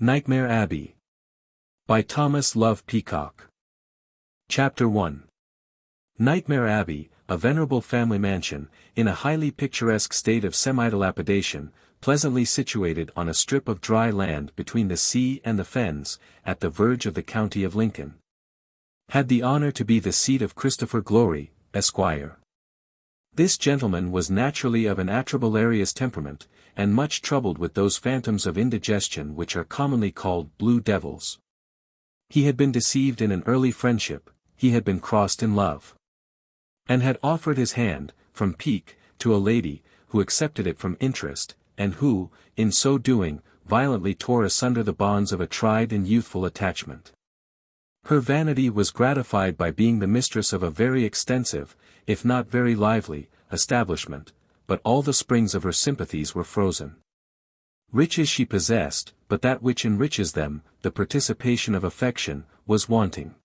Nightmare Abbey. By Thomas Love Peacock. Chapter 1. Nightmare Abbey, a venerable family mansion, in a highly picturesque state of semi-dilapidation, pleasantly situated on a strip of dry land between the sea and the fens, at the verge of the county of Lincoln, had the honor to be the seat of Christopher Glowry, Esquire. This gentleman was naturally of an atrabilarious temperament, and much troubled with those phantoms of indigestion which are commonly called blue devils. He had been deceived in an early friendship, he had been crossed in love, and had offered his hand, from pique, to a lady, who accepted it from interest, and who, in so doing, violently tore asunder the bonds of a tried and youthful attachment. Her vanity was gratified by being the mistress of a very extensive, if not very lively, establishment, but all the springs of her sympathies were frozen. Riches she possessed, but that which enriches them, the participation of affection, was wanting.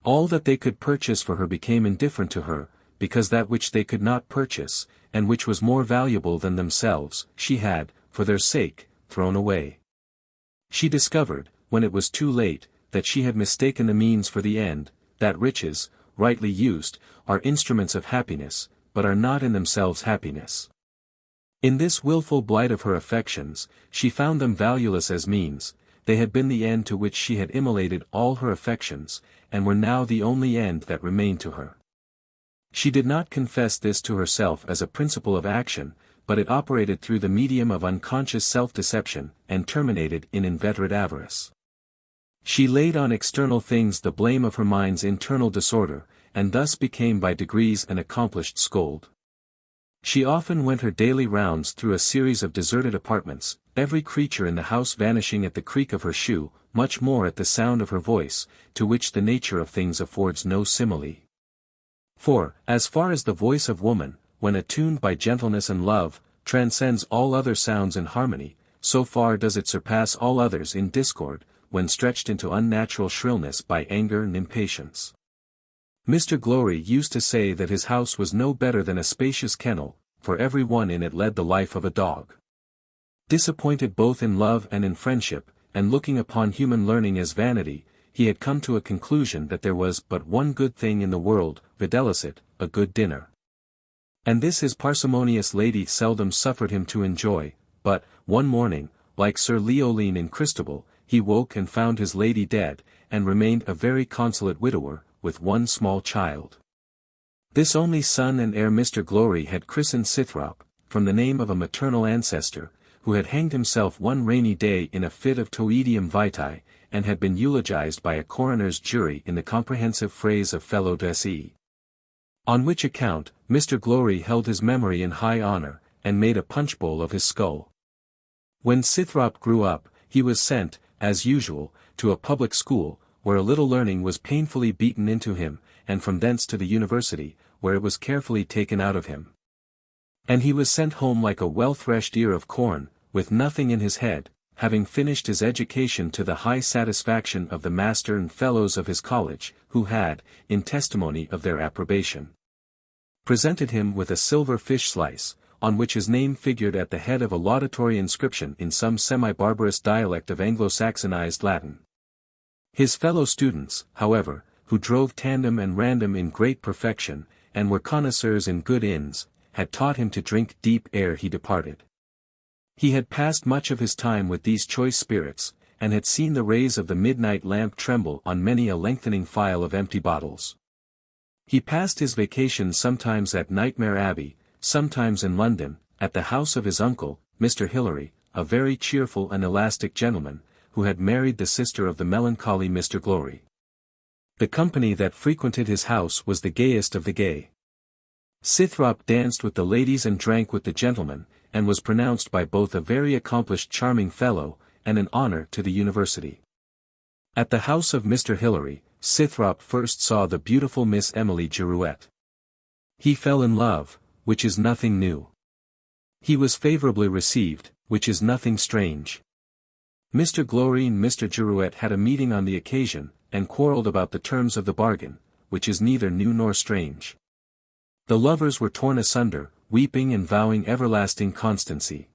All that they could purchase for her became indifferent to her, because that which they could not purchase, and which was more valuable than themselves, she had, for their sake, thrown away. She discovered, when it was too late, that she had mistaken the means for the end, that riches, rightly used, are instruments of happiness, but are not in themselves happiness. In this wilful blight of her affections, she found them valueless as means, they had been the end to which she had immolated all her affections, and were now the only end that remained to her. She did not confess this to herself as a principle of action, but it operated through the medium of unconscious self-deception, and terminated in inveterate avarice. She laid on external things the blame of her mind's internal disorder, and thus became by degrees an accomplished scold. She often went her daily rounds through a series of deserted apartments, every creature in the house vanishing at the creak of her shoe, much more at the sound of her voice, to which the nature of things affords no simile. For, as far as the voice of woman, when attuned by gentleness and love, transcends all other sounds in harmony, so far does it surpass all others in discord, when stretched into unnatural shrillness by anger and impatience. Mr. Glowry used to say that his house was no better than a spacious kennel, for every one in it led the life of a dog. Disappointed both in love and in friendship, and looking upon human learning as vanity, he had come to a conclusion that there was but one good thing in the world, viz., a good dinner. And this his parsimonious lady seldom suffered him to enjoy, but, one morning, like Sir Leoline in Christopher, he woke and found his lady dead, and remained a very consolate widower, with one small child. This only son and heir Mr. Glowry had christened Scythrop, from the name of a maternal ancestor, who had hanged himself one rainy day in a fit of toedium vitae, and had been eulogized by a coroner's jury in the comprehensive phrase of felo de se. On which account, Mr. Glowry held his memory in high honor, and made a punch-bowl of his skull. When Scythrop grew up, he was sent, as usual, to a public school, where a little learning was painfully beaten into him, and from thence to the university, where it was carefully taken out of him. And he was sent home like a well-threshed ear of corn, with nothing in his head, having finished his education to the high satisfaction of the master and fellows of his college, who had, in testimony of their approbation, presented him with a silver fish slice, on which his name figured at the head of a laudatory inscription in some semi-barbarous dialect of Anglo-Saxonized Latin. His fellow students, however, who drove tandem and random in great perfection, and were connoisseurs in good inns, had taught him to drink deep ere he departed. He had passed much of his time with these choice spirits, and had seen the rays of the midnight lamp tremble on many a lengthening file of empty bottles. He passed his vacations sometimes at Nightmare Abbey, sometimes in London, at the house of his uncle, Mr. Hilary, a very cheerful and elastic gentleman, who had married the sister of the melancholy Mr. Glowry. The company that frequented his house was the gayest of the gay. Scythrop danced with the ladies and drank with the gentlemen, and was pronounced by both a very accomplished charming fellow, and an honor to the university. At the house of Mr. Hilary, Scythrop first saw the beautiful Miss Emily Girouette. He fell in love, which is nothing new. He was favorably received, which is nothing strange. Mr. Glowry and Mr. Girouette had a meeting on the occasion, and quarrelled about the terms of the bargain, which is neither new nor strange. The lovers were torn asunder, weeping and vowing everlasting constancy.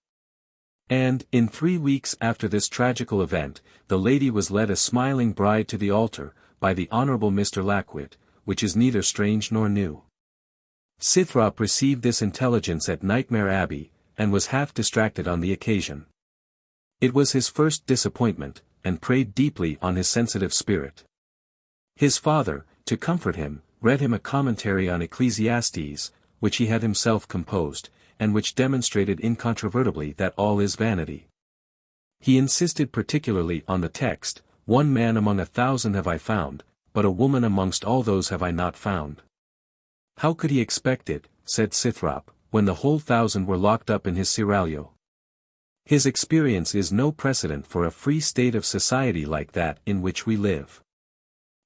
And, in 3 weeks after this tragical event, the lady was led a smiling bride to the altar, by the Honourable Mr. Lackwit, which is neither strange nor new. Scythrop received this intelligence at Nightmare Abbey, and was half distracted on the occasion. It was his first disappointment, and preyed deeply on his sensitive spirit. His father, to comfort him, read him a commentary on Ecclesiastes, which he had himself composed, and which demonstrated incontrovertibly that all is vanity. He insisted particularly on the text, "One man among 1,000 have I found, but a woman amongst all those have I not found." How could he expect it, said Scythrop, when the whole 1,000 were locked up in his seraglio? His experience is no precedent for a free state of society like that in which we live.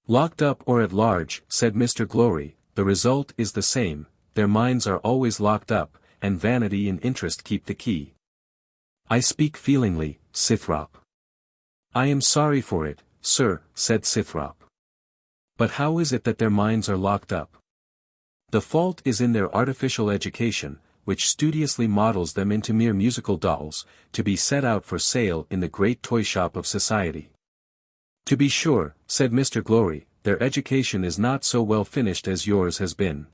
Locked up or at large, said Mr. Glowry, the result is the same, their minds are always locked up, and vanity and interest keep the key. I speak feelingly, Scythrop. I am sorry for it, sir, said Scythrop. But how is it that their minds are locked up? The fault is in their artificial education, which studiously models them into mere musical dolls, to be set out for sale in the great toy shop of society. To be sure, said Mr. Glowry, their education is not so well finished as yours has been.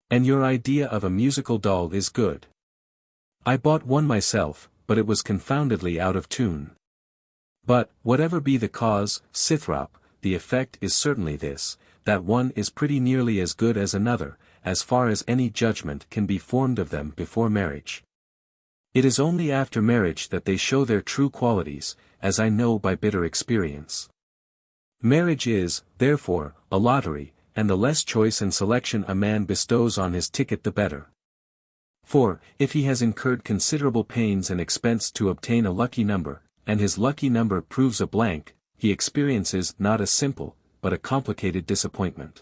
And your idea of a musical doll is good. I bought one myself, but it was confoundedly out of tune. But, whatever be the cause, Scythrop, the effect is certainly this, that one is pretty nearly as good as another, as far as any judgment can be formed of them before marriage. It is only after marriage that they show their true qualities, as I know by bitter experience. Marriage is, therefore, a lottery, and the less choice and selection a man bestows on his ticket the better. For, if he has incurred considerable pains and expense to obtain a lucky number, and his lucky number proves a blank, he experiences not a simple, but a complicated disappointment.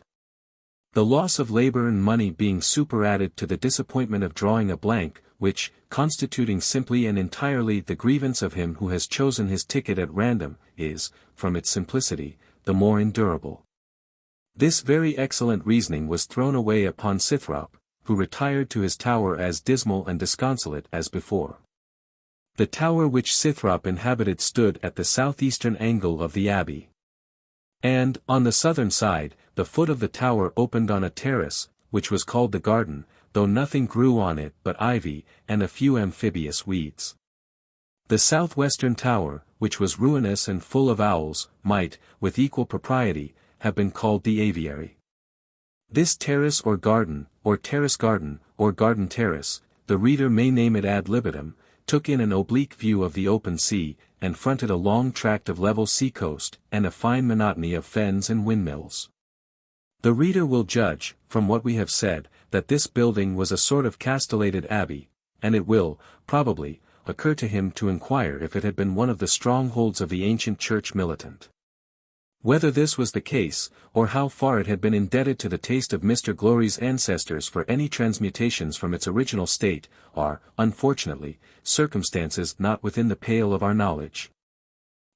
The loss of labor and money being superadded to the disappointment of drawing a blank, which, constituting simply and entirely the grievance of him who has chosen his ticket at random, is, from its simplicity, the more endurable. This very excellent reasoning was thrown away upon Scythrop, who retired to his tower as dismal and disconsolate as before. The tower which Scythrop inhabited stood at the southeastern angle of the abbey. And, on the southern side, the foot of the tower opened on a terrace, which was called the garden, though nothing grew on it but ivy, and a few amphibious weeds. The southwestern tower, which was ruinous and full of owls, might, with equal propriety, have been called the aviary. This terrace or terrace garden, or garden terrace, the reader may name it ad libitum, took in an oblique view of the open sea, and fronted a long tract of level sea-coast, and a fine monotony of fens and windmills. The reader will judge, from what we have said, that this building was a sort of castellated abbey, and it will, probably, occur to him to inquire if it had been one of the strongholds of the ancient church militant. Whether this was the case, or how far it had been indebted to the taste of Mr. Glowry's ancestors for any transmutations from its original state, are, unfortunately, circumstances not within the pale of our knowledge.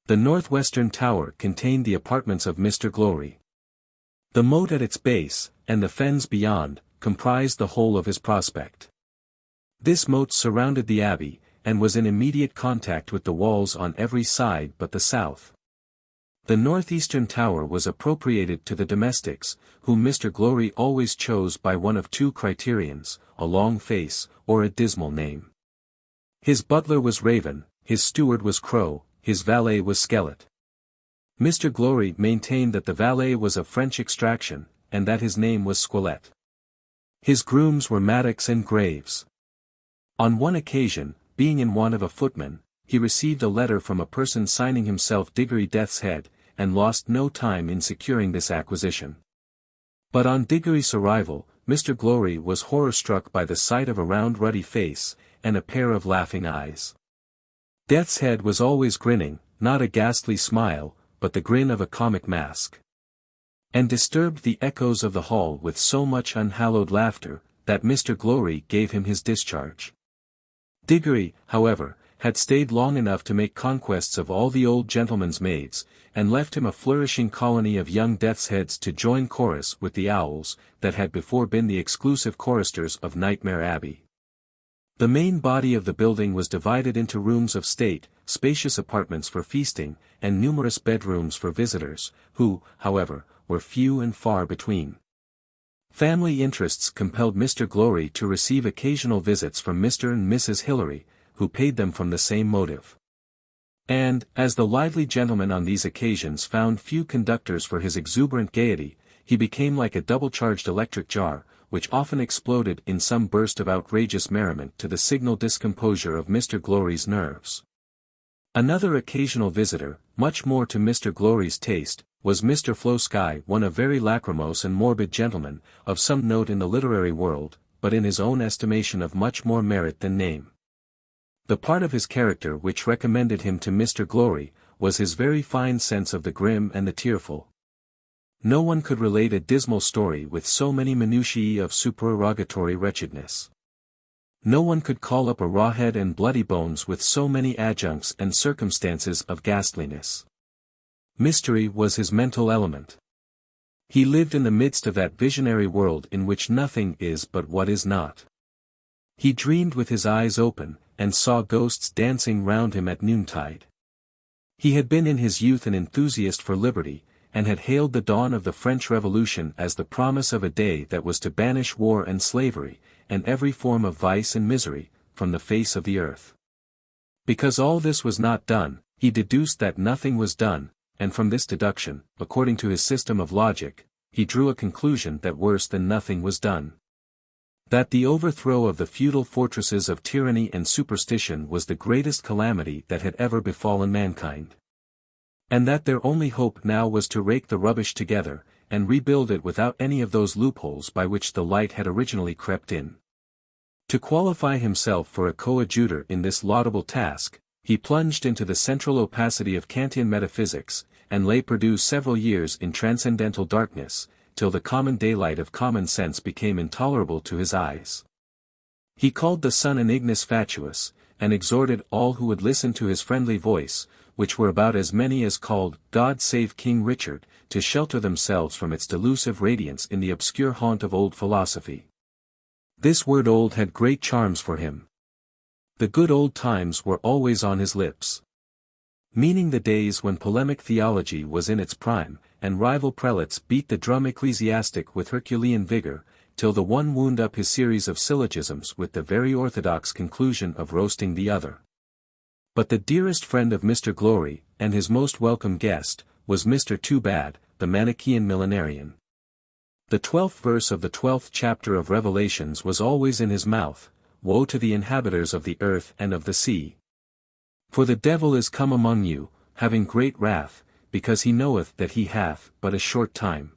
The northwestern tower contained the apartments of Mr. Glowry. The moat at its base, and the fens beyond, comprised the whole of his prospect. This moat surrounded the abbey, and was in immediate contact with the walls on every side but the south. The northeastern tower was appropriated to the domestics, whom Mr. Glowry always chose by one of two criterions, a long face, or a dismal name. His butler was Raven, his steward was Crow, his valet was Skelet. Mr. Glowry maintained that the valet was of French extraction, and that his name was Squelette. His grooms were Maddox and Graves. On one occasion, being in want of a footman, he received a letter from a person signing himself Diggory Death's Head, and lost no time in securing this acquisition. But on Diggory's arrival, Mr. Glowry was horror-struck by the sight of a round ruddy face, and a pair of laughing eyes. Death's Head was always grinning, not a ghastly smile, but the grin of a comic mask. And disturbed the echoes of the hall with so much unhallowed laughter, that Mr. Glowry gave him his discharge. Diggory, however, had stayed long enough to make conquests of all the old gentleman's maids, and left him a flourishing colony of young Death's Heads to join chorus with the owls, that had before been the exclusive choristers of Nightmare Abbey. The main body of the building was divided into rooms of state, spacious apartments for feasting, and numerous bedrooms for visitors, who, however, were few and far between. Family interests compelled Mr. Glowry to receive occasional visits from Mr. and Mrs. Hilary, who paid them from the same motive. And, as the lively gentleman on these occasions found few conductors for his exuberant gaiety, he became like a double-charged electric jar, which often exploded in some burst of outrageous merriment to the signal discomposure of Mr. Glowry's nerves. Another occasional visitor, much more to Mr. Glowry's taste, was Mr. Flowsky, one a very lachrymose and morbid gentleman, of some note in the literary world, but in his own estimation of much more merit than name. The part of his character which recommended him to Mr. Glowry, was his very fine sense of the grim and the tearful. No one could relate a dismal story with so many minutiae of supererogatory wretchedness. No one could call up a raw head and bloody bones with so many adjuncts and circumstances of ghastliness. Mystery was his mental element. He lived in the midst of that visionary world in which nothing is but what is not. He dreamed with his eyes open, and saw ghosts dancing round him at noontide. He had been in his youth an enthusiast for liberty, and had hailed the dawn of the French Revolution as the promise of a day that was to banish war and slavery, and every form of vice and misery, from the face of the earth. Because all this was not done, he deduced that nothing was done, and from this deduction, according to his system of logic, he drew a conclusion that worse than nothing was done. That the overthrow of the feudal fortresses of tyranny and superstition was the greatest calamity that had ever befallen mankind. And that their only hope now was to rake the rubbish together, and rebuild it without any of those loopholes by which the light had originally crept in. To qualify himself for a coadjutor in this laudable task, he plunged into the central opacity of Kantian metaphysics, and lay perdu several years in transcendental darkness, till the common daylight of common sense became intolerable to his eyes. He called the sun an ignis fatuus, and exhorted all who would listen to his friendly voice, which were about as many as called God Save King Richard, to shelter themselves from its delusive radiance in the obscure haunt of old philosophy. This word old had great charms for him. The good old times were always on his lips. Meaning the days when polemic theology was in its prime, and rival prelates beat the drum ecclesiastic with Herculean vigor, till the one wound up his series of syllogisms with the very orthodox conclusion of roasting the other. But the dearest friend of Mr. Glowry, and his most welcome guest, was Mr. Toobad, the Manichaean millenarian. The 12th verse of the 12th chapter of Revelations was always in his mouth: Woe to the inhabitants of the earth and of the sea! For the devil is come among you, having great wrath, because he knoweth that he hath but a short time.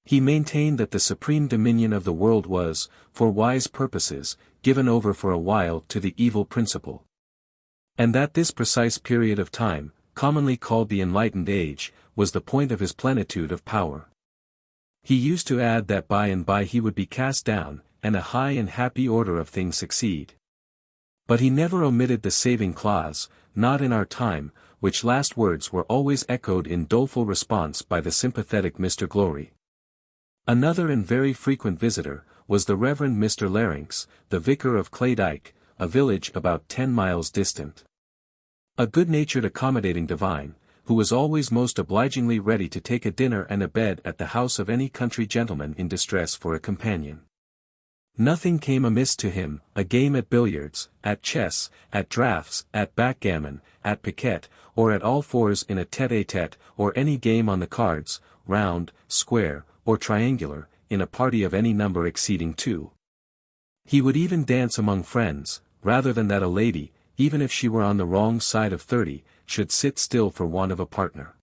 He maintained that the supreme dominion of the world was, for wise purposes, given over for a while to the evil principle. And that this precise period of time, commonly called the Enlightened Age, was the point of his plenitude of power. He used to add that by and by he would be cast down, and a high and happy order of things succeed. But he never omitted the saving clause, not in our time, which last words were always echoed in doleful response by the sympathetic Mr. Glowry. Another and very frequent visitor, was the Reverend Mr. Larynx, the vicar of Claydyke, a village about 10 miles distant. A good-natured accommodating divine, who was always most obligingly ready to take a dinner and a bed at the house of any country gentleman in distress for a companion. Nothing came amiss to him, a game at billiards, at chess, at draughts, at backgammon, at piquet, or at all fours in a tete-a-tete, or any game on the cards, round, square, or triangular, in a party of any number exceeding 2. He would even dance among friends, rather than that a lady, even if she were on the wrong side of 30, should sit still for want of a partner.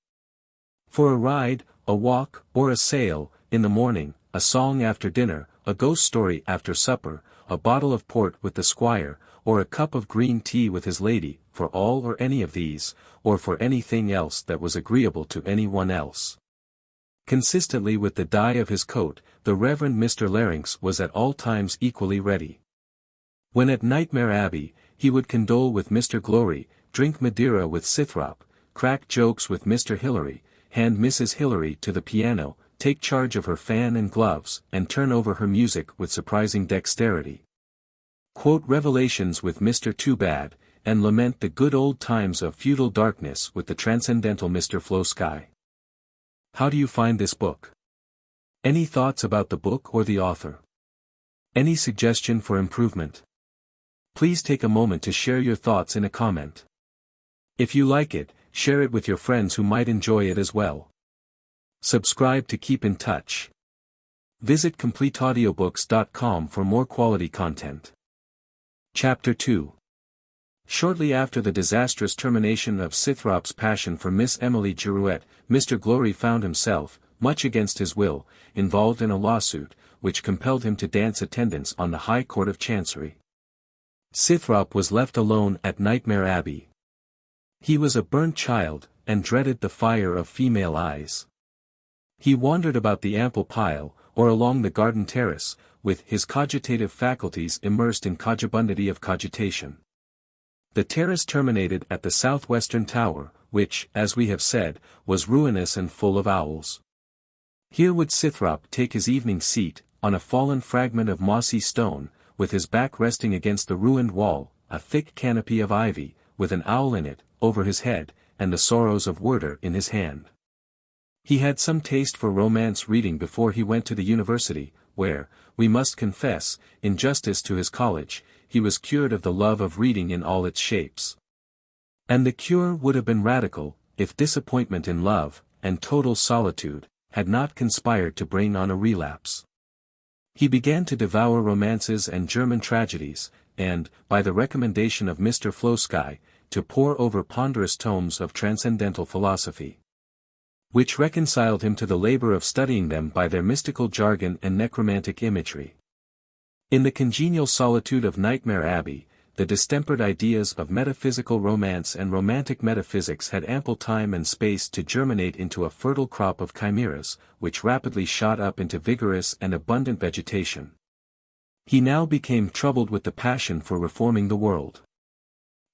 For a ride, a walk, or a sail, in the morning, a song after dinner, a ghost story after supper, a bottle of port with the squire, or a cup of green tea with his lady, for all or any of these, or for anything else that was agreeable to any one else. Consistently with the dye of his coat, the Reverend Mr. Larynx was at all times equally ready. When at Nightmare Abbey, he would condole with Mr. Glowry, drink Madeira with Scythrop, crack jokes with Mr. Hilary, hand Mrs. Hilary to the piano, take charge of her fan and gloves, and turn over her music with surprising dexterity. Quote Revelations with Mr. Toobad, and lament the good old times of feudal darkness with the transcendental Mr. Flowsky. How do you find this book? Any thoughts about the book or the author? Any suggestion for improvement? Please take a moment to share your thoughts in a comment. If you like it, share it with your friends who might enjoy it as well. Subscribe to keep in touch. Visit CompleteAudiobooks.com for more quality content. Chapter 2. Shortly after the disastrous termination of Scythrop's passion for Miss Emily Girouette, Mr. Glowry found himself, much against his will, involved in a lawsuit, which compelled him to dance attendance on the High Court of Chancery. Scythrop was left alone at Nightmare Abbey. He was a burnt child, and dreaded the fire of female eyes. He wandered about the ample pile, or along the garden terrace, with his cogitative faculties immersed in cogibundity of cogitation. The terrace terminated at the southwestern tower, which, as we have said, was ruinous and full of owls. Here would Scythrop take his evening seat, on a fallen fragment of mossy stone, with his back resting against the ruined wall, a thick canopy of ivy, with an owl in it, over his head, and the Sorrows of Werter in his hand. He had some taste for romance reading before he went to the university, where, we must confess, in justice to his college, he was cured of the love of reading in all its shapes. And the cure would have been radical, if disappointment in love, and total solitude, had not conspired to bring on a relapse. He began to devour romances and German tragedies, and, by the recommendation of Mr. Flowsky, to pore over ponderous tomes of transcendental philosophy, which reconciled him to the labor of studying them by their mystical jargon and necromantic imagery. In the congenial solitude of Nightmare Abbey, the distempered ideas of metaphysical romance and romantic metaphysics had ample time and space to germinate into a fertile crop of chimeras, which rapidly shot up into vigorous and abundant vegetation. He now became troubled with the passion for reforming the world.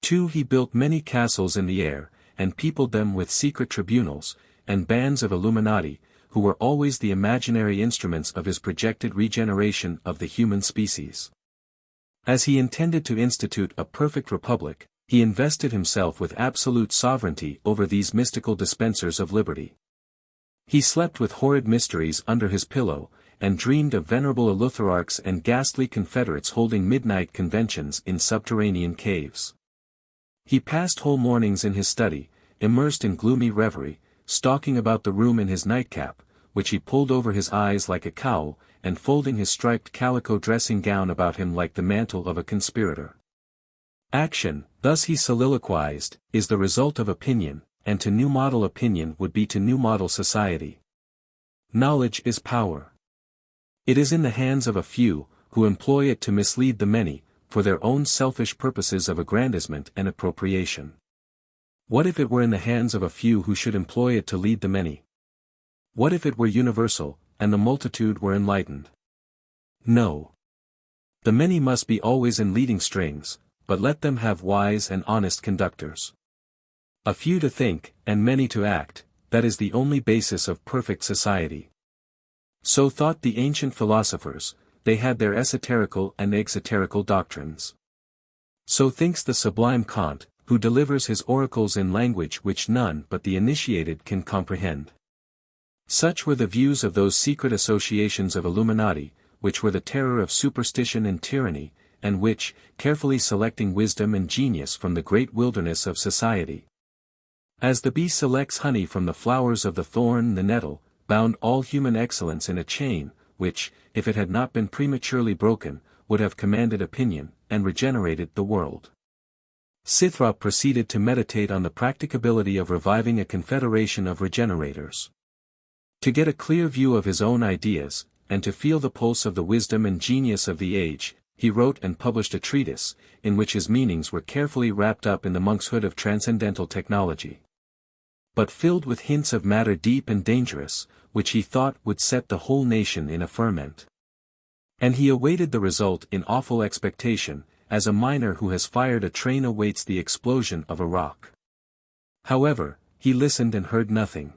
Too, he built many castles in the air, and peopled them with secret tribunals, and bands of Illuminati, who were always the imaginary instruments of his projected regeneration of the human species. As he intended to institute a perfect republic, he invested himself with absolute sovereignty over these mystical dispensers of liberty. He slept with horrid mysteries under his pillow, and dreamed of venerable eleutherarchs and ghastly confederates holding midnight conventions in subterranean caves. He passed whole mornings in his study, immersed in gloomy reverie, stalking about the room in his nightcap, which he pulled over his eyes like a cowl, and folding his striped calico dressing gown about him like the mantle of a conspirator. Action, thus he soliloquized, is the result of opinion, and to new model opinion would be to new model society. Knowledge is power. It is in the hands of a few, who employ it to mislead the many, for their own selfish purposes of aggrandizement and appropriation. What if it were in the hands of a few who should employ it to lead the many? What if it were universal, and the multitude were enlightened? No. The many must be always in leading strings, but let them have wise and honest conductors. A few to think, and many to act, that is the only basis of perfect society. So thought the ancient philosophers, they had their esoterical and exoterical doctrines. So thinks the sublime Kant, who delivers his oracles in language which none but the initiated can comprehend. Such were the views of those secret associations of Illuminati, which were the terror of superstition and tyranny, and which, carefully selecting wisdom and genius from the great wilderness of society, as the bee selects honey from the flowers of the thorn and the nettle, bound all human excellence in a chain, which, if it had not been prematurely broken, would have commanded opinion, and regenerated the world. Scythrop proceeded to meditate on the practicability of reviving a confederation of regenerators. To get a clear view of his own ideas, and to feel the pulse of the wisdom and genius of the age, he wrote and published a treatise, in which his meanings were carefully wrapped up in the monkshood of transcendental technology, but filled with hints of matter deep and dangerous, which he thought would set the whole nation in a ferment. And he awaited the result in awful expectation, as a miner who has fired a train awaits the explosion of a rock. However, he listened and heard nothing.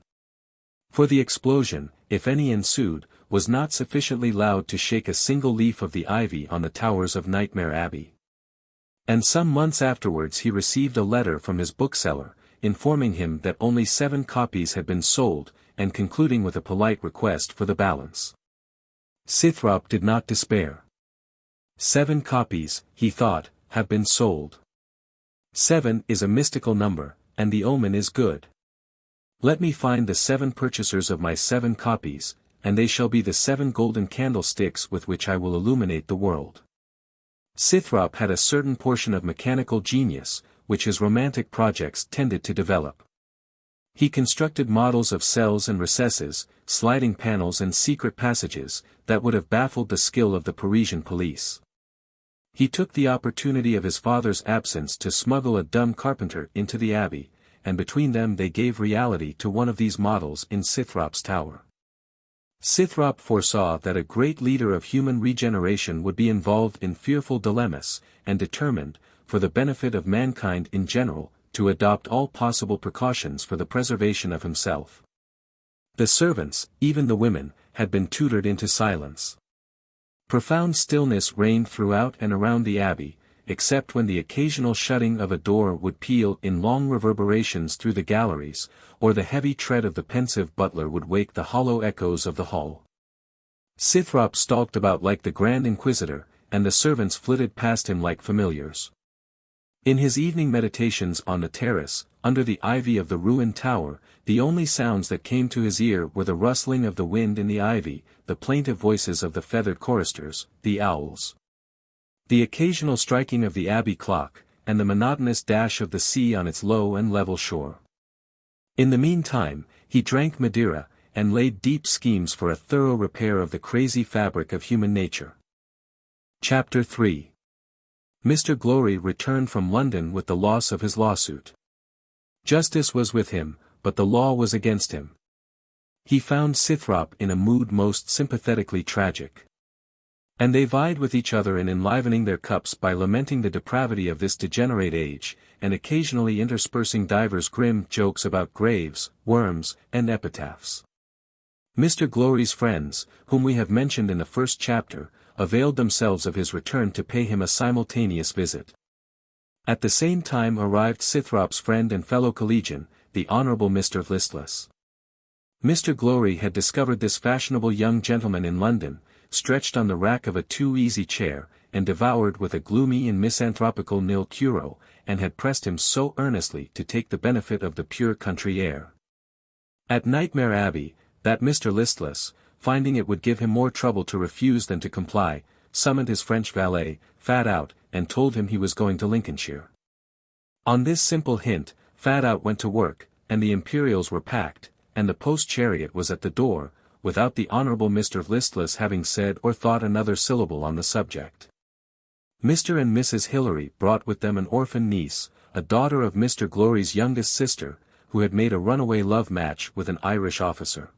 For the explosion, if any ensued, was not sufficiently loud to shake a single leaf of the ivy on the towers of Nightmare Abbey. And some months afterwards he received a letter from his bookseller, informing him that only 7 copies had been sold, and concluding with a polite request for the balance. Scythrop did not despair. 7 copies, he thought, have been sold. 7 is a mystical number, and the omen is good. Let me find the 7 purchasers of my 7 copies, and they shall be the 7 golden candlesticks with which I will illuminate the world. Scythrop had a certain portion of mechanical genius, which his romantic projects tended to develop. He constructed models of cells and recesses, sliding panels and secret passages, that would have baffled the skill of the Parisian police. He took the opportunity of his father's absence to smuggle a dumb carpenter into the abbey, and between them they gave reality to one of these models in Scythrop's tower. Scythrop foresaw that a great leader of human regeneration would be involved in fearful dilemmas, and determined, for the benefit of mankind in general, to adopt all possible precautions for the preservation of himself. The servants, even the women, had been tutored into silence. Profound stillness reigned throughout and around the abbey, except when the occasional shutting of a door would peal in long reverberations through the galleries, or the heavy tread of the pensive butler would wake the hollow echoes of the hall. Scythrop stalked about like the Grand Inquisitor, and the servants flitted past him like familiars. In his evening meditations on the terrace, under the ivy of the ruined tower, the only sounds that came to his ear were the rustling of the wind in the ivy, the plaintive voices of the feathered choristers, the owls, the occasional striking of the abbey clock, and the monotonous dash of the sea on its low and level shore. In the meantime, he drank Madeira, and laid deep schemes for a thorough repair of the crazy fabric of human nature. Chapter 3. Mr. Glowry returned from London with the loss of his lawsuit. Justice was with him, but the law was against him. He found Scythrop in a mood most sympathetically tragic. And they vied with each other in enlivening their cups by lamenting the depravity of this degenerate age, and occasionally interspersing divers grim jokes about graves, worms, and epitaphs. Mr. Glowry's friends, whom we have mentioned in the first chapter, availed themselves of his return to pay him a simultaneous visit. At the same time arrived Scythrop's friend and fellow collegian, the Honourable Mr. Listless. Mr. Glowry had discovered this fashionable young gentleman in London, stretched on the rack of a too-easy chair, and devoured with a gloomy and misanthropical nil curo, and had pressed him so earnestly to take the benefit of the pure country air at Nightmare Abbey, that Mr. Listless, finding it would give him more trouble to refuse than to comply, summoned his French valet, Fat Out, and told him he was going to Lincolnshire. On this simple hint, Fat Out went to work, and the imperials were packed, and the post-chariot was at the door, without the Honourable Mr. Listless having said or thought another syllable on the subject. Mr. and Mrs. Hilary brought with them an orphan niece, a daughter of Mr. Glowry's youngest sister, who had made a runaway love match with an Irish officer.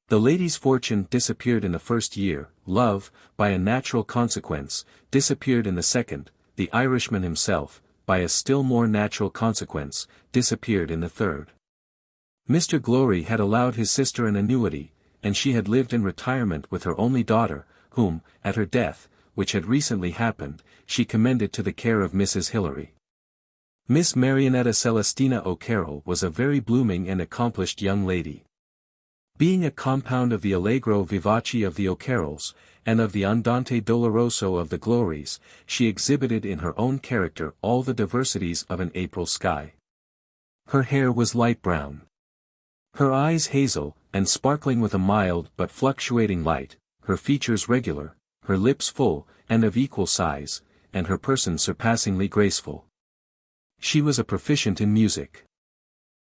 The lady's fortune disappeared in the first year, love, by a natural consequence, disappeared in the second, the Irishman himself, by a still more natural consequence, disappeared in the third. Mr. Glowry had allowed his sister an annuity, and she had lived in retirement with her only daughter, whom, at her death, which had recently happened, she commended to the care of Mrs. Hilary. Miss Marionetta Celestina O'Carroll was a very blooming and accomplished young lady. Being a compound of the allegro vivace of the O'Carrolls, and of the andante doloroso of the Glowrys, she exhibited in her own character all the diversities of an April sky. Her hair was light brown, her eyes hazel, and sparkling with a mild but fluctuating light, her features regular, her lips full, and of equal size, and her person surpassingly graceful. She was a proficient in music.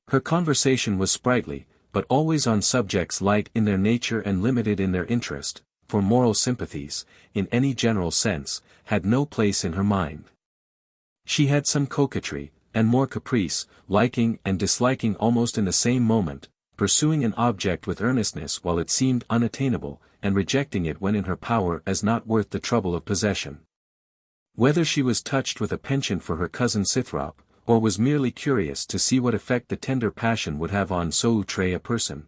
Her conversation was sprightly, but always on subjects light in their nature and limited in their interest, for moral sympathies, in any general sense, had no place in her mind. She had some coquetry, and more caprice, liking and disliking almost in the same moment, pursuing an object with earnestness while it seemed unattainable, and rejecting it when in her power as not worth the trouble of possession. Whether she was touched with a penchant for her cousin Scythrop, or was merely curious to see what effect the tender passion would have on so outré a person.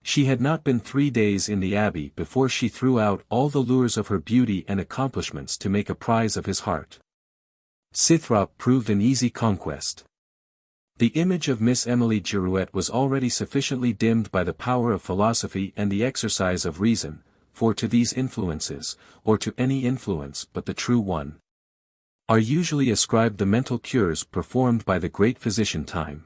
She had not been 3 days in the abbey before she threw out all the lures of her beauty and accomplishments to make a prize of his heart. Scythrop proved an easy conquest. The image of Miss Emily Girouette was already sufficiently dimmed by the power of philosophy and the exercise of reason, for to these influences, or to any influence but the true one, are usually ascribed the mental cures performed by the great physician Time.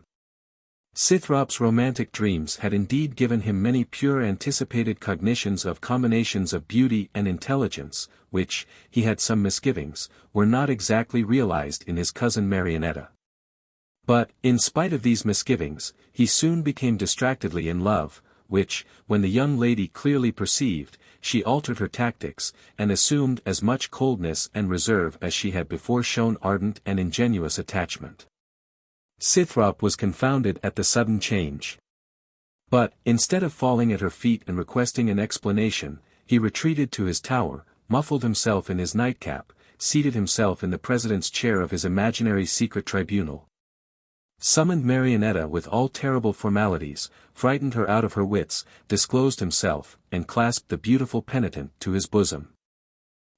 Scythrop's romantic dreams had indeed given him many pure anticipated cognitions of combinations of beauty and intelligence, which, he had some misgivings, were not exactly realized in his cousin Marionetta. But, in spite of these misgivings, he soon became distractedly in love, which, when the young lady clearly perceived, she altered her tactics, and assumed as much coldness and reserve as she had before shown ardent and ingenuous attachment. Scythrop was confounded at the sudden change. But, instead of falling at her feet and requesting an explanation, he retreated to his tower, muffled himself in his nightcap, seated himself in the president's chair of his imaginary secret tribunal, summoned Marionetta with all terrible formalities, frightened her out of her wits, disclosed himself, and clasped the beautiful penitent to his bosom.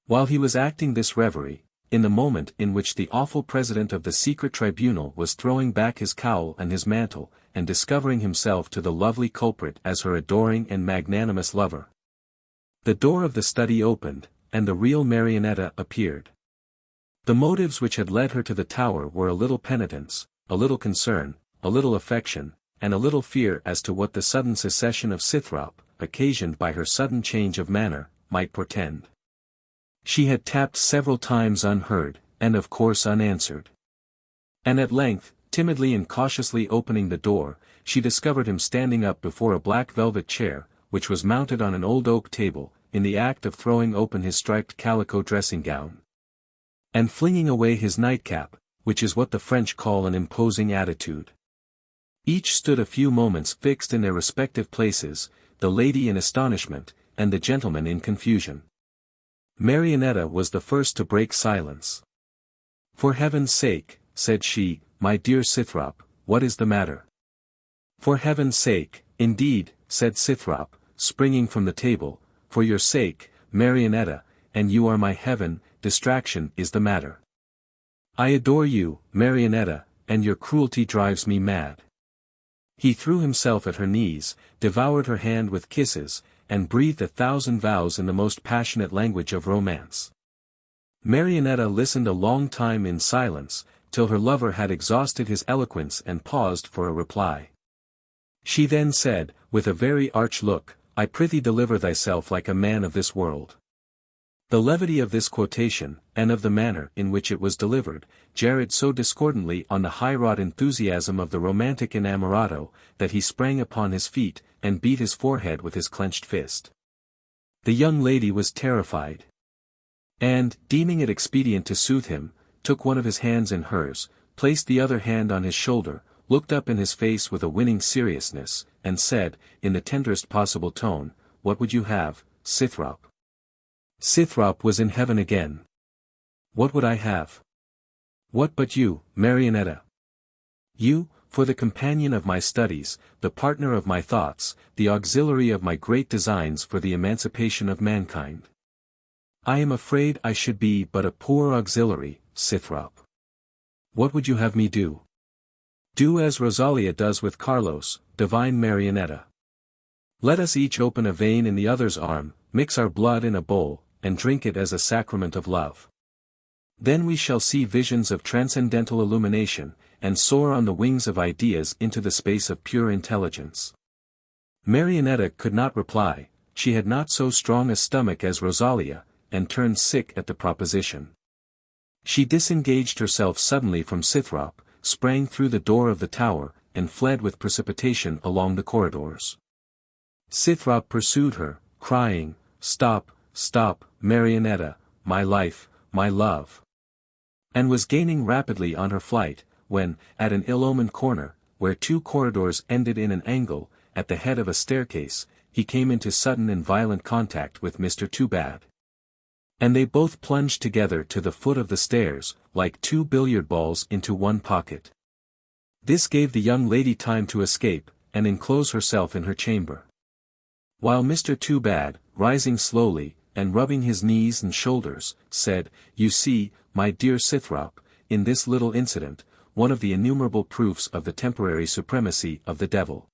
While he was acting this reverie, in the moment in which the awful president of the secret tribunal was throwing back his cowl and his mantle, and discovering himself to the lovely culprit as her adoring and magnanimous lover, the door of the study opened, and the real Marionetta appeared. The motives which had led her to the tower were a little penitence, a little concern, a little affection, and a little fear as to what the sudden secession of Scythrop, occasioned by her sudden change of manner, might portend. She had tapped several times unheard, and of course unanswered. And at length, timidly and cautiously opening the door, she discovered him standing up before a black velvet chair, which was mounted on an old oak table, in the act of throwing open his striped calico dressing-gown, and flinging away his nightcap, which is what the French call an imposing attitude. Each stood a few moments fixed in their respective places, the lady in astonishment, and the gentleman in confusion. Marionetta was the first to break silence. "For heaven's sake," said she, "my dear Scythrop, what is the matter?" "For heaven's sake, indeed," said Scythrop, springing from the table, "for your sake, Marionetta, and you are my heaven, distraction is the matter. I adore you, Marionetta, and your cruelty drives me mad." He threw himself at her knees, devoured her hand with kisses, and breathed 1,000 vows in the most passionate language of romance. Marionetta listened a long time in silence, till her lover had exhausted his eloquence and paused for a reply. She then said, with a very arch look, "I prithee deliver thyself like a man of this world." The levity of this quotation, and of the manner in which it was delivered, jarred so discordantly on the high-wrought enthusiasm of the romantic inamorato, that he sprang upon his feet, and beat his forehead with his clenched fist. The young lady was terrified, and, deeming it expedient to soothe him, took one of his hands in hers, placed the other hand on his shoulder, looked up in his face with a winning seriousness, and said, in the tenderest possible tone, "What would you have, Scythrop?" Scythrop was in heaven again. "What would I have? What but you, Marionetta? You, for the companion of my studies, the partner of my thoughts, the auxiliary of my great designs for the emancipation of mankind." "I am afraid I should be but a poor auxiliary, Scythrop. What would you have me do?" "Do as Rosalia does with Carlos, divine Marionetta. Let us each open a vein in the other's arm, mix our blood in a bowl, and drink it as a sacrament of love. Then we shall see visions of transcendental illumination, and soar on the wings of ideas into the space of pure intelligence." Marionetta could not reply, she had not so strong a stomach as Rosalia, and turned sick at the proposition. She disengaged herself suddenly from Scythrop, sprang through the door of the tower, and fled with precipitation along the corridors. Scythrop pursued her, crying, "Stop, stop, Marionetta, my life, my love," and was gaining rapidly on her flight, when, at an ill-omened corner, where two corridors ended in an angle, at the head of a staircase, he came into sudden and violent contact with Mr. Toobad. And they both plunged together to the foot of the stairs, like two billiard balls into one pocket. This gave the young lady time to escape, and enclose herself in her chamber. While Mr. Toobad, rising slowly, and rubbing his knees and shoulders, said, "You see, my dear Scythrop, in this little incident, one of the innumerable proofs of the temporary supremacy of the devil.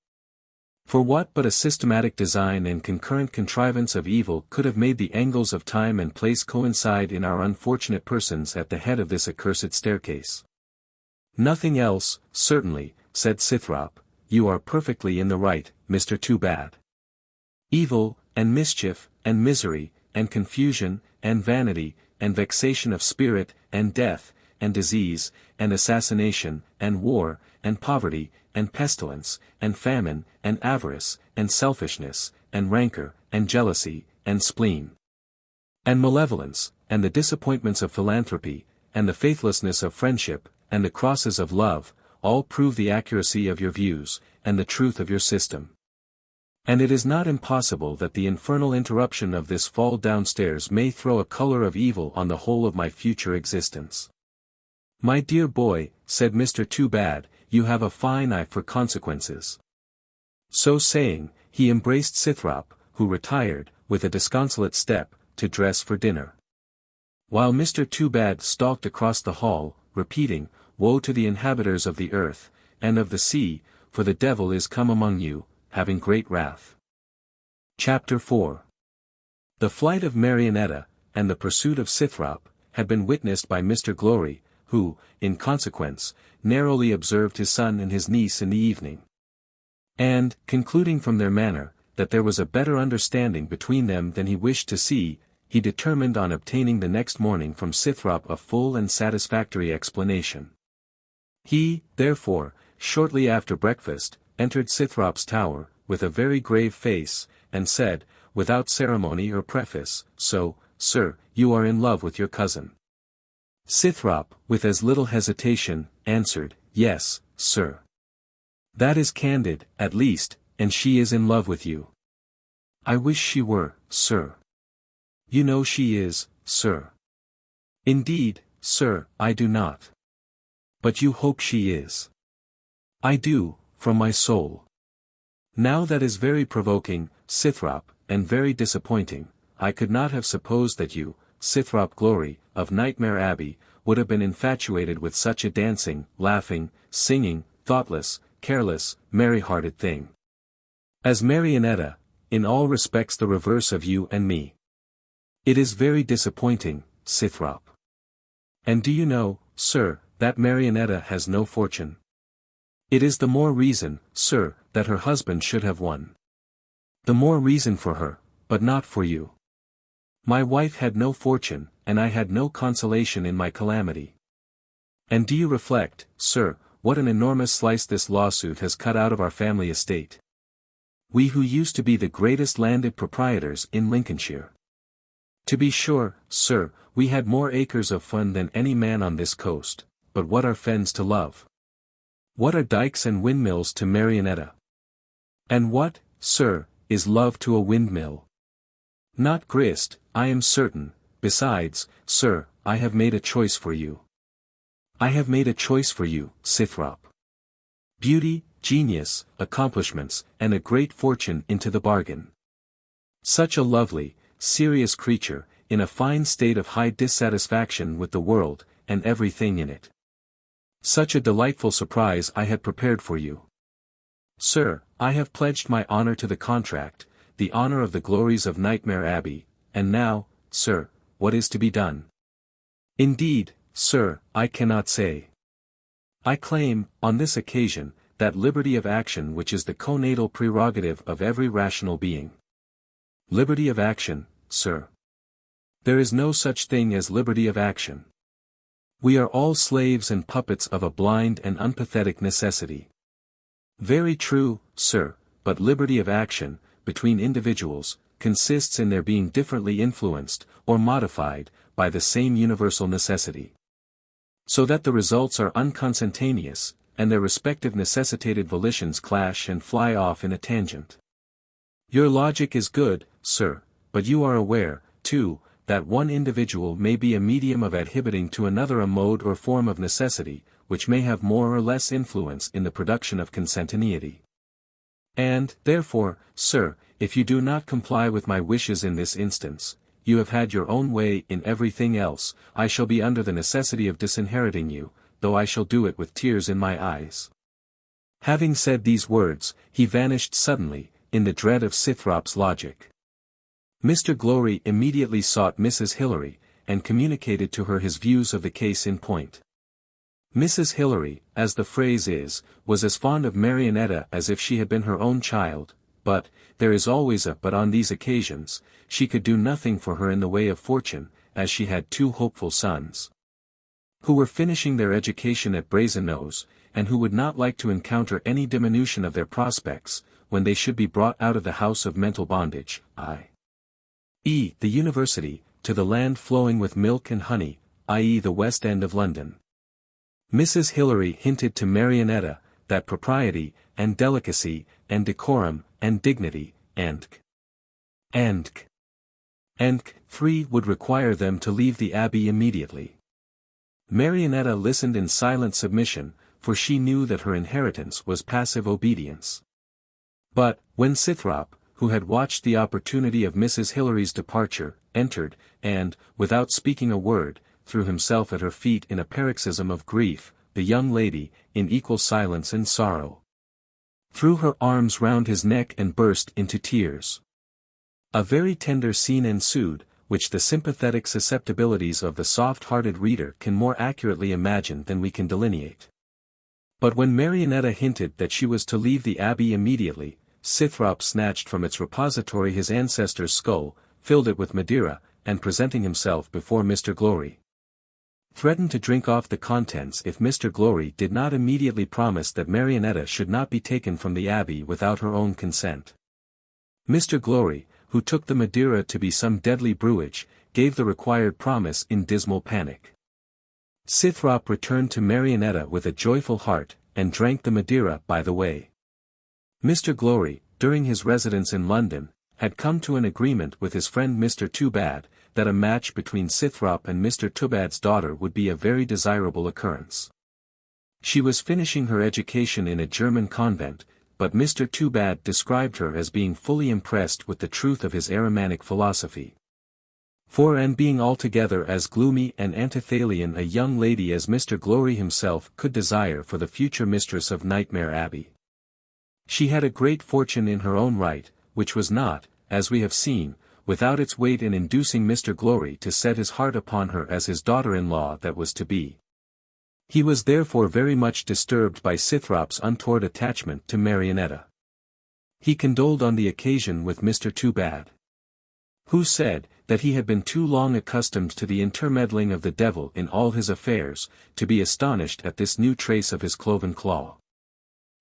For what but a systematic design and concurrent contrivance of evil could have made the angles of time and place coincide in our unfortunate persons at the head of this accursed staircase? Nothing else, certainly, said Scythrop. You are perfectly in the right, Mr. Toobad. Evil, and mischief, and misery, and confusion, and vanity, and vexation of spirit, and death, and disease, and assassination, and war, and poverty, and pestilence, and famine, and avarice, and selfishness, and rancor, and jealousy, and spleen, and malevolence, and the disappointments of philanthropy, and the faithlessness of friendship, and the crosses of love, all prove the accuracy of your views, and the truth of your system. And it is not impossible that the infernal interruption of this fall downstairs may throw a color of evil on the whole of my future existence. My dear boy, said Mr. Toobad, you have a fine eye for consequences. So saying, he embraced Scythrop, who retired, with a disconsolate step, to dress for dinner. While Mr. Toobad stalked across the hall, repeating, Woe to the inhabitants of the earth, and of the sea, for the devil is come among you, having great wrath. Chapter 4. The flight of Marionetta, and the pursuit of Scythrop, had been witnessed by Mr. Glowry, who, in consequence, narrowly observed his son and his niece in the evening. And, concluding from their manner, that there was a better understanding between them than he wished to see, he determined on obtaining the next morning from Scythrop a full and satisfactory explanation. He, therefore, shortly after breakfast, entered Scythrop's tower, with a very grave face, and said, without ceremony or preface, So, sir, you are in love with your cousin. Scythrop, with as little hesitation, answered, Yes, sir. That is candid, at least, and she is in love with you. I wish she were, sir. You know she is, sir. Indeed, sir, I do not. But you hope she is. I do, from my soul. Now that is very provoking, Scythrop, and very disappointing. I could not have supposed that you, Scythrop Glowry, of Nightmare Abbey, would have been infatuated with such a dancing, laughing, singing, thoughtless, careless, merry-hearted thing as Marionetta, in all respects the reverse of you and me. It is very disappointing, Scythrop. And do you know, sir, that Marionetta has no fortune? It is the more reason, sir, that her husband should have one. The more reason for her, but not for you. My wife had no fortune, and I had no consolation in my calamity. And do you reflect, sir, what an enormous slice this lawsuit has cut out of our family estate? We who used to be the greatest landed proprietors in Lincolnshire. To be sure, sir, we had more acres of fun than any man on this coast, but what are fens to love? What are dykes and windmills to Marionetta? And what, sir, is love to a windmill? Not grist, I am certain. Besides, sir, I have made a choice for you. I have made a choice for you, Scythrop. Beauty, genius, accomplishments, and a great fortune into the bargain. Such a lovely, serious creature, in a fine state of high dissatisfaction with the world, and everything in it. Such a delightful surprise I had prepared for you. Sir, I have pledged my honor to the contract, the honor of the glories of Nightmare Abbey, and now, sir, what is to be done? Indeed, sir, I cannot say. I claim, on this occasion, that liberty of action which is the conatal prerogative of every rational being. Liberty of action, sir. There is no such thing as liberty of action. We are all slaves and puppets of a blind and unpathetic necessity. Very true, sir, but liberty of action, between individuals, consists in their being differently influenced, or modified, by the same universal necessity. So that the results are unconsentaneous, and their respective necessitated volitions clash and fly off in a tangent. Your logic is good, sir, but you are aware, too, that one individual may be a medium of adhibiting to another a mode or form of necessity, which may have more or less influence in the production of consentaneity. And, therefore, sir, if you do not comply with my wishes in this instance, you have had your own way in everything else, I shall be under the necessity of disinheriting you, though I shall do it with tears in my eyes." Having said these words, he vanished suddenly, in the dread of Scythrop's logic. Mr. Glowry immediately sought Mrs. Hilary, and communicated to her his views of the case in point. Mrs. Hilary, as the phrase is, was as fond of Marionetta as if she had been her own child, but, there is always a but on these occasions, she could do nothing for her in the way of fortune, as she had two hopeful sons, who were finishing their education at Brasenose, and who would not like to encounter any diminution of their prospects, when they should be brought out of the house of mental bondage, i.e. the university, to the land flowing with milk and honey, i.e. the West End of London. Mrs. Hilary hinted to Marionetta, that propriety, and delicacy, and decorum, and dignity, and 3 would require them to leave the abbey immediately. Marionetta listened in silent submission, for she knew that her inheritance was passive obedience. But, when Scythrop, who had watched the opportunity of Mrs. Hilary's departure, entered, and, without speaking a word, threw himself at her feet in a paroxysm of grief, the young lady, in equal silence and sorrow, threw her arms round his neck and burst into tears. A very tender scene ensued, which the sympathetic susceptibilities of the soft-hearted reader can more accurately imagine than we can delineate. But when Marionetta hinted that she was to leave the abbey immediately, Scythrop snatched from its repository his ancestor's skull, filled it with Madeira, and presenting himself before Mr. Glowry, threatened to drink off the contents if Mr. Glowry did not immediately promise that Marionetta should not be taken from the abbey without her own consent. Mr. Glowry, who took the Madeira to be some deadly brewage, gave the required promise in dismal panic. Scythrop returned to Marionetta with a joyful heart, and drank the Madeira by the way. Mr. Glowry, during his residence in London, had come to an agreement with his friend Mr. Toobad, that a match between Scythrop and Mr. Toobad's daughter would be a very desirable occurrence. She was finishing her education in a German convent, but Mr. Toobad described her as being fully impressed with the truth of his Ahrimanic philosophy. And being altogether as gloomy and antithalian a young lady as Mr. Glowry himself could desire for the future mistress of Nightmare Abbey. She had a great fortune in her own right, which was not, as we have seen, without its weight in inducing Mr. Glowry to set his heart upon her as his daughter-in-law that was to be. He was therefore very much disturbed by Scythrop's untoward attachment to Marionetta. He condoled on the occasion with Mr. Toobad, who said, that he had been too long accustomed to the intermeddling of the devil in all his affairs, to be astonished at this new trace of his cloven claw.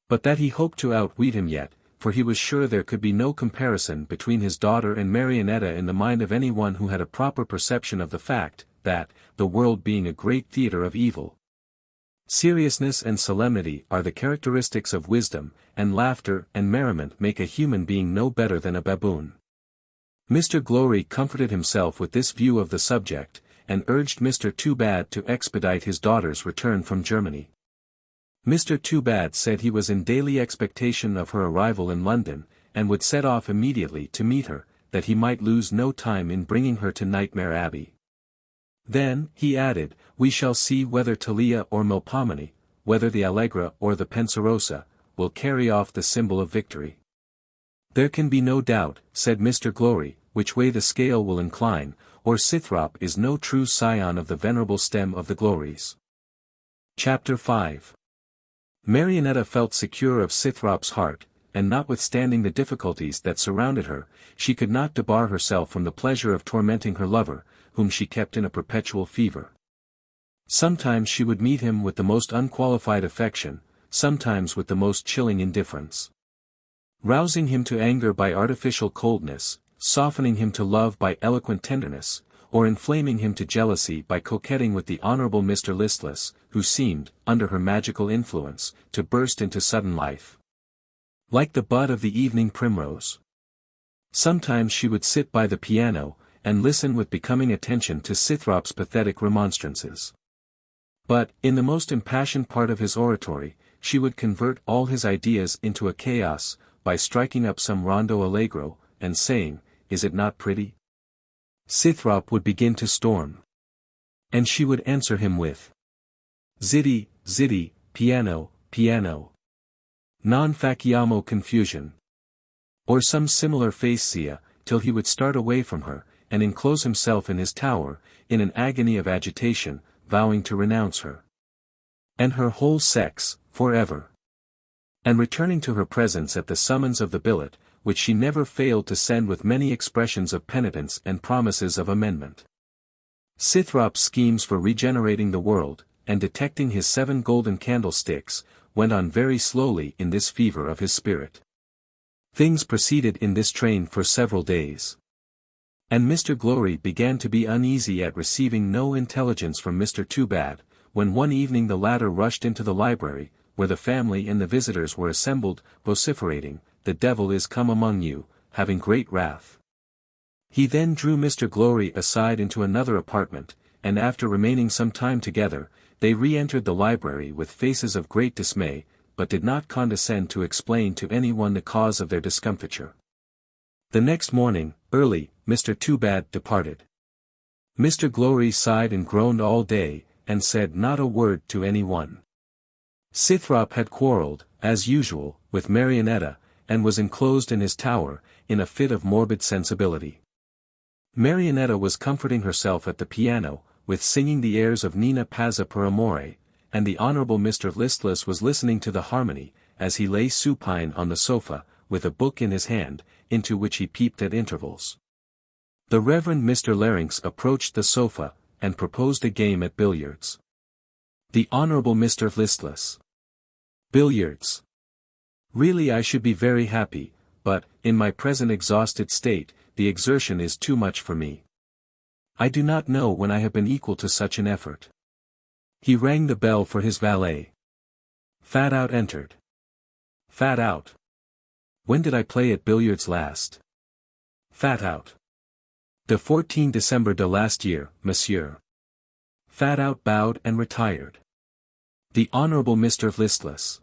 But that he hoped to outwit him yet, for he was sure there could be no comparison between his daughter and Marionetta in the mind of anyone who had a proper perception of the fact, that, the world being a great theatre of evil, seriousness and solemnity are the characteristics of wisdom, and laughter and merriment make a human being no better than a baboon. Mr. Glowry comforted himself with this view of the subject, and urged Mr. Toobad to expedite his daughter's return from Germany. Mr. Toobad said he was in daily expectation of her arrival in London, and would set off immediately to meet her, that he might lose no time in bringing her to Nightmare Abbey. Then, he added, we shall see whether Talia or Melpomene, whether the Allegra or the Penserosa, will carry off the symbol of victory. There can be no doubt, said Mr. Glowry, which way the scale will incline, or Scythrop is no true scion of the venerable stem of the Glowrys. Chapter 5. Marionetta felt secure of Scythrop's heart, and notwithstanding the difficulties that surrounded her, she could not debar herself from the pleasure of tormenting her lover, whom she kept in a perpetual fever. Sometimes she would meet him with the most unqualified affection, sometimes with the most chilling indifference. Rousing him to anger by artificial coldness, softening him to love by eloquent tenderness, or inflaming him to jealousy by coquetting with the Honourable Mr. Listless, who seemed, under her magical influence, to burst into sudden life, like the bud of the evening primrose. Sometimes she would sit by the piano, and listen with becoming attention to Scythrop's pathetic remonstrances. But, in the most impassioned part of his oratory, she would convert all his ideas into a chaos, by striking up some rondo allegro, and saying, is it not pretty? Scythrop would begin to storm. And she would answer him with zitty, zitty, piano, piano. Non facciamo confusion. Or some similar facia, till he would start away from her, and enclose himself in his tower, in an agony of agitation, vowing to renounce her. And her whole sex, forever. And returning to her presence at the summons of the billet, which she never failed to send with many expressions of penitence and promises of amendment. Scythrop's schemes for regenerating the world, and detecting his 7 golden candlesticks, went on very slowly in this fever of his spirit. Things proceeded in this train for several days. And Mr. Glowry began to be uneasy at receiving no intelligence from Mr. Toobad, when one evening the latter rushed into the library, where the family and the visitors were assembled, vociferating, "The devil is come among you," having great wrath. He then drew Mr. Glowry aside into another apartment, and after remaining some time together, they re-entered the library with faces of great dismay, but did not condescend to explain to any one the cause of their discomfiture. The next morning, early, Mr. Toobad departed. Mr. Glowry sighed and groaned all day, and said not a word to any one. Scythrop had quarrelled, as usual, with Marionetta, and was enclosed in his tower, in a fit of morbid sensibility. Marionetta was comforting herself at the piano, with singing the airs of Nina Pazza per Amore, and the Honourable Mr. Listless was listening to the harmony, as he lay supine on the sofa, with a book in his hand, into which he peeped at intervals. The Reverend Mr. Larynx approached the sofa, and proposed a game at billiards. The Honourable Mr. Listless. Billiards. Really I should be very happy, but, in my present exhausted state, the exertion is too much for me. I do not know when I have been equal to such an effort. He rang the bell for his valet. Fat Out entered. Fat Out. When did I play at billiards last? Fat Out. The 14 December de last year, monsieur. Fat Out bowed and retired. The Honourable Mr. Listless.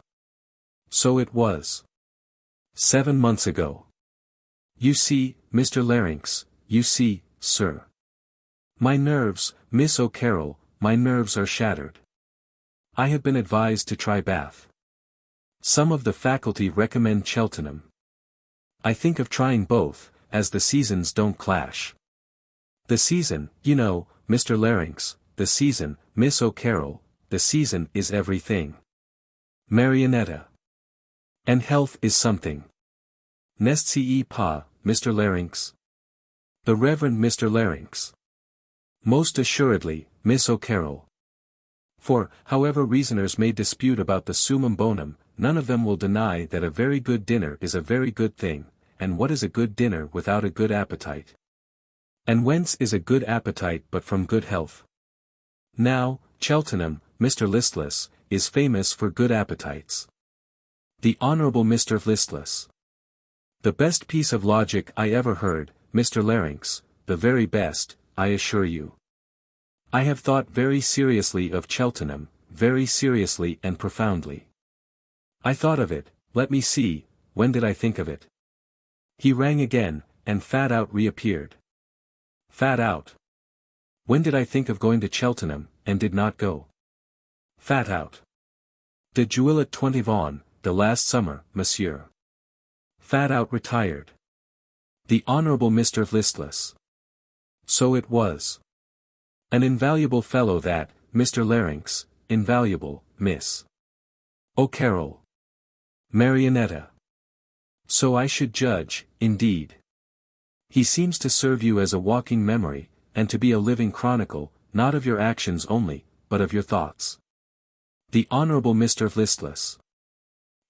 So it was. 7 months ago. You see, Mr. Larynx, you see, sir. My nerves, Miss O'Carroll, my nerves are shattered. I have been advised to try Bath. Some of the faculty recommend Cheltenham. I think of trying both, as the seasons don't clash. The season, you know, Mr. Larynx, the season, Miss O'Carroll, the season is everything. Marionetta. And health is something. N'est-ce pas, Mr. Larynx? The Reverend Mr. Larynx. Most assuredly, Miss O'Carroll. For, however reasoners may dispute about the summum bonum, none of them will deny that a very good dinner is a very good thing, and what is a good dinner without a good appetite? And whence is a good appetite but from good health? Now, Cheltenham, Mr. Listless, is famous for good appetites. The Honourable Mr. Listless. The best piece of logic I ever heard, Mr. Larynx, the very best, I assure you. I have thought very seriously of Cheltenham, very seriously and profoundly. I thought of it, let me see, when did I think of it? He rang again, and Fat Out reappeared. Fat Out. When did I think of going to Cheltenham, and did not go? Fat Out. De Juillet 20 Vaughan, the last summer, monsieur. Fat Out retired. The Honourable Mr. Listless. So it was. An invaluable fellow that, Mr. Larynx, invaluable, Miss O'Carroll. Marionetta. So I should judge, indeed. He seems to serve you as a walking memory, and to be a living chronicle, not of your actions only, but of your thoughts. The Honourable Mr. Listless.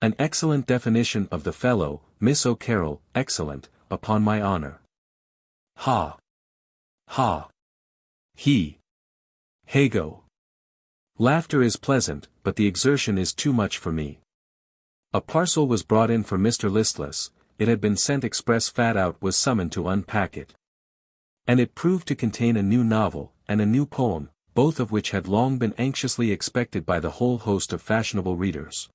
An excellent definition of the fellow, Miss O'Carroll, excellent, upon my honour. Ha! Ha! He! Hago! Laughter is pleasant, but the exertion is too much for me. A parcel was brought in for Mr. Listless, it had been sent express. Fat Out was summoned to unpack it. And it proved to contain a new novel, and a new poem, both of which had long been anxiously expected by the whole host of fashionable readers.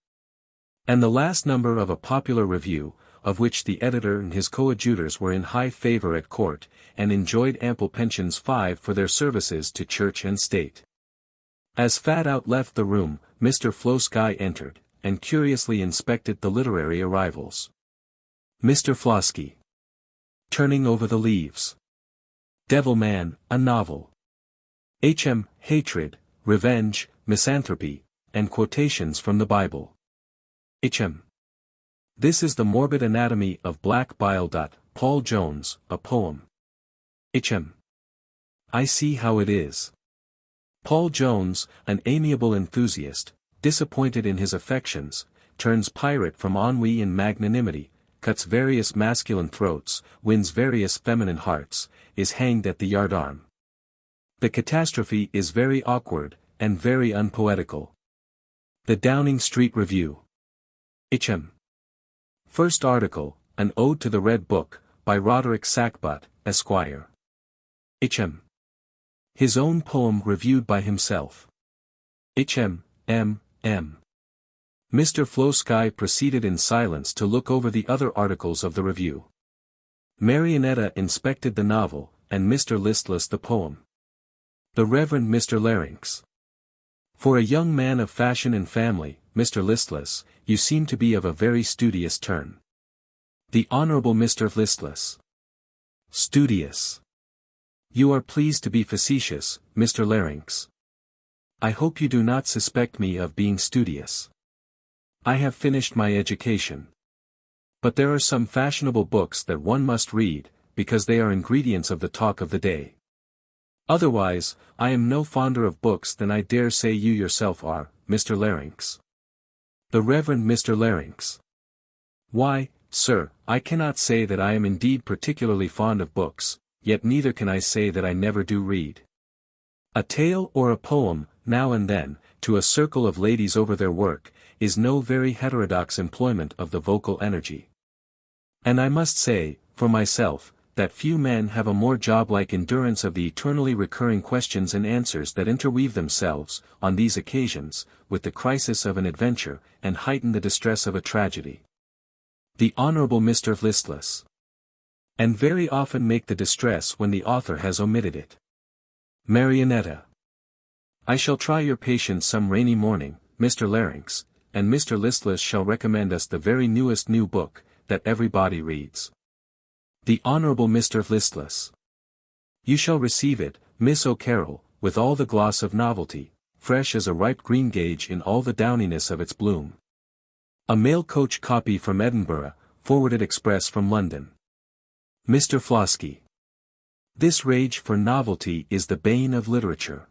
And the last number of a popular review, of which the editor and his coadjutors were in high favor at court, and enjoyed ample pensions for their services to church and state. As Fatout left the room, Mr. Flosky entered, and curiously inspected the literary arrivals. Mr. Flosky. Turning over the leaves. Devilman, a novel. Hatred, revenge, misanthropy, and quotations from the Bible. This is the morbid anatomy of black bile. Paul Jones, a poem. I see how it is. Paul Jones, an amiable enthusiast, disappointed in his affections, turns pirate from ennui in magnanimity, cuts various masculine throats, wins various feminine hearts, is hanged at the yardarm. The catastrophe is very awkward, and very unpoetical. The Downing Street Review. First article, An Ode to the Red Book, by Roderick Sackbut, Esquire. His own poem reviewed by himself. Mr. Flosky proceeded in silence to look over the other articles of the review. Marionetta inspected the novel, and Mr. Listless the poem. The Reverend Mr. Larynx. For a young man of fashion and family, Mr. Listless, you seem to be of a very studious turn. The Honourable Mr. Listless. Studious. You are pleased to be facetious, Mr. Larynx. I hope you do not suspect me of being studious. I have finished my education. But there are some fashionable books that one must read, because they are ingredients of the talk of the day. Otherwise, I am no fonder of books than I dare say you yourself are, Mr. Larynx. The Reverend Mr. Larynx. Why, sir, I cannot say that I am indeed particularly fond of books, yet neither can I say that I never do read. A tale or a poem, now and then, to a circle of ladies over their work, is no very heterodox employment of the vocal energy. And I must say, for myself, that few men have a more job-like endurance of the eternally recurring questions and answers that interweave themselves, on these occasions, with the crisis of an adventure, and heighten the distress of a tragedy. The Honourable Mr. Listless. And very often make the distress when the author has omitted it. Marionetta. I shall try your patience some rainy morning, Mr. Larynx, and Mr. Listless shall recommend us the very newest new book, that everybody reads. The Honourable Mr. Listless. You shall receive it, Miss O'Carroll, with all the gloss of novelty, fresh as a ripe greengage in all the downiness of its bloom. A mail coach copy from Edinburgh, forwarded express from London. Mr. Flosky. This rage for novelty is the bane of literature.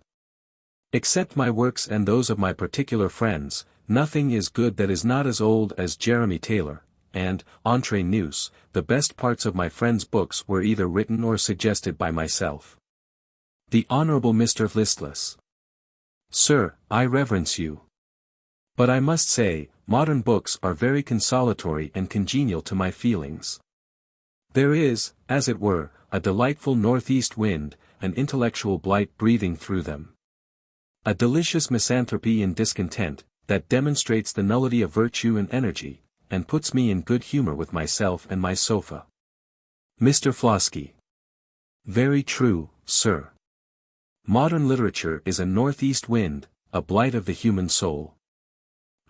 Except my works and those of my particular friends, nothing is good that is not as old as Jeremy Taylor, and, entre nous, the best parts of my friends' books were either written or suggested by myself. The Honourable Mr. Listless. Sir, I reverence you. But I must say, modern books are very consolatory and congenial to my feelings. There is, as it were, a delightful northeast wind, an intellectual blight breathing through them. A delicious misanthropy and discontent, that demonstrates the nullity of virtue and energy, and puts me in good humour with myself and my sofa. Mr. Flosky. Very true, sir. Modern literature is a northeast wind, a blight of the human soul.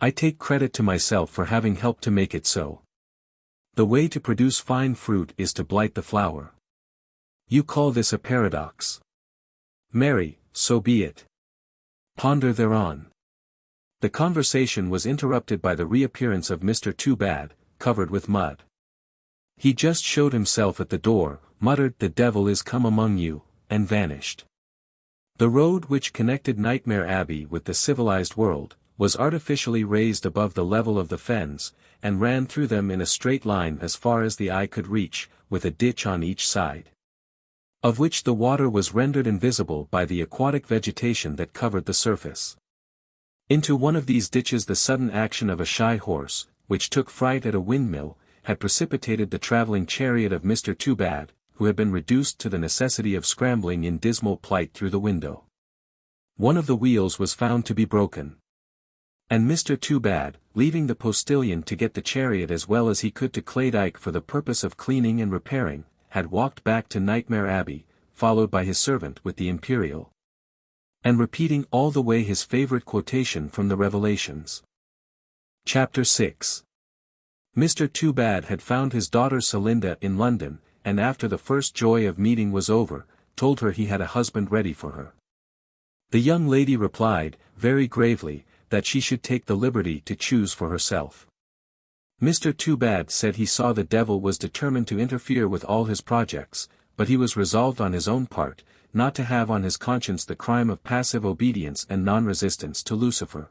I take credit to myself for having helped to make it so. The way to produce fine fruit is to blight the flower. You call this a paradox. Marry, so be it. Ponder thereon. The conversation was interrupted by the reappearance of Mr. Toobad, covered with mud. He just showed himself at the door, muttered "The devil is come among you," and vanished. The road which connected Nightmare Abbey with the civilized world, was artificially raised above the level of the fens, and ran through them in a straight line as far as the eye could reach, with a ditch on each side, of which the water was rendered invisible by the aquatic vegetation that covered the surface. Into one of these ditches the sudden action of a shy horse, which took fright at a windmill, had precipitated the travelling chariot of Mr. Toobad, who had been reduced to the necessity of scrambling in dismal plight through the window. One of the wheels was found to be broken. And Mr. Toobad, leaving the postilion to get the chariot as well as he could to Claydike for the purpose of cleaning and repairing, had walked back to Nightmare Abbey, followed by his servant with the imperial. And repeating all the way his favorite quotation from the Revelations. Chapter 6. Mr. Toobad had found his daughter Celinda in London, and after the first joy of meeting was over, told her he had a husband ready for her. The young lady replied, very gravely, that she should take the liberty to choose for herself. Mr. Toobad said he saw the devil was determined to interfere with all his projects, but he was resolved on his own part, not to have on his conscience the crime of passive obedience and non-resistance to Lucifer.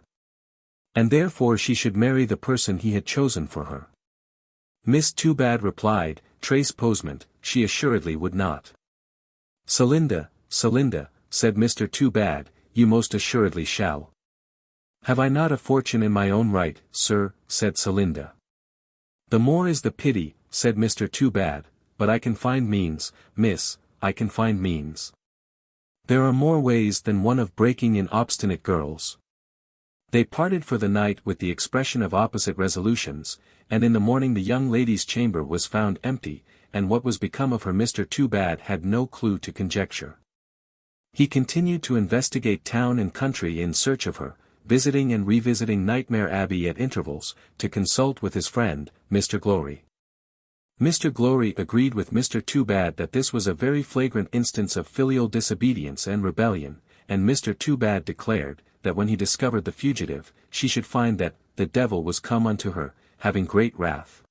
And therefore she should marry the person he had chosen for her. Miss Toobad replied, Trace posement, she assuredly would not. Celinda, said Mr. Toobad, you most assuredly shall. Have I not a fortune in my own right, sir, said Celinda. The more is the pity, said Mr. Toobad, but I can find means, miss, I can find means. There are more ways than one of breaking in obstinate girls. They parted for the night with the expression of opposite resolutions, and in the morning the young lady's chamber was found empty, and what was become of her Mr. Toobad had no clue to conjecture. He continued to investigate town and country in search of her, visiting and revisiting Nightmare Abbey at intervals, to consult with his friend, Mr. Glowry. Mr. Glowry agreed with Mr. Toobad that this was a very flagrant instance of filial disobedience and rebellion, and Mr. Toobad declared, that when he discovered the fugitive, she should find that, the devil was come unto her, having great wrath.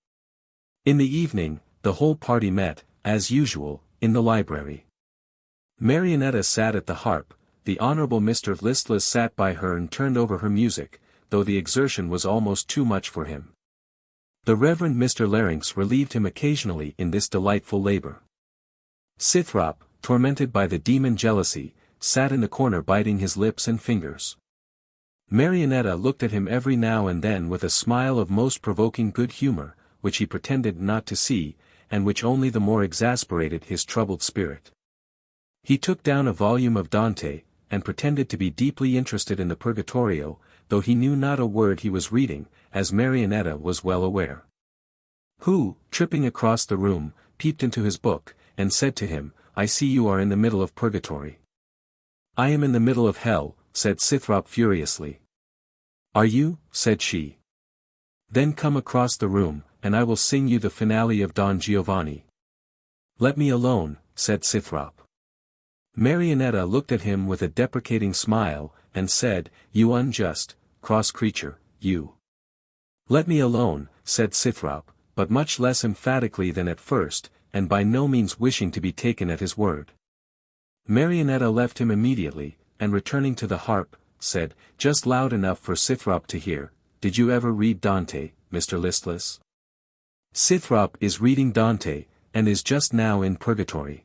In the evening, the whole party met, as usual, in the library. Marionetta sat at the harp, the Honourable Mr. Listless sat by her and turned over her music, though the exertion was almost too much for him. The Reverend Mr. Larynx relieved him occasionally in this delightful labour. Scythrop, tormented by the demon jealousy, sat in the corner biting his lips and fingers. Marionetta looked at him every now and then with a smile of most provoking good humour, which he pretended not to see, and which only the more exasperated his troubled spirit. He took down a volume of Dante, and pretended to be deeply interested in the Purgatorio, though he knew not a word he was reading, as Marionetta was well aware. Who, tripping across the room, peeped into his book, and said to him, I see you are in the middle of Purgatory. I am in the middle of hell, said Scythrop furiously. Are you? Said she. Then come across the room, and I will sing you the finale of Don Giovanni. Let me alone, said Scythrop. Marionetta looked at him with a deprecating smile, and said, You unjust, cross creature, you. Let me alone, said Scythrop, but much less emphatically than at first, and by no means wishing to be taken at his word. Marionetta left him immediately, and returning to the harp, said, just loud enough for Scythrop to hear, Did you ever read Dante, Mr. Listless? Scythrop is reading Dante, and is just now in Purgatory.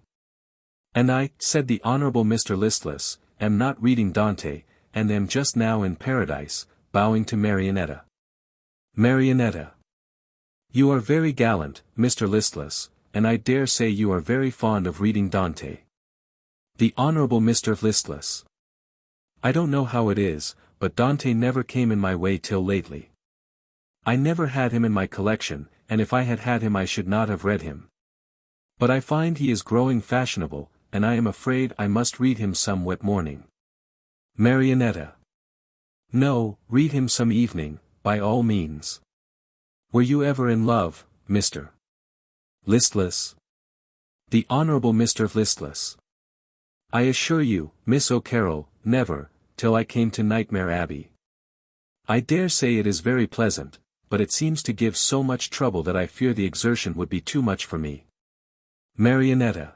And I, said the Honourable Mr. Listless, am not reading Dante, and am just now in Paradise, bowing to Marionetta. Marionetta. You are very gallant, Mr. Listless, and I dare say you are very fond of reading Dante. The Honourable Mr. Listless. I don't know how it is, but Dante never came in my way till lately. I never had him in my collection, and if I had had him I should not have read him. But I find he is growing fashionable, and I am afraid I must read him some wet morning. Marionetta. No, read him some evening, by all means. Were you ever in love, Mr. Listless? The Honourable Mr. Listless. I assure you, Miss O'Carroll, never, till I came to Nightmare Abbey. I dare say it is very pleasant, but it seems to give so much trouble that I fear the exertion would be too much for me. Marionetta.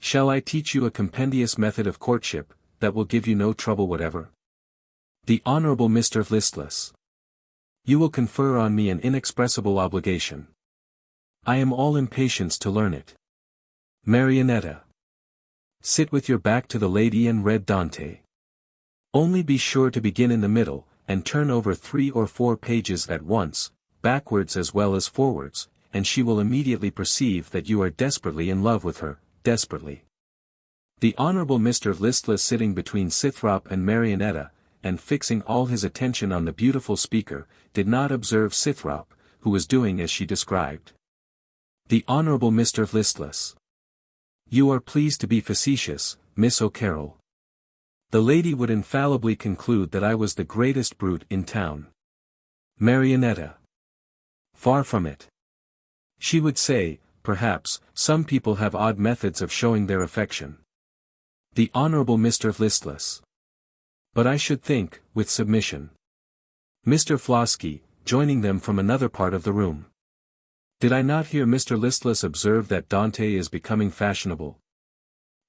Shall I teach you a compendious method of courtship, that will give you no trouble whatever? The Honourable Mr. Listless. You will confer on me an inexpressible obligation. I am all impatience to learn it. Marionetta. Sit with your back to the lady and read Dante. Only be sure to begin in the middle, and turn over 3 or 4 pages at once, backwards as well as forwards, and she will immediately perceive that you are desperately in love with her, desperately. The Honourable Mr. Listless sitting between Scythrop and Marionetta, and fixing all his attention on the beautiful speaker, did not observe Scythrop, who was doing as she described. The Honourable Mr. Listless. You are pleased to be facetious, Miss O'Carroll. The lady would infallibly conclude that I was the greatest brute in town. Marionetta. Far from it. She would say, perhaps, some people have odd methods of showing their affection. The Honourable Mr. Listless. But I should think, with submission. Mr. Flosky, joining them from another part of the room. Did I not hear Mr. Listless observe that Dante is becoming fashionable?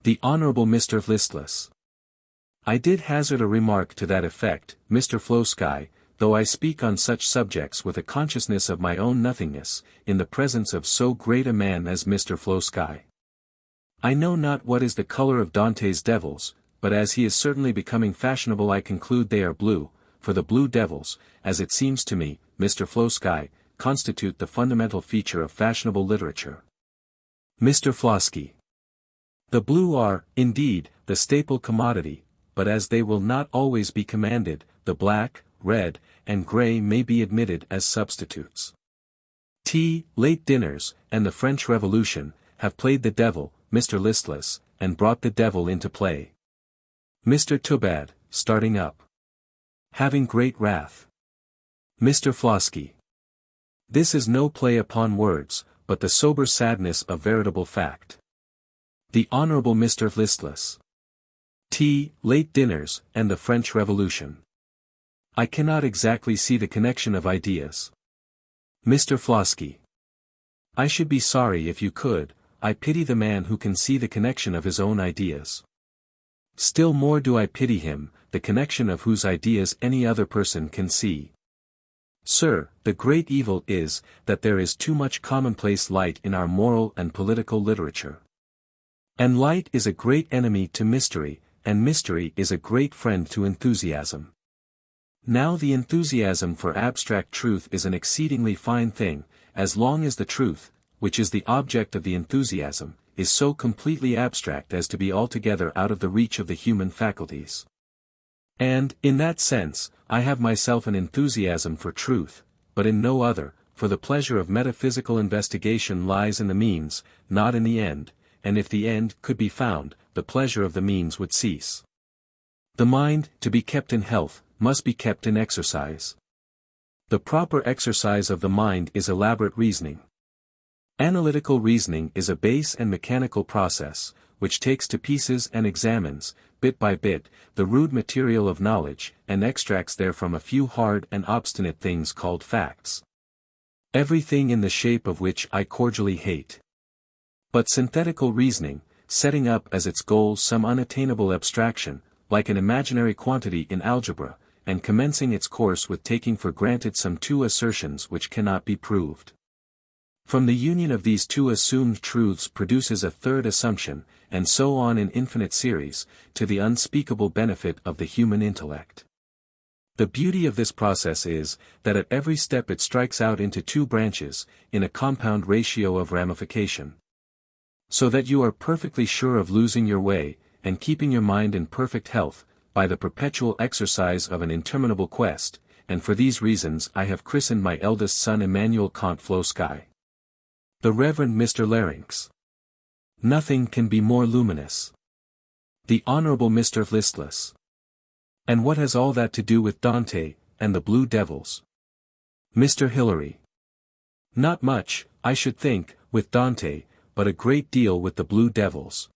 The Honourable Mr. Listless. I did hazard a remark to that effect, Mr. Flosky, though I speak on such subjects with a consciousness of my own nothingness, in the presence of so great a man as Mr. Flosky. I know not what is the colour of Dante's devils, but as he is certainly becoming fashionable I conclude they are blue, for the blue devils, as it seems to me, Mr. Flosky, constitute the fundamental feature of fashionable literature. Mr. Flosky. The blue are, indeed, the staple commodity, but as they will not always be commanded, the black, red, and grey may be admitted as substitutes. Tea, late dinners, and the French Revolution, have played the devil, Mr. Listless, and brought the devil into play. Mr. Toobad, starting up. Having great wrath. Mr. Flosky. This is no play upon words, but the sober sadness of veritable fact. The Honourable Mr. Listless. Tea, late dinners, and the French Revolution. I cannot exactly see the connection of ideas. Mr. Flosky. I should be sorry if you could, I pity the man who can see the connection of his own ideas. Still more do I pity him, the connection of whose ideas any other person can see. Sir, the great evil is, that there is too much commonplace light in our moral and political literature. And light is a great enemy to mystery, and mystery is a great friend to enthusiasm. Now the enthusiasm for abstract truth is an exceedingly fine thing, as long as the truth, which is the object of the enthusiasm, is so completely abstract as to be altogether out of the reach of the human faculties. And, in that sense, I have myself an enthusiasm for truth, but in no other, for the pleasure of metaphysical investigation lies in the means, not in the end, and if the end could be found, the pleasure of the means would cease. The mind, to be kept in health, must be kept in exercise. The proper exercise of the mind is elaborate reasoning. Analytical reasoning is a base and mechanical process, which takes to pieces and examines, bit by bit, the rude material of knowledge, and extracts therefrom a few hard and obstinate things called facts. Everything in the shape of which I cordially hate. But synthetical reasoning, setting up as its goal some unattainable abstraction, like an imaginary quantity in algebra, and commencing its course with taking for granted some two assertions which cannot be proved. From the union of these two assumed truths produces a third assumption, and so on in infinite series, to the unspeakable benefit of the human intellect. The beauty of this process is, that at every step it strikes out into two branches, in a compound ratio of ramification. So that you are perfectly sure of losing your way, and keeping your mind in perfect health, by the perpetual exercise of an interminable quest, and for these reasons I have christened my eldest son Emmanuel Comte Flosky. The Reverend Mr. Larynx. Nothing can be more luminous. The Honourable Mr. Listless. And what has all that to do with Dante, and the Blue Devils? Mr. Hilary. Not much, I should think, with Dante, but a great deal with the Blue Devils.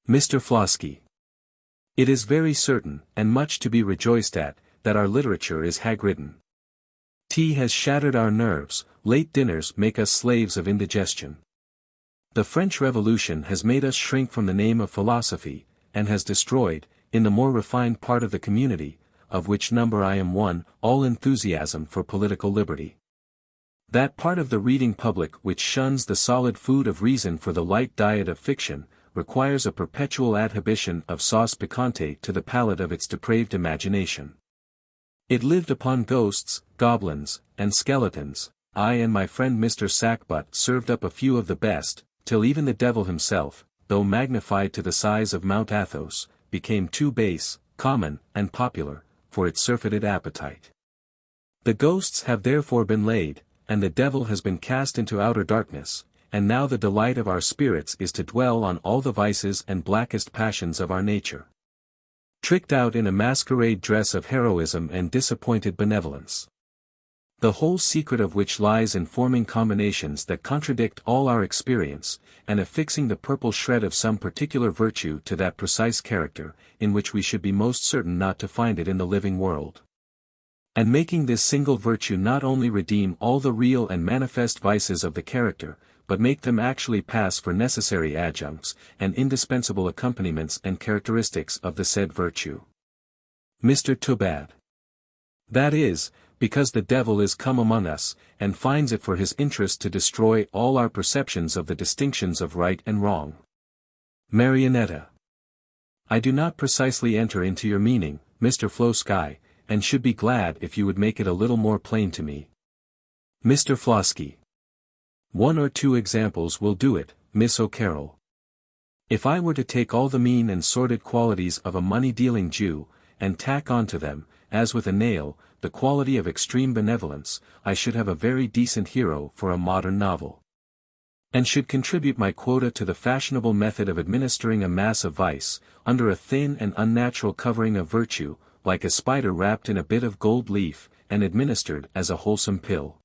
Mr. Flosky. It is very certain, and much to be rejoiced at, that our literature is hag-ridden. Tea has shattered our nerves, late dinners make us slaves of indigestion. The French Revolution has made us shrink from the name of philosophy, and has destroyed, in the more refined part of the community, of which number I am one, all enthusiasm for political liberty. That part of the reading public which shuns the solid food of reason for the light diet of fiction, requires a perpetual adhibition of sauce piquante to the palate of its depraved imagination. It lived upon ghosts, goblins, and skeletons. I and my friend Mr. Sackbut served up a few of the best, till even the devil himself, though magnified to the size of Mount Athos, became too base, common, and popular, for its surfeited appetite. The ghosts have therefore been laid, and the devil has been cast into outer darkness, and now the delight of our spirits is to dwell on all the vices and blackest passions of our nature. Tricked out in a masquerade dress of heroism and disappointed benevolence. The whole secret of which lies in forming combinations that contradict all our experience, and affixing the purple shred of some particular virtue to that precise character, in which we should be most certain not to find it in the living world. And making this single virtue not only redeem all the real and manifest vices of the character, but make them actually pass for necessary adjuncts, and indispensable accompaniments and characteristics of the said virtue. Mr. Toobad. That is, because the devil is come among us, and finds it for his interest to destroy all our perceptions of the distinctions of right and wrong. Marionetta. I do not precisely enter into your meaning, Mr. Flosky, and should be glad if you would make it a little more plain to me. Mr. Flosky. One or two examples will do it, Miss O'Carroll. If I were to take all the mean and sordid qualities of a money-dealing Jew, and tack on to them, as with a nail, the quality of extreme benevolence, I should have a very decent hero for a modern novel. And should contribute my quota to the fashionable method of administering a mass of vice, under a thin and unnatural covering of virtue, like a spider wrapped in a bit of gold leaf, and administered as a wholesome pill.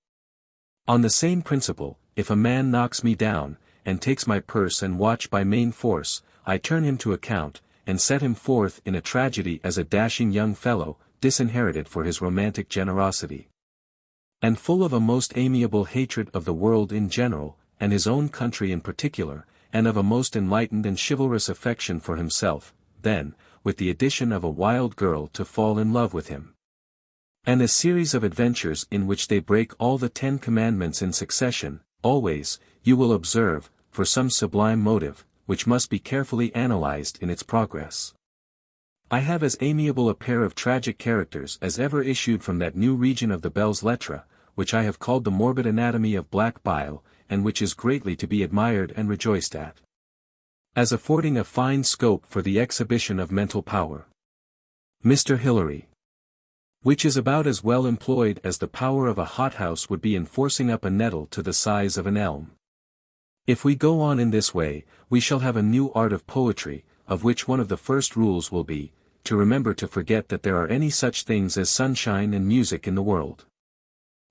On the same principle, if a man knocks me down, and takes my purse and watch by main force, I turn him to account, and set him forth in a tragedy as a dashing young fellow, disinherited for his romantic generosity, and full of a most amiable hatred of the world in general, and his own country in particular, and of a most enlightened and chivalrous affection for himself, then, with the addition of a wild girl to fall in love with him. And a series of adventures in which they break all the 10 commandments in succession, always, you will observe, for some sublime motive, which must be carefully analyzed in its progress. I have as amiable a pair of tragic characters as ever issued from that new region of the belles lettres, which I have called the morbid anatomy of black bile, and which is greatly to be admired and rejoiced at, as affording a fine scope for the exhibition of mental power. Mr. Hilary. Which is about as well employed as the power of a hothouse would be in forcing up a nettle to the size of an elm. If we go on in this way, we shall have a new art of poetry, of which one of the first rules will be, to remember to forget that there are any such things as sunshine and music in the world.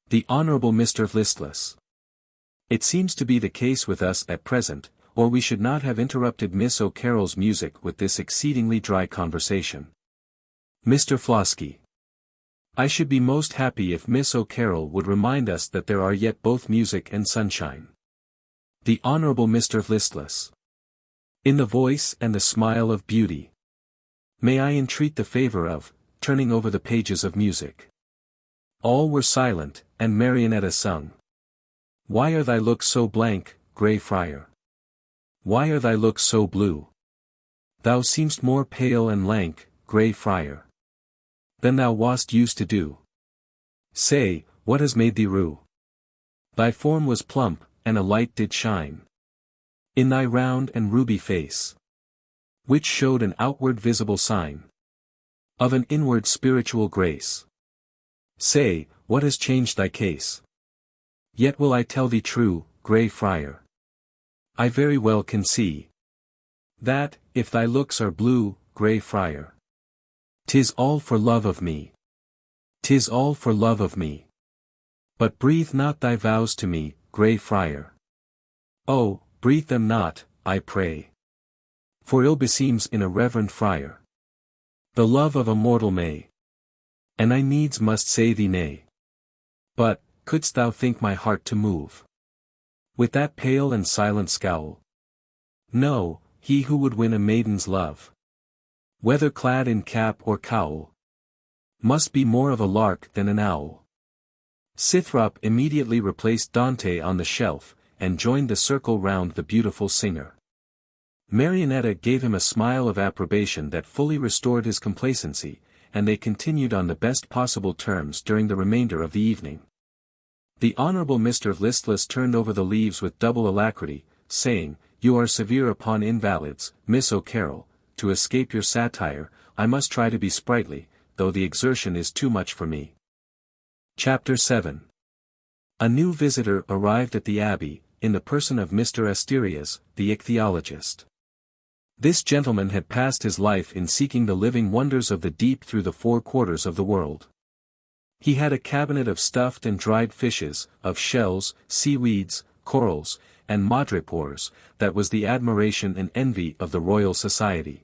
The Honourable Mr. Listless. It seems to be the case with us at present, or we should not have interrupted Miss O'Carroll's music with this exceedingly dry conversation. Mr. Flosky. I should be most happy if Miss O'Carroll would remind us that there are yet both music and sunshine. The Honourable Mr. Listless. In the voice and the smile of beauty. May I entreat the favour of, turning over the pages of music. All were silent, and Marionetta sung. Why are thy looks so blank, grey friar? Why are thy looks so blue? Thou seem'st more pale and lank, grey friar, than thou wast used to do. Say, what has made thee rue? Thy form was plump, and a light did shine in thy round and ruby face, which showed an outward visible sign of an inward spiritual grace. Say, what has changed thy case? Yet will I tell thee true, grey friar. I very well can see that, if thy looks are blue, grey friar, 'tis all for love of me. 'Tis all for love of me. But breathe not thy vows to me, grey friar. Oh, breathe them not, I pray. For ill beseems in a reverend friar the love of a mortal may. And I needs must say thee nay. But, couldst thou think my heart to move with that pale and silent scowl? No, he who would win a maiden's love, whether clad in cap or cowl, must be more of a lark than an owl. Scythrop immediately replaced Dante on the shelf, and joined the circle round the beautiful singer. Marionetta gave him a smile of approbation that fully restored his complacency, and they continued on the best possible terms during the remainder of the evening. The Honourable Mr. Listless turned over the leaves with double alacrity, saying, You are severe upon invalids, Miss O'Carroll. To escape your satire, I must try to be sprightly, though the exertion is too much for me. Chapter 7. A new visitor arrived at the abbey, in the person of Mr. Asterias, the ichthyologist. This gentleman had passed his life in seeking the living wonders of the deep through the 4 quarters of the world. He had a cabinet of stuffed and dried fishes, of shells, seaweeds, corals, and madrepores, that was the admiration and envy of the Royal Society.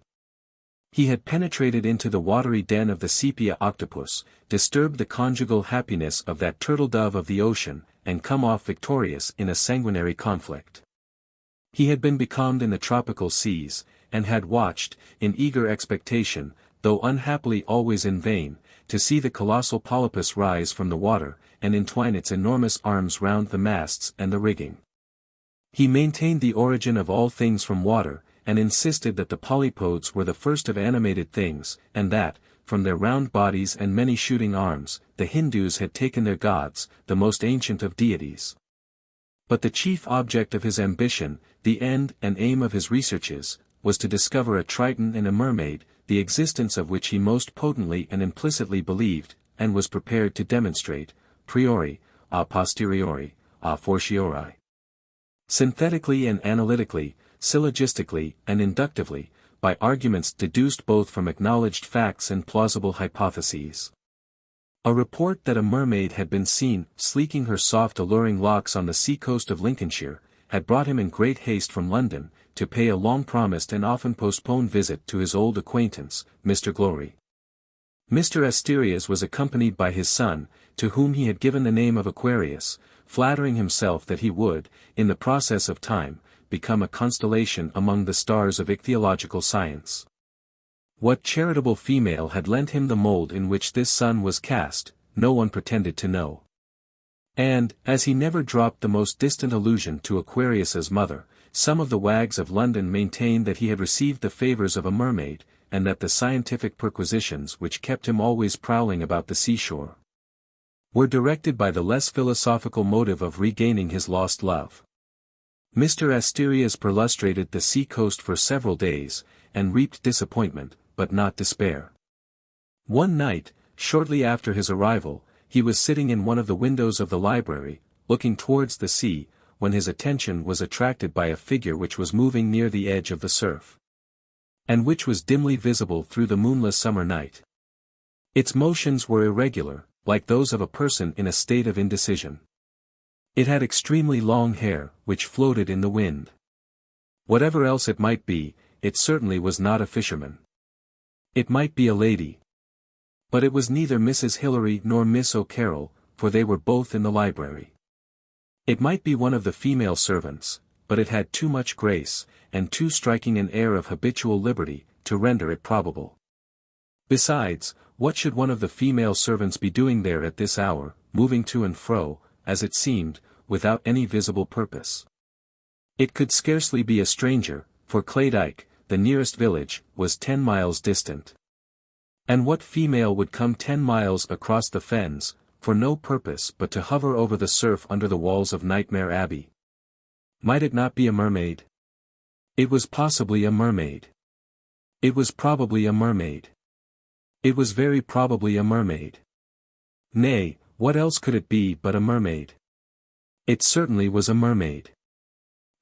He had penetrated into the watery den of the sepia octopus, disturbed the conjugal happiness of that turtle-dove of the ocean, and come off victorious in a sanguinary conflict. He had been becalmed in the tropical seas, and had watched, in eager expectation, though unhappily always in vain, to see the colossal polypus rise from the water, and entwine its enormous arms round the masts and the rigging. He maintained the origin of all things from water, and insisted that the polypods were the first of animated things, and that, from their round bodies and many shooting arms, the Hindus had taken their gods, the most ancient of deities. But the chief object of his ambition, the end and aim of his researches, was to discover a Triton and a mermaid, the existence of which he most potently and implicitly believed, and was prepared to demonstrate, priori, a posteriori, a fortiori. Synthetically and analytically, syllogistically and inductively, by arguments deduced both from acknowledged facts and plausible hypotheses. A report that a mermaid had been seen sleeking her soft alluring locks on the sea-coast of Lincolnshire, had brought him in great haste from London, to pay a long-promised and often postponed visit to his old acquaintance, Mr. Glowry. Mr. Asterias was accompanied by his son, to whom he had given the name of Aquarius, flattering himself that he would, in the process of time, become a constellation among the stars of ichthyological science. What charitable female had lent him the mold in which this son was cast, no one pretended to know. And, as he never dropped the most distant allusion to Aquarius's mother, some of the wags of London maintained that he had received the favours of a mermaid, and that the scientific perquisitions which kept him always prowling about the seashore were directed by the less philosophical motive of regaining his lost love. Mr. Asterias perlustrated the sea-coast for several days, and reaped disappointment, but not despair. One night, shortly after his arrival, he was sitting in one of the windows of the library, looking towards the sea, when his attention was attracted by a figure which was moving near the edge of the surf, and which was dimly visible through the moonless summer night. Its motions were irregular, like those of a person in a state of indecision. It had extremely long hair, which floated in the wind. Whatever else it might be, it certainly was not a fisherman. It might be a lady. But it was neither Mrs. Hilary nor Miss O'Carroll, for they were both in the library. It might be one of the female servants, but it had too much grace, and too striking an air of habitual liberty, to render it probable. Besides, what should one of the female servants be doing there at this hour, moving to and fro, as it seemed, without any visible purpose? It could scarcely be a stranger, for Claydyke, the nearest village, was 10 miles distant. And what female would come 10 miles across the fens, for no purpose but to hover over the surf under the walls of Nightmare Abbey? Might it not be a mermaid? It was possibly a mermaid. It was probably a mermaid. It was very probably a mermaid. Nay, what else could it be but a mermaid? It certainly was a mermaid.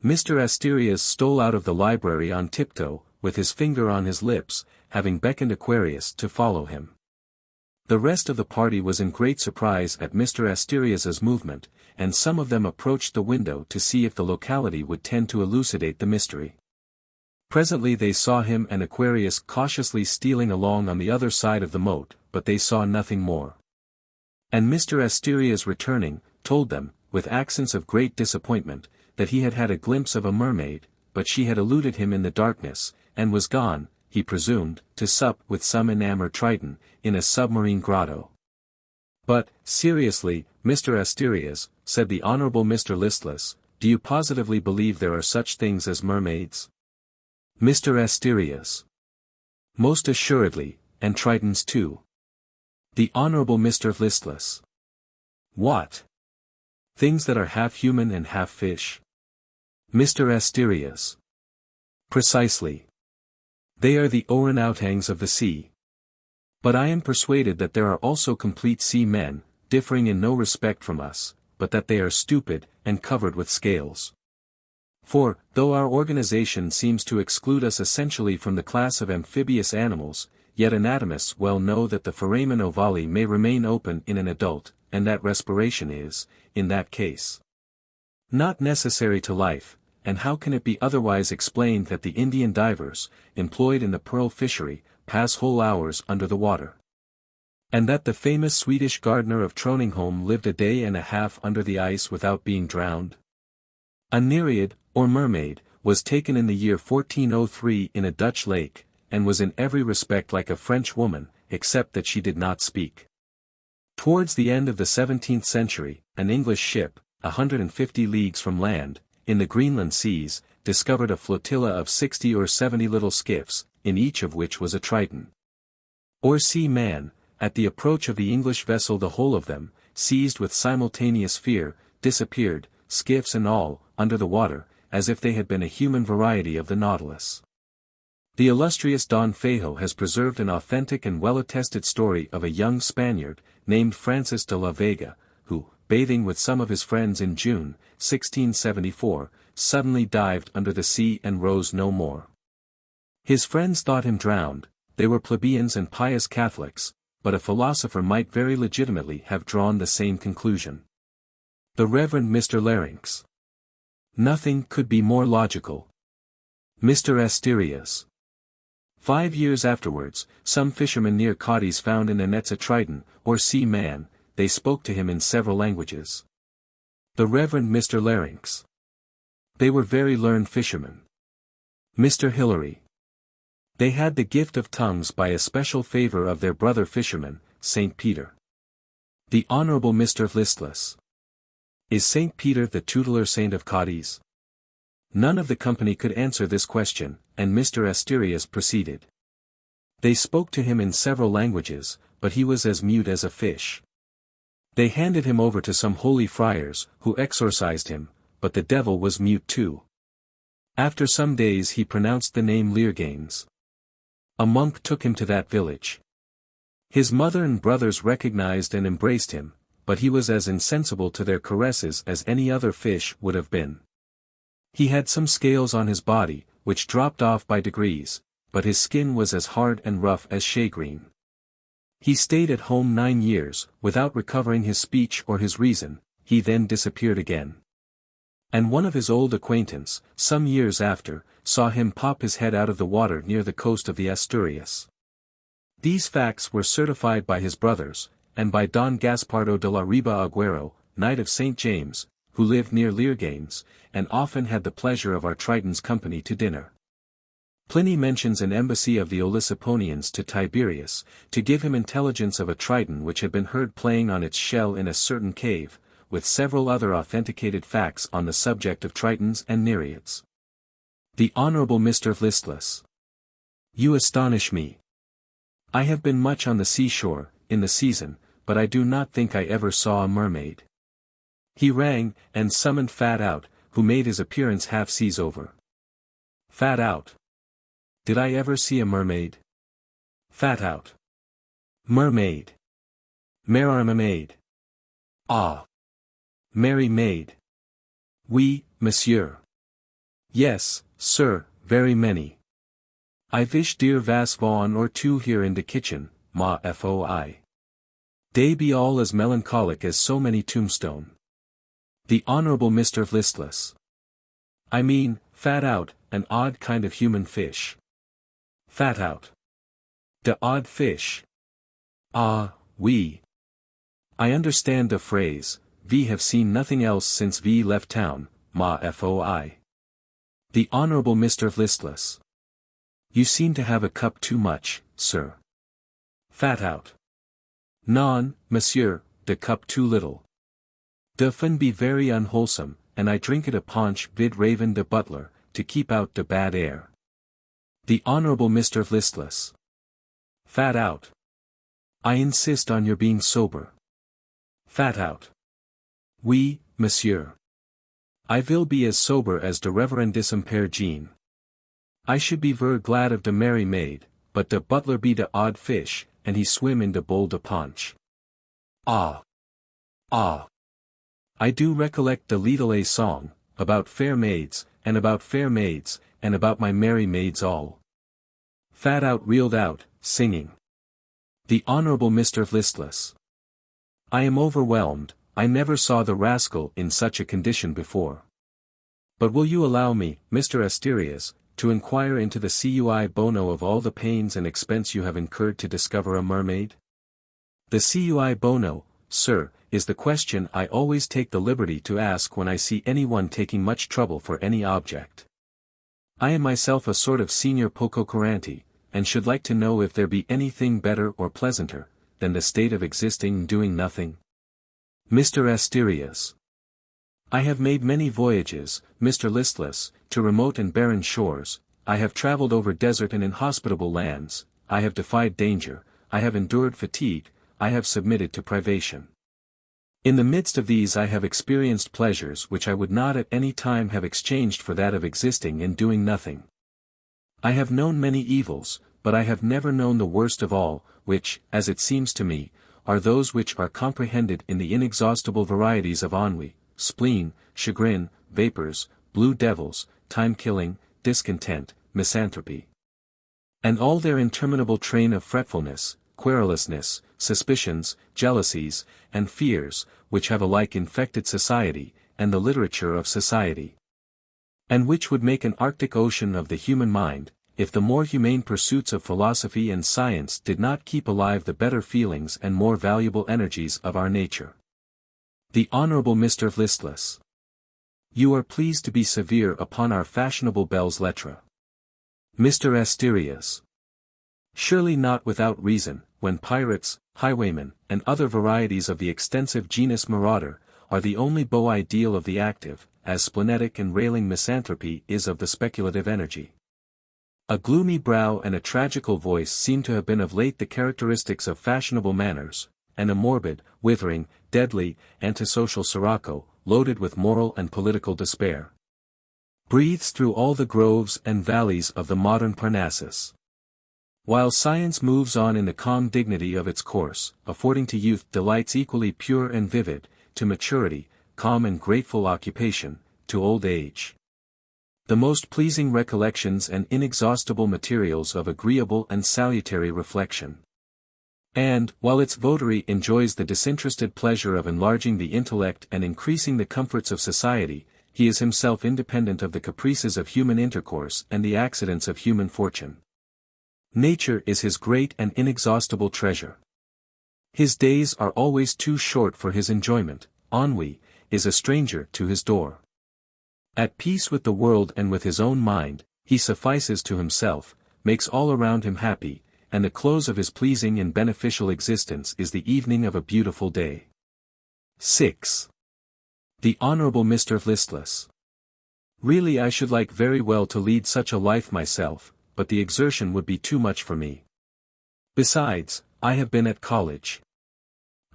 Mr. Asterias stole out of the library on tiptoe, with his finger on his lips, having beckoned Aquarius to follow him. The rest of the party was in great surprise at Mr. Asterias's movement, and some of them approached the window to see if the locality would tend to elucidate the mystery. Presently they saw him and Aquarius cautiously stealing along on the other side of the moat, but they saw nothing more. And Mr. Asterias returning, told them, with accents of great disappointment, that he had had a glimpse of a mermaid, but she had eluded him in the darkness, and was gone, he presumed, to sup with some enamoured Triton, in a submarine grotto. But, seriously, Mr. Asterias, said the Honourable Mr. Listless, do you positively believe there are such things as mermaids? Mr. Asterias. Most assuredly, and Tritons too. The Honourable Mr. Listless. What? Things that are half human and half fish? Mr. Asterias. Precisely. They are the orang-outans of the sea. But I am persuaded that there are also complete sea men, differing in no respect from us, but that they are stupid, and covered with scales. For, though our organization seems to exclude us essentially from the class of amphibious animals, yet anatomists well know that the foramen ovale may remain open in an adult, and that respiration is, in that case, not necessary to life, and how can it be otherwise explained that the Indian divers, employed in the pearl fishery, pass whole hours under the water? And that the famous Swedish gardener of Tröningholm lived a day and a half under the ice without being drowned? A nereid, or mermaid, was taken in the year 1403 in a Dutch lake, and was in every respect like a French woman, except that she did not speak. Towards the end of the 17th century, an English ship, 150 leagues from land, in the Greenland seas, discovered a flotilla of 60 or 70 little skiffs, in each of which was a Triton, or sea man. At the approach of the English vessel the whole of them, seized with simultaneous fear, disappeared, skiffs and all, under the water, as if they had been a human variety of the Nautilus. The illustrious Don Fejo has preserved an authentic and well-attested story of a young Spaniard, named Francis de la Vega, who, bathing with some of his friends in June, 1674, suddenly dived under the sea and rose no more. His friends thought him drowned. They were plebeians and pious Catholics, but a philosopher might very legitimately have drawn the same conclusion. The Reverend Mr. Larynx. Nothing could be more logical. Mr. Asterias. 5 years afterwards, some fishermen near Cadiz found in their nets a Triton, or sea man. They spoke to him in several languages. The Reverend Mr. Larynx. They were very learned fishermen. Mr. Hilary. They had the gift of tongues by a special favor of their brother fisherman, St. Peter. The Honorable Mr. Listless. Is St. Peter the tutelar saint of Cadiz? None of the company could answer this question, and Mr. Asterias proceeded. They spoke to him in several languages, but he was as mute as a fish. They handed him over to some holy friars, who exorcised him, but the devil was mute too. After some days he pronounced the name Leerganes. A monk took him to that village. His mother and brothers recognized and embraced him, but he was as insensible to their caresses as any other fish would have been. He had some scales on his body, which dropped off by degrees, but his skin was as hard and rough as shagreen. He stayed at home 9 years, without recovering his speech or his reason. He then disappeared again. And one of his old acquaintance, some years after, saw him pop his head out of the water near the coast of the Asturias. These facts were certified by his brothers, and by Don Gaspardo de la Riba Agüero, Knight of St. James, who lived near Leerganes, and often had the pleasure of our Triton's company to dinner. Pliny mentions an embassy of the Olyciponians to Tiberius, to give him intelligence of a Triton which had been heard playing on its shell in a certain cave, with several other authenticated facts on the subject of Tritons and Nereids. The Honorable Mr. Listless. You astonish me. I have been much on the seashore, in the season, but I do not think I ever saw a mermaid. He rang, and summoned Fat Out, who made his appearance half seas over. Fat Out. Did I ever see a mermaid? Fat Out. Mermaid. Mermaid. Ah. Merry maid. Oui, monsieur. Yes, sir, very many. I vish dear vas von or two here in the kitchen, ma foi. They be all as melancholic as so many tombstone. The Honorable Mr. Listless. I mean, Fat Out, an odd kind of human fish. Fat Out. De odd fish. Ah, oui. I understand the phrase, we have seen nothing else since we left town, ma foi. The Honorable Mr. Listless. You seem to have a cup too much, sir. Fat Out. Non, monsieur, de cup too little. De fin be very unwholesome, and I drink it a paunch vid raven de butler, to keep out de bad air. The Honorable Mr. Listless. Fat Out. I insist on your being sober. Fat Out. Oui, monsieur. I will be as sober as de reverendissime Père Jean. I should be ver glad of de merry maid, but de butler be de odd fish, and he swim in de bowl de punch. Ah! Ah! I do recollect the Leedle song, about fair maids, and about fair maids, and about my merry maids all. Fat out reeled out, singing. The Honourable Mr. Listless. I am overwhelmed, I never saw the rascal in such a condition before. But will you allow me, Mr. Asterias, to inquire into the cui bono of all the pains and expense you have incurred to discover a mermaid? The cui bono, sir, is the question I always take the liberty to ask when I see anyone taking much trouble for any object. I am myself a sort of senior poco curante, and should like to know if there be anything better or pleasanter, than the state of existing and doing nothing. Mr. Asterias. I have made many voyages, Mr. Listless, to remote and barren shores, I have travelled over desert and inhospitable lands, I have defied danger, I have endured fatigue, I have submitted to privation. In the midst of these I have experienced pleasures which I would not at any time have exchanged for that of existing and doing nothing. I have known many evils, but I have never known the worst of all, which, as it seems to me, are those which are comprehended in the inexhaustible varieties of ennui, spleen, chagrin, vapours, blue devils, time-killing, discontent, misanthropy. And all their interminable train of fretfulness, querulousness, suspicions, jealousies, and fears, which have alike infected society, and the literature of society. And which would make an Arctic ocean of the human mind, if the more humane pursuits of philosophy and science did not keep alive the better feelings and more valuable energies of our nature. The Honourable Mr. Listless. You are pleased to be severe upon our fashionable belles lettres. Mr. Asterias. Surely not without reason, when pirates, highwaymen, and other varieties of the extensive genus marauder, are the only beau ideal of the active, as splenetic and railing misanthropy is of the speculative energy. A gloomy brow and a tragical voice seem to have been of late the characteristics of fashionable manners, and a morbid, withering, deadly, antisocial sirocco, loaded with moral and political despair, breathes through all the groves and valleys of the modern Parnassus. While science moves on in the calm dignity of its course, affording to youth delights equally pure and vivid, to maturity, calm and grateful occupation, to old age, the most pleasing recollections and inexhaustible materials of agreeable and salutary reflection. And, while its votary enjoys the disinterested pleasure of enlarging the intellect and increasing the comforts of society, he is himself independent of the caprices of human intercourse and the accidents of human fortune. Nature is his great and inexhaustible treasure. His days are always too short for his enjoyment, ennui is a stranger to his door. At peace with the world and with his own mind, he suffices to himself, makes all around him happy, and the close of his pleasing and beneficial existence is the evening of a beautiful day. 6. The Honourable Mr. Listless. Really I should like very well to lead such a life myself, but the exertion would be too much for me. Besides, I have been at college.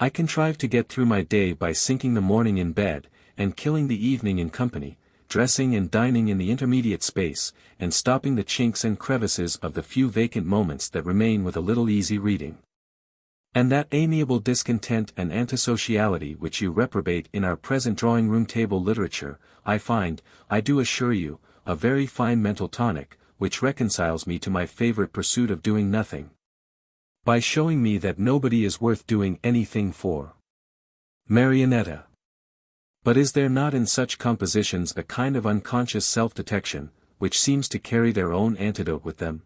I contrive to get through my day by sinking the morning in bed, and killing the evening in company, dressing and dining in the intermediate space, and stopping the chinks and crevices of the few vacant moments that remain with a little easy reading. And that amiable discontent and antisociality which you reprobate in our present drawing-room table literature, I find, I do assure you, a very fine mental tonic, which reconciles me to my favourite pursuit of doing nothing, by showing me that nobody is worth doing anything for. Marionetta. But is there not in such compositions a kind of unconscious self-detection, which seems to carry their own antidote with them?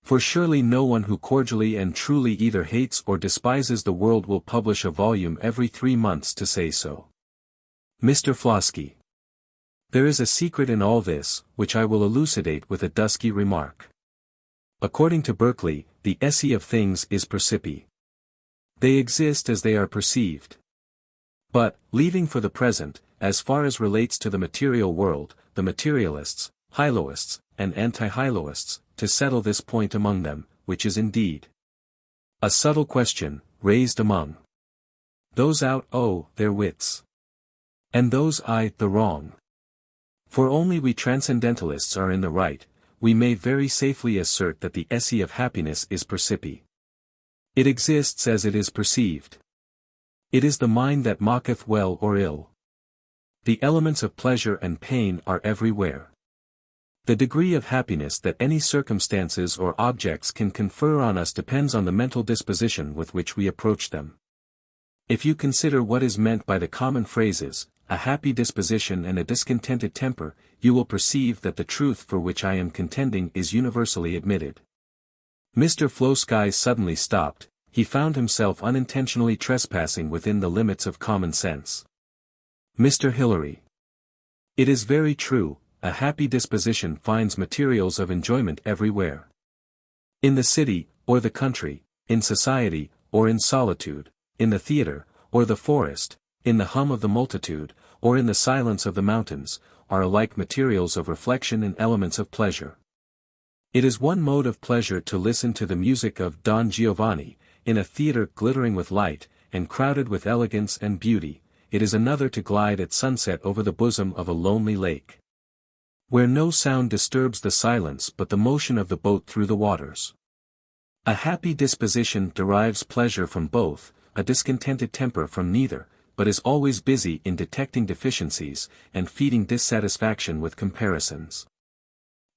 For surely no one who cordially and truly either hates or despises the world will publish a volume every 3 months to say so. Mr. Flosky. There is a secret in all this, which I will elucidate with a dusky remark. According to Berkeley, the esse of things is percipi. They exist as they are perceived. But, leaving for the present, as far as relates to the material world, the materialists, hyloists, and anti-hyloists, to settle this point among them, which is indeed a subtle question, raised among those out their wits, and those the wrong. For only we transcendentalists are in the right, we may very safely assert that the esse of happiness is percipi. It exists as it is perceived. It is the mind that mocketh well or ill. The elements of pleasure and pain are everywhere. The degree of happiness that any circumstances or objects can confer on us depends on the mental disposition with which we approach them. If you consider what is meant by the common phrases, a happy disposition and a discontented temper, you will perceive that the truth for which I am contending is universally admitted. Mr. Flosky suddenly stopped. He found himself unintentionally trespassing within the limits of common sense. Mr. Hilary. It is very true, a happy disposition finds materials of enjoyment everywhere. In the city, or the country, in society, or in solitude, in the theatre, or the forest, in the hum of the multitude, or in the silence of the mountains, are alike materials of reflection and elements of pleasure. It is one mode of pleasure to listen to the music of Don Giovanni, in a theatre glittering with light, and crowded with elegance and beauty. It is another to glide at sunset over the bosom of a lonely lake, where no sound disturbs the silence but the motion of the boat through the waters. A happy disposition derives pleasure from both, a discontented temper from neither, but is always busy in detecting deficiencies, and feeding dissatisfaction with comparisons.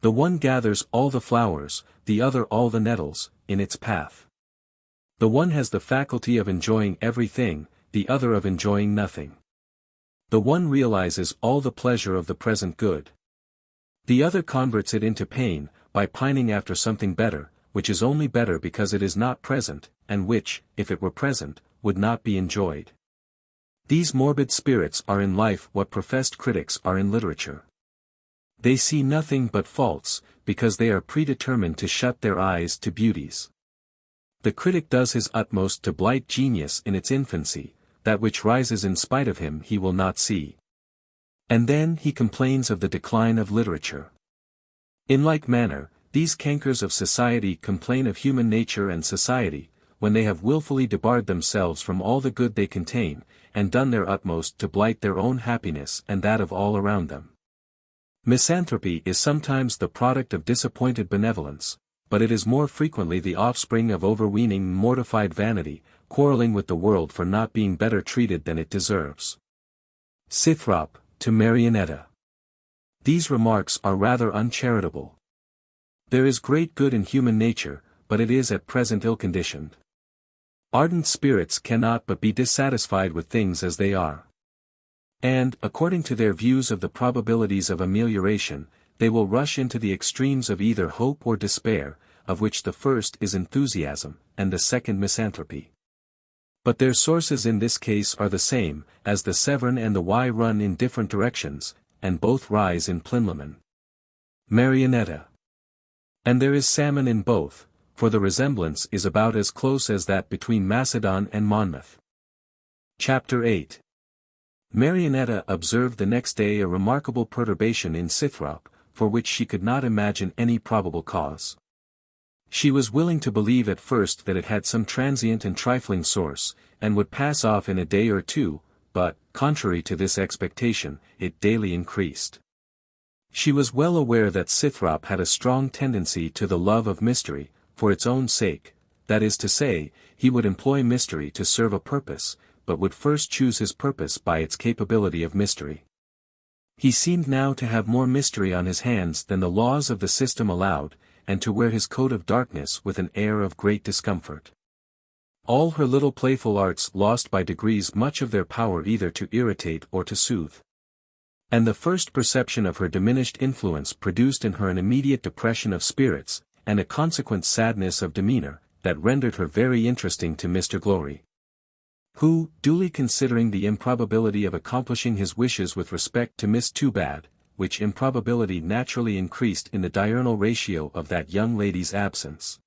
The one gathers all the flowers, the other all the nettles, in its path. The one has the faculty of enjoying everything, the other of enjoying nothing. The one realizes all the pleasure of the present good. The other converts it into pain, by pining after something better, which is only better because it is not present, and which, if it were present, would not be enjoyed. These morbid spirits are in life what professed critics are in literature. They see nothing but faults, because they are predetermined to shut their eyes to beauties. The critic does his utmost to blight genius in its infancy, that which rises in spite of him he will not see. And then he complains of the decline of literature. In like manner, these cankers of society complain of human nature and society, when they have wilfully debarred themselves from all the good they contain, and done their utmost to blight their own happiness and that of all around them. Misanthropy is sometimes the product of disappointed benevolence, but it is more frequently the offspring of overweening mortified vanity, quarreling with the world for not being better treated than it deserves. Scythrop, to Marionetta. These remarks are rather uncharitable. There is great good in human nature, but it is at present ill-conditioned. Ardent spirits cannot but be dissatisfied with things as they are. And, according to their views of the probabilities of amelioration, they will rush into the extremes of either hope or despair, of which the first is enthusiasm, and the second misanthropy. But their sources in this case are the same, as the Severn and the Wye run in different directions, and both rise in Plinlimmon. Marionetta. And there is salmon in both, for the resemblance is about as close as that between Macedon and Monmouth. Chapter 8. Marionetta observed the next day a remarkable perturbation in Scythrop, for which she could not imagine any probable cause. She was willing to believe at first that it had some transient and trifling source, and would pass off in a day or two, but, contrary to this expectation, it daily increased. She was well aware that Scythrop had a strong tendency to the love of mystery, for its own sake, that is to say, he would employ mystery to serve a purpose, but would first choose his purpose by its capability of mystery. He seemed now to have more mystery on his hands than the laws of the system allowed, and to wear his coat of darkness with an air of great discomfort. All her little playful arts lost by degrees much of their power either to irritate or to soothe. And the first perception of her diminished influence produced in her an immediate depression of spirits, and a consequent sadness of demeanor, that rendered her very interesting to Mr. Glowry, who, duly considering the improbability of accomplishing his wishes with respect to Miss Toobad, which improbability naturally increased in the diurnal ratio of that young lady's absence,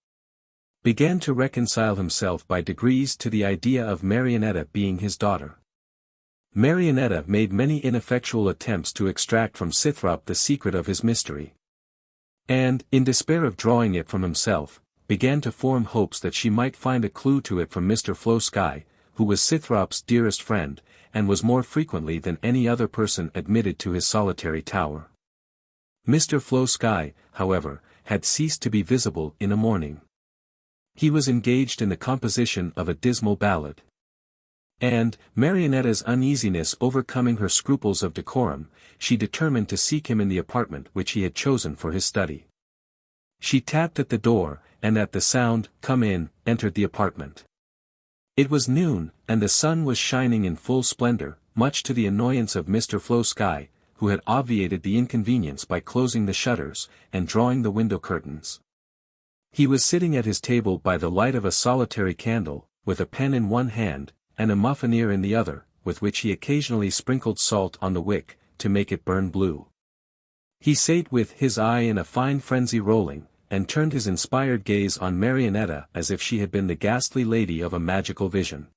began to reconcile himself by degrees to the idea of Marionetta being his daughter. Marionetta made many ineffectual attempts to extract from Scythrop the secret of his mystery, and, in despair of drawing it from himself, began to form hopes that she might find a clue to it from Mr. Flosky, who was Scythrop's dearest friend, and was more frequently than any other person admitted to his solitary tower. Mr. Flosky, however, had ceased to be visible in a morning. He was engaged in the composition of a dismal ballad. And, Marionetta's uneasiness overcoming her scruples of decorum, she determined to seek him in the apartment which he had chosen for his study. She tapped at the door, and at the sound, "Come in," entered the apartment. It was noon, and the sun was shining in full splendor, much to the annoyance of Mr. Flosky, who had obviated the inconvenience by closing the shutters, and drawing the window curtains. He was sitting at his table by the light of a solitary candle, with a pen in one hand, and a muffinier in the other, with which he occasionally sprinkled salt on the wick, to make it burn blue. He sate with his eye in a fine frenzy rolling, and turned his inspired gaze on Marionetta as if she had been the ghastly lady of a magical vision.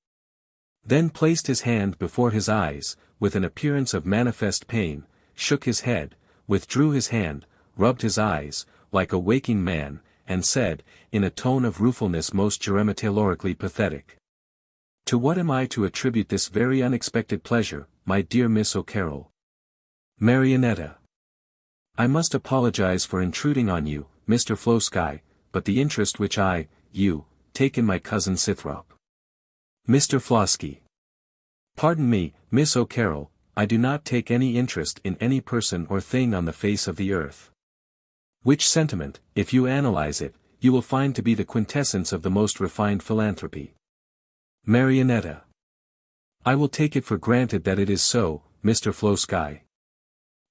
Then placed his hand before his eyes, with an appearance of manifest pain, shook his head, withdrew his hand, rubbed his eyes, like a waking man, and said, in a tone of ruefulness most grammatically pathetic, "To what am I to attribute this very unexpected pleasure, my dear Miss O'Carroll?" "Marionetta. I must apologize for intruding on you, Mr. Flosky, but the interest which you, take in my cousin Scythrop." "Mr. Flosky. Pardon me, Miss O'Carroll, I do not take any interest in any person or thing on the face of the earth. Which sentiment, if you analyze it, you will find to be the quintessence of the most refined philanthropy." "Marionetta. I will take it for granted that it is so, Mr. Flosky.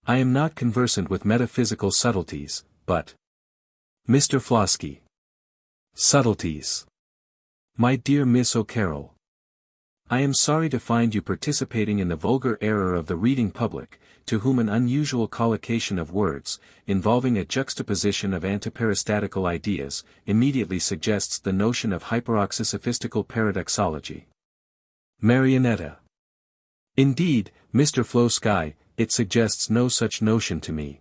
I am not conversant with metaphysical subtleties, but—" "Mr. Flosky. Subtleties. My dear Miss O'Carroll. I am sorry to find you participating in the vulgar error of the reading public, to whom an unusual collocation of words, involving a juxtaposition of antiperistatical ideas, immediately suggests the notion of hyperoxysophistical paradoxology." "Marionetta. Indeed, Mr. Flosky, it suggests no such notion to me.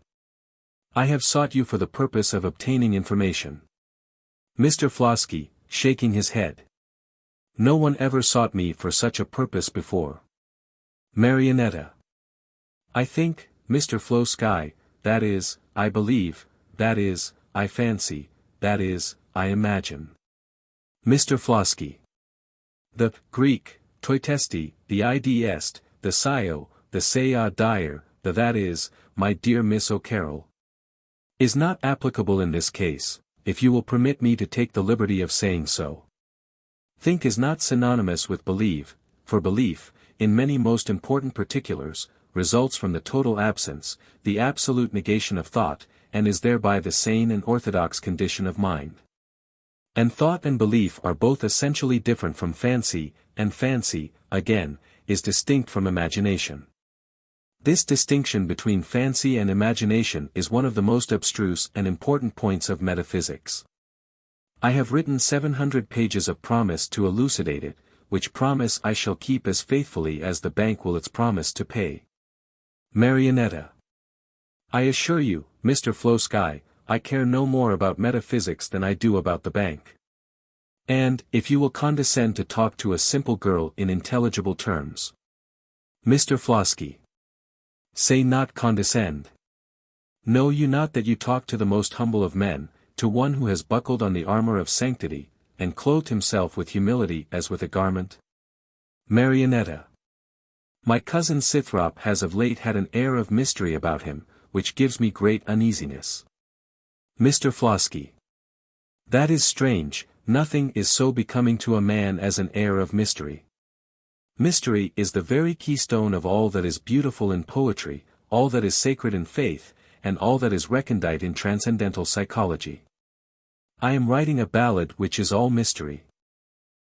I have sought you for the purpose of obtaining information." Mr. Flosky, shaking his head. "No one ever sought me for such a purpose before." "Marionetta. I think, Mr. Flosky, that is, I believe, that is, I fancy, that is, I imagine." Mr. Flosky. "The Greek, toitesti, the id est, the scio, the saya dire, the that is, my dear Miss O'Carroll, is not applicable in this case, if you will permit me to take the liberty of saying so. Think is not synonymous with believe, for belief, in many most important particulars, results from the total absence, the absolute negation of thought, and is thereby the sane and orthodox condition of mind. And thought and belief are both essentially different from fancy, and fancy, again, is distinct from imagination. This distinction between fancy and imagination is one of the most abstruse and important points of metaphysics. I have written 700 pages of promise to elucidate it, which promise I shall keep as faithfully as the bank will its promise to pay." Marionetta. "I assure you, Mr. Flosky, I care no more about metaphysics than I do about the bank. And, if you will condescend to talk to a simple girl in intelligible terms." Mr. Flosky. "Say not condescend. Know you not that you talk to the most humble of men, to one who has buckled on the armor of sanctity, and clothed himself with humility as with a garment?" Marionetta. "My cousin Scythrop has of late had an air of mystery about him, which gives me great uneasiness." Mr. Flosky. "That is strange, nothing is so becoming to a man as an air of mystery. Mystery is the very keystone of all that is beautiful in poetry, all that is sacred in faith, and all that is recondite in transcendental psychology. I am writing a ballad which is all mystery.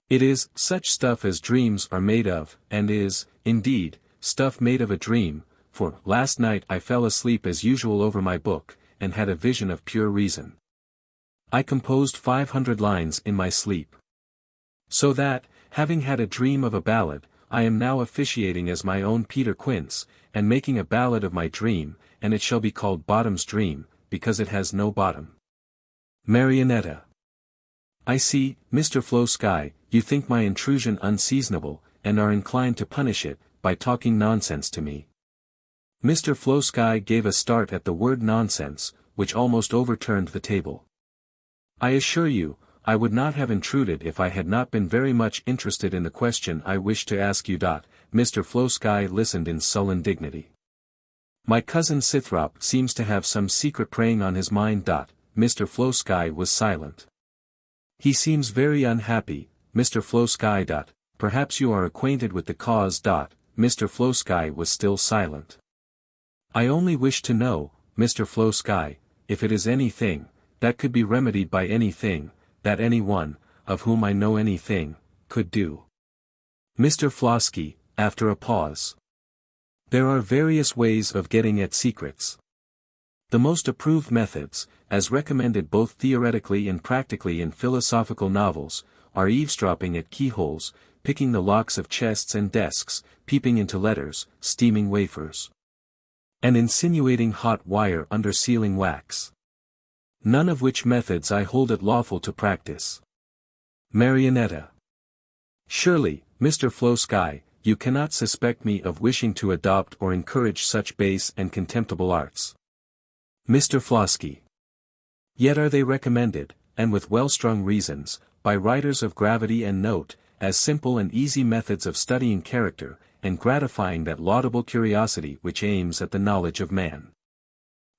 It is such stuff as dreams are made of, and is, indeed, stuff made of a dream, for last night I fell asleep as usual over my book, and had a vision of pure reason. I composed 500 lines in my sleep. So that, having had a dream of a ballad, I am now officiating as my own Peter Quince, and making a ballad of my dream, and it shall be called Bottom's Dream, because it has no bottom." Marionetta. "I see, Mr. Flosky, you think my intrusion unseasonable, and are inclined to punish it, by talking nonsense to me." Mr. Flosky gave a start at the word nonsense, which almost overturned the table. "I assure you, I would not have intruded if I had not been very much interested in the question I wish to ask you. Mr. Flosky listened in sullen dignity. My cousin Scythrop seems to have some secret preying on his mind. Mr. Flosky was silent. He seems very unhappy, Mr. Flosky. Perhaps you are acquainted with the cause. Mr. Flosky was still silent. I only wish to know, Mr. Flosky, if it is anything that could be remedied by anything that anyone, of whom I know anything, could do. Mr. Flosky, after a pause. There are various ways of getting at secrets. The most approved methods, as recommended both theoretically and practically in philosophical novels, are eavesdropping at keyholes, picking the locks of chests and desks, peeping into letters, steaming wafers, and insinuating hot wire under sealing wax. None of which methods I hold it lawful to practice. Marionetta. Surely, Mr. Flosky, you cannot suspect me of wishing to adopt or encourage such base and contemptible arts. Mr. Flosky. Yet are they recommended, and with well-strung reasons, by writers of gravity and note, as simple and easy methods of studying character, and gratifying that laudable curiosity which aims at the knowledge of man.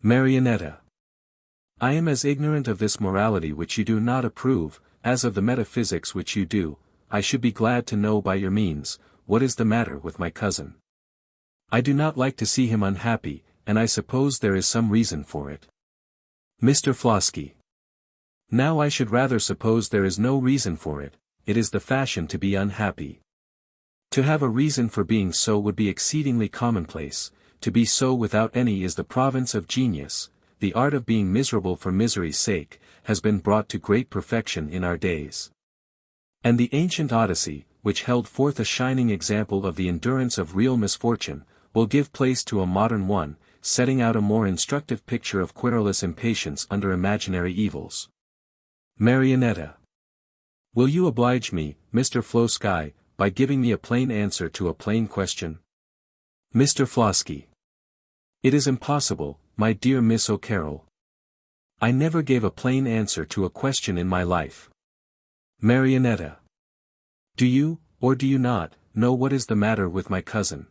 Marionetta. I am as ignorant of this morality which you do not approve, as of the metaphysics which you do. I should be glad to know by your means, what is the matter with my cousin. I do not like to see him unhappy, and I suppose there is some reason for it. Mr. Flosky. Now I should rather suppose there is no reason for it. It is the fashion to be unhappy. To have a reason for being so would be exceedingly commonplace. To be so without any is the province of genius. The art of being miserable for misery's sake, has been brought to great perfection in our days. And the ancient Odyssey, which held forth a shining example of the endurance of real misfortune, will give place to a modern one, setting out a more instructive picture of querulous impatience under imaginary evils. Marionetta. Will you oblige me, Mr. Flosky, by giving me a plain answer to a plain question? Mr. Flosky. It is impossible, my dear Miss O'Carroll. I never gave a plain answer to a question in my life. Marionetta. Do you, or do you not, know what is the matter with my cousin?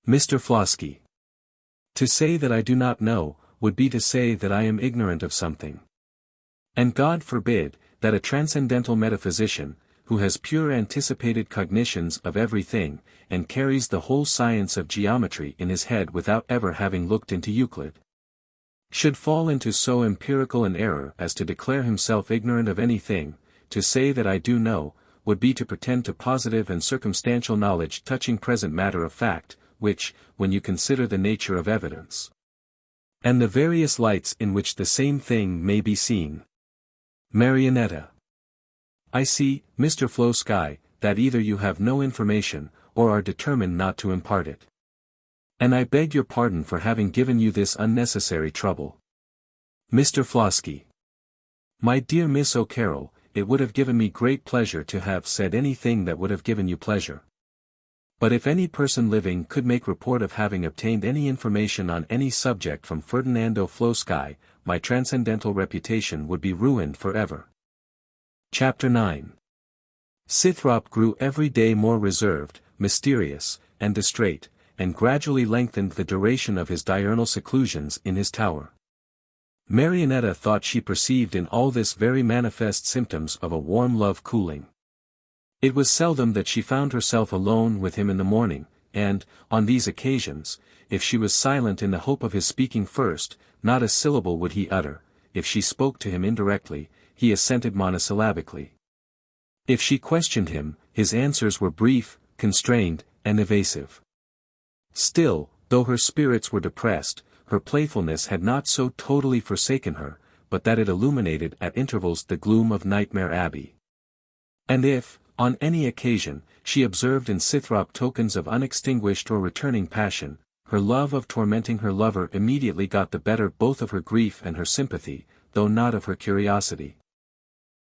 Mr. Flosky. To say that I do not know, would be to say that I am ignorant of something. And God forbid, that a transcendental metaphysician, who has pure anticipated cognitions of everything, and carries the whole science of geometry in his head without ever having looked into Euclid, should fall into so empirical an error as to declare himself ignorant of anything. To say that I do know, would be to pretend to positive and circumstantial knowledge touching present matter of fact, which, when you consider the nature of evidence, and the various lights in which the same thing may be seen. Marionetta. I see, Mr. Flosky, that either you have no information, or are determined not to impart it. And I beg your pardon for having given you this unnecessary trouble. Mr. Flosky. My dear Miss O'Carroll, it would have given me great pleasure to have said anything that would have given you pleasure. But if any person living could make report of having obtained any information on any subject from Ferdinando Flosky, my transcendental reputation would be ruined forever. Chapter 9. Scythrop grew every day more reserved, mysterious, and distrait, and gradually lengthened the duration of his diurnal seclusions in his tower. Marionetta thought she perceived in all this very manifest symptoms of a warm love cooling. It was seldom that she found herself alone with him in the morning, and, on these occasions, if she was silent in the hope of his speaking first, not a syllable would he utter. If she spoke to him indirectly, he assented monosyllabically. If she questioned him, his answers were brief, constrained, and evasive. Still, though her spirits were depressed, her playfulness had not so totally forsaken her, but that it illuminated at intervals the gloom of Nightmare Abbey. And if, on any occasion, she observed in Scythrop tokens of unextinguished or returning passion, her love of tormenting her lover immediately got the better both of her grief and her sympathy, though not of her curiosity,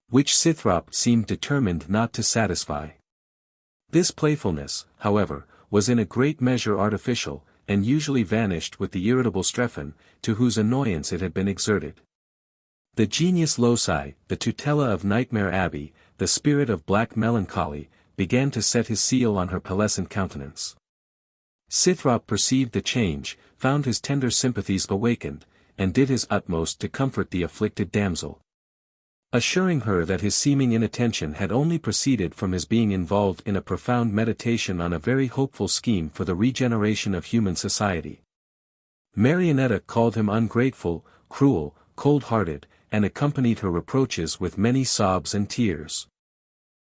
which Scythrop seemed determined not to satisfy. This playfulness, however, was in a great measure artificial, and usually vanished with the irritable Strephon, to whose annoyance it had been exerted. The genius loci, the tutela of Nightmare Abbey, the spirit of black melancholy, began to set his seal on her pearlescent countenance. Scythrop perceived the change, found his tender sympathies awakened, and did his utmost to comfort the afflicted damsel. Assuring her that his seeming inattention had only proceeded from his being involved in a profound meditation on a very hopeful scheme for the regeneration of human society. Marionetta called him ungrateful, cruel, cold-hearted, and accompanied her reproaches with many sobs and tears.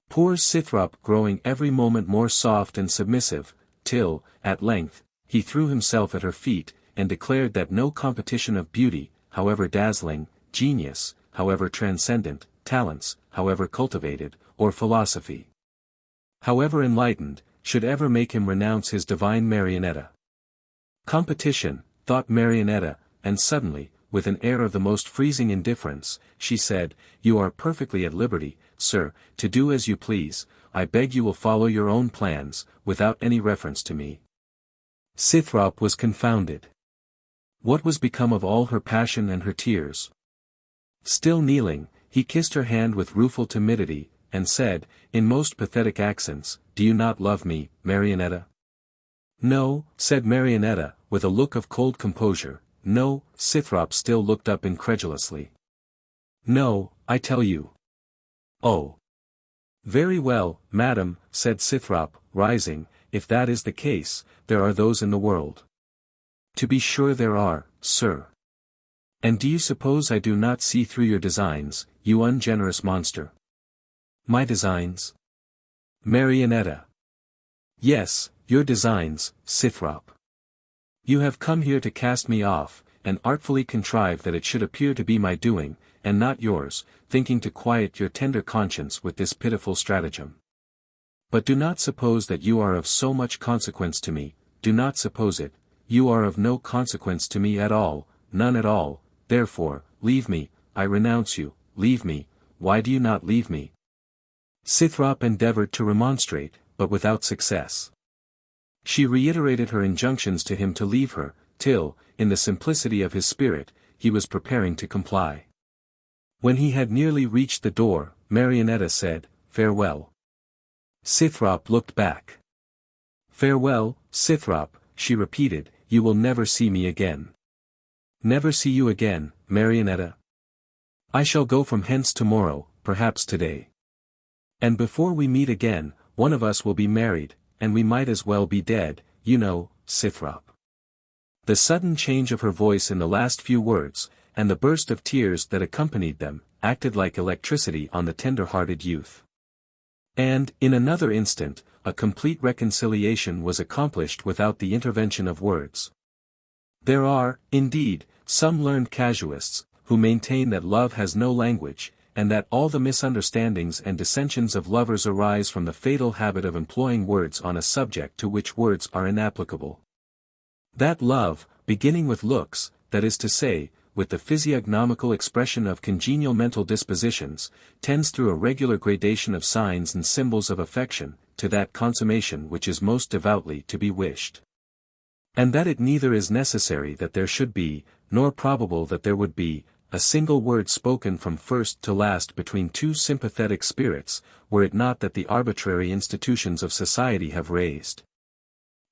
Poor Scythrop growing every moment more soft and submissive, till, at length, he threw himself at her feet, and declared that no competition of beauty, however dazzling, genius, however transcendent, talents, however cultivated, or philosophy, however enlightened, should ever make him renounce his divine Marionetta. Competition, thought Marionetta, and suddenly, with an air of the most freezing indifference, she said, "You are perfectly at liberty, sir, to do as you please. I beg you will follow your own plans, without any reference to me." Scythrop was confounded. What was become of all her passion and her tears? Still kneeling, he kissed her hand with rueful timidity, and said, in most pathetic accents, "Do you not love me, Marionetta?" "No," said Marionetta, with a look of cold composure. "No." Scythrop still looked up incredulously. "No, I tell you." "Oh. Very well, madam," said Scythrop, rising, "if that is the case, there are those in the world." "To be sure there are, sir. And do you suppose I do not see through your designs, you ungenerous monster?" "My designs?" "Marionetta." "Yes, your designs, Scythrop. You have come here to cast me off, and artfully contrive that it should appear to be my doing, and not yours, thinking to quiet your tender conscience with this pitiful stratagem. But do not suppose that you are of so much consequence to me, do not suppose it, you are of no consequence to me at all, none at all, therefore, leave me, I renounce you, leave me. Why do you not leave me?" Scythrop endeavored to remonstrate, but without success. She reiterated her injunctions to him to leave her, till, in the simplicity of his spirit, he was preparing to comply. When he had nearly reached the door, Marionetta said, "Farewell." Scythrop looked back. "Farewell, Scythrop," she repeated, "you will never see me again." "Never see you again, Marionetta?" "I shall go from hence tomorrow, perhaps today. And before we meet again, one of us will be married, and we might as well be dead, you know, Scythrop." The sudden change of her voice in the last few words, and the burst of tears that accompanied them, acted like electricity on the tender-hearted youth. And, in another instant, a complete reconciliation was accomplished without the intervention of words. There are, indeed, some learned casuists, who maintain that love has no language, and that all the misunderstandings and dissensions of lovers arise from the fatal habit of employing words on a subject to which words are inapplicable. That love, beginning with looks, that is to say, with the physiognomical expression of congenial mental dispositions, tends through a regular gradation of signs and symbols of affection, to that consummation which is most devoutly to be wished. And that it neither is necessary that there should be, nor probable that there would be, a single word spoken from first to last between two sympathetic spirits, were it not that the arbitrary institutions of society have raised,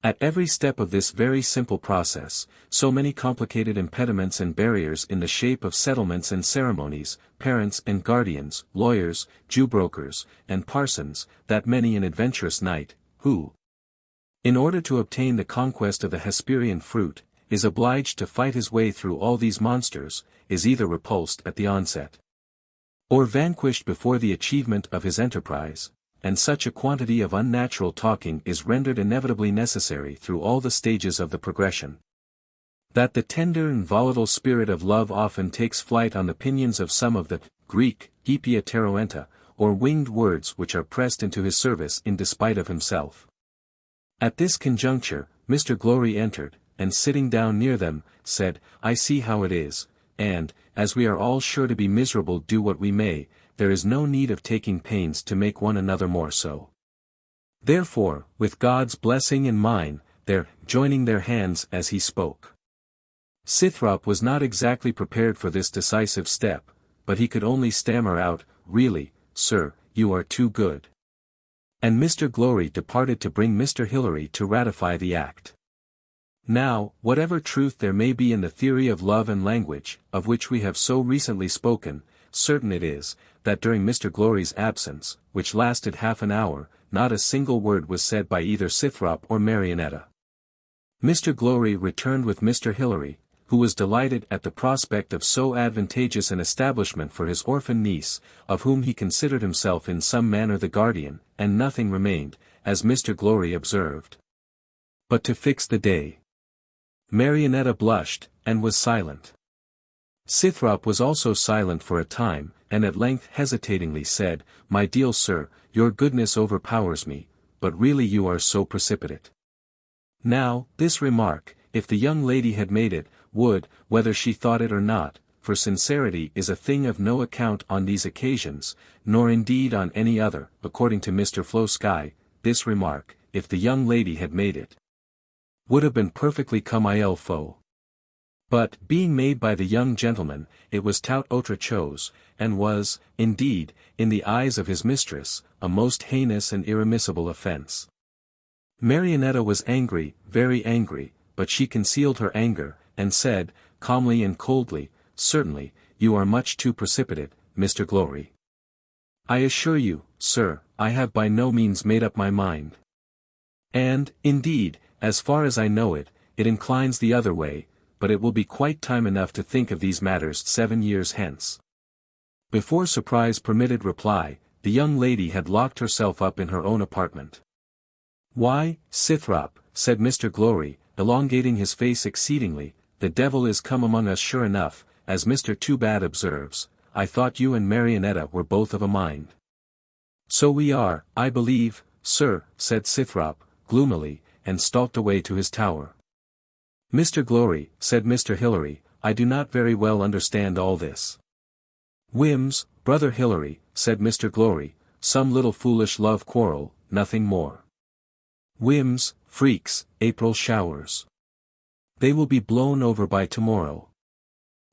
at every step of this very simple process, so many complicated impediments and barriers in the shape of settlements and ceremonies, parents and guardians, lawyers, Jew-brokers, and parsons, that many an adventurous knight, who, in order to obtain the conquest of the Hesperian fruit, is obliged to fight his way through all these monsters, is either repulsed at the onset, or vanquished before the achievement of his enterprise, and such a quantity of unnatural talking is rendered inevitably necessary through all the stages of the progression, that the tender and volatile spirit of love often takes flight on the pinions of some of the Greek hypia pteroenta, or winged words which are pressed into his service in despite of himself. At this conjuncture, Mr. Glowry entered, and sitting down near them, said, "I see how it is, and, as we are all sure to be miserable do what we may, there is no need of taking pains to make one another more so. Therefore, with God's blessing and mine, they're joining their hands as he spoke." Scythrop was not exactly prepared for this decisive step, but he could only stammer out, "Really, sir, you are too good." And Mr. Glowry departed to bring Mr. Hilary to ratify the act. Now, whatever truth there may be in the theory of love and language, of which we have so recently spoken, certain it is, that during Mr. Glowry's absence, which lasted half an hour, not a single word was said by either Scythrop or Marionetta. Mr. Glowry returned with Mr. Hilary, who was delighted at the prospect of so advantageous an establishment for his orphan niece, of whom he considered himself in some manner the guardian, and nothing remained, as Mr. Glowry observed, but to fix the day. Marionetta blushed, and was silent. Scythrop was also silent for a time, and at length hesitatingly said, "My dear sir, your goodness overpowers me, but really you are so precipitate." Now, this remark, if the young lady had made it, would, whether she thought it or not, for sincerity is a thing of no account on these occasions, nor indeed on any other, according to Mr. Flosky, this remark, if the young lady had made it, would have been perfectly comme il faut. But, being made by the young gentleman, it was tout autre chose, and was, indeed, in the eyes of his mistress, a most heinous and irremissible offence. Marionetta was angry, very angry, but she concealed her anger, and said, calmly and coldly, "Certainly, you are much too precipitate, Mr. Glowry. I assure you, sir, I have by no means made up my mind. And, indeed, as far as I know it, it inclines the other way, but it will be quite time enough to think of these matters 7 years hence." Before surprise permitted reply, the young lady had locked herself up in her own apartment. "Why, Scythrop," said Mr. Glowry, elongating his face exceedingly, "the devil is come among us sure enough, as Mr. Toobad observes. I thought you and Marionetta were both of a mind." "So we are, I believe, sir," said Scythrop, gloomily, and stalked away to his tower. "Mr. Glowry," said Mr. Hilary, "I do not very well understand all this." "Whims, brother Hilary," said Mr. Glowry, "some little foolish love quarrel, nothing more. Whims, freaks, April showers. They will be blown over by tomorrow."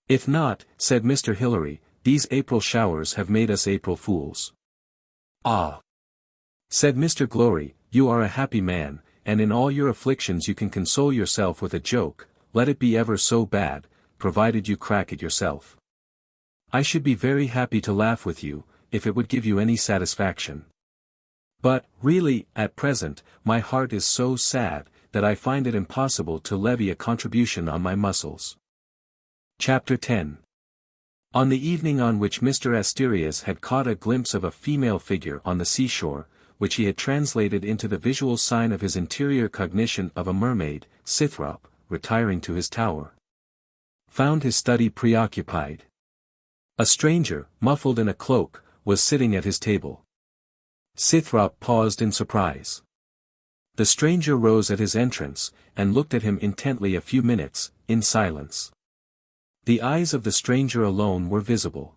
"If not," said Mr. Hilary, "these April showers have made us April fools." "Ah!" said Mr. Glowry, "you are a happy man, and in all your afflictions you can console yourself with a joke, let it be ever so bad, provided you crack it yourself. I should be very happy to laugh with you, if it would give you any satisfaction. But, really, at present, my heart is so sad, that I find it impossible to levy a contribution on my muscles." Chapter 10. On the evening on which Mr. Asterias had caught a glimpse of a female figure on the seashore, which he had translated into the visual sign of his interior cognition of a mermaid, Scythrop, retiring to his tower, found his study preoccupied. A stranger, muffled in a cloak, was sitting at his table. Scythrop paused in surprise. The stranger rose at his entrance, and looked at him intently a few minutes, in silence. The eyes of the stranger alone were visible.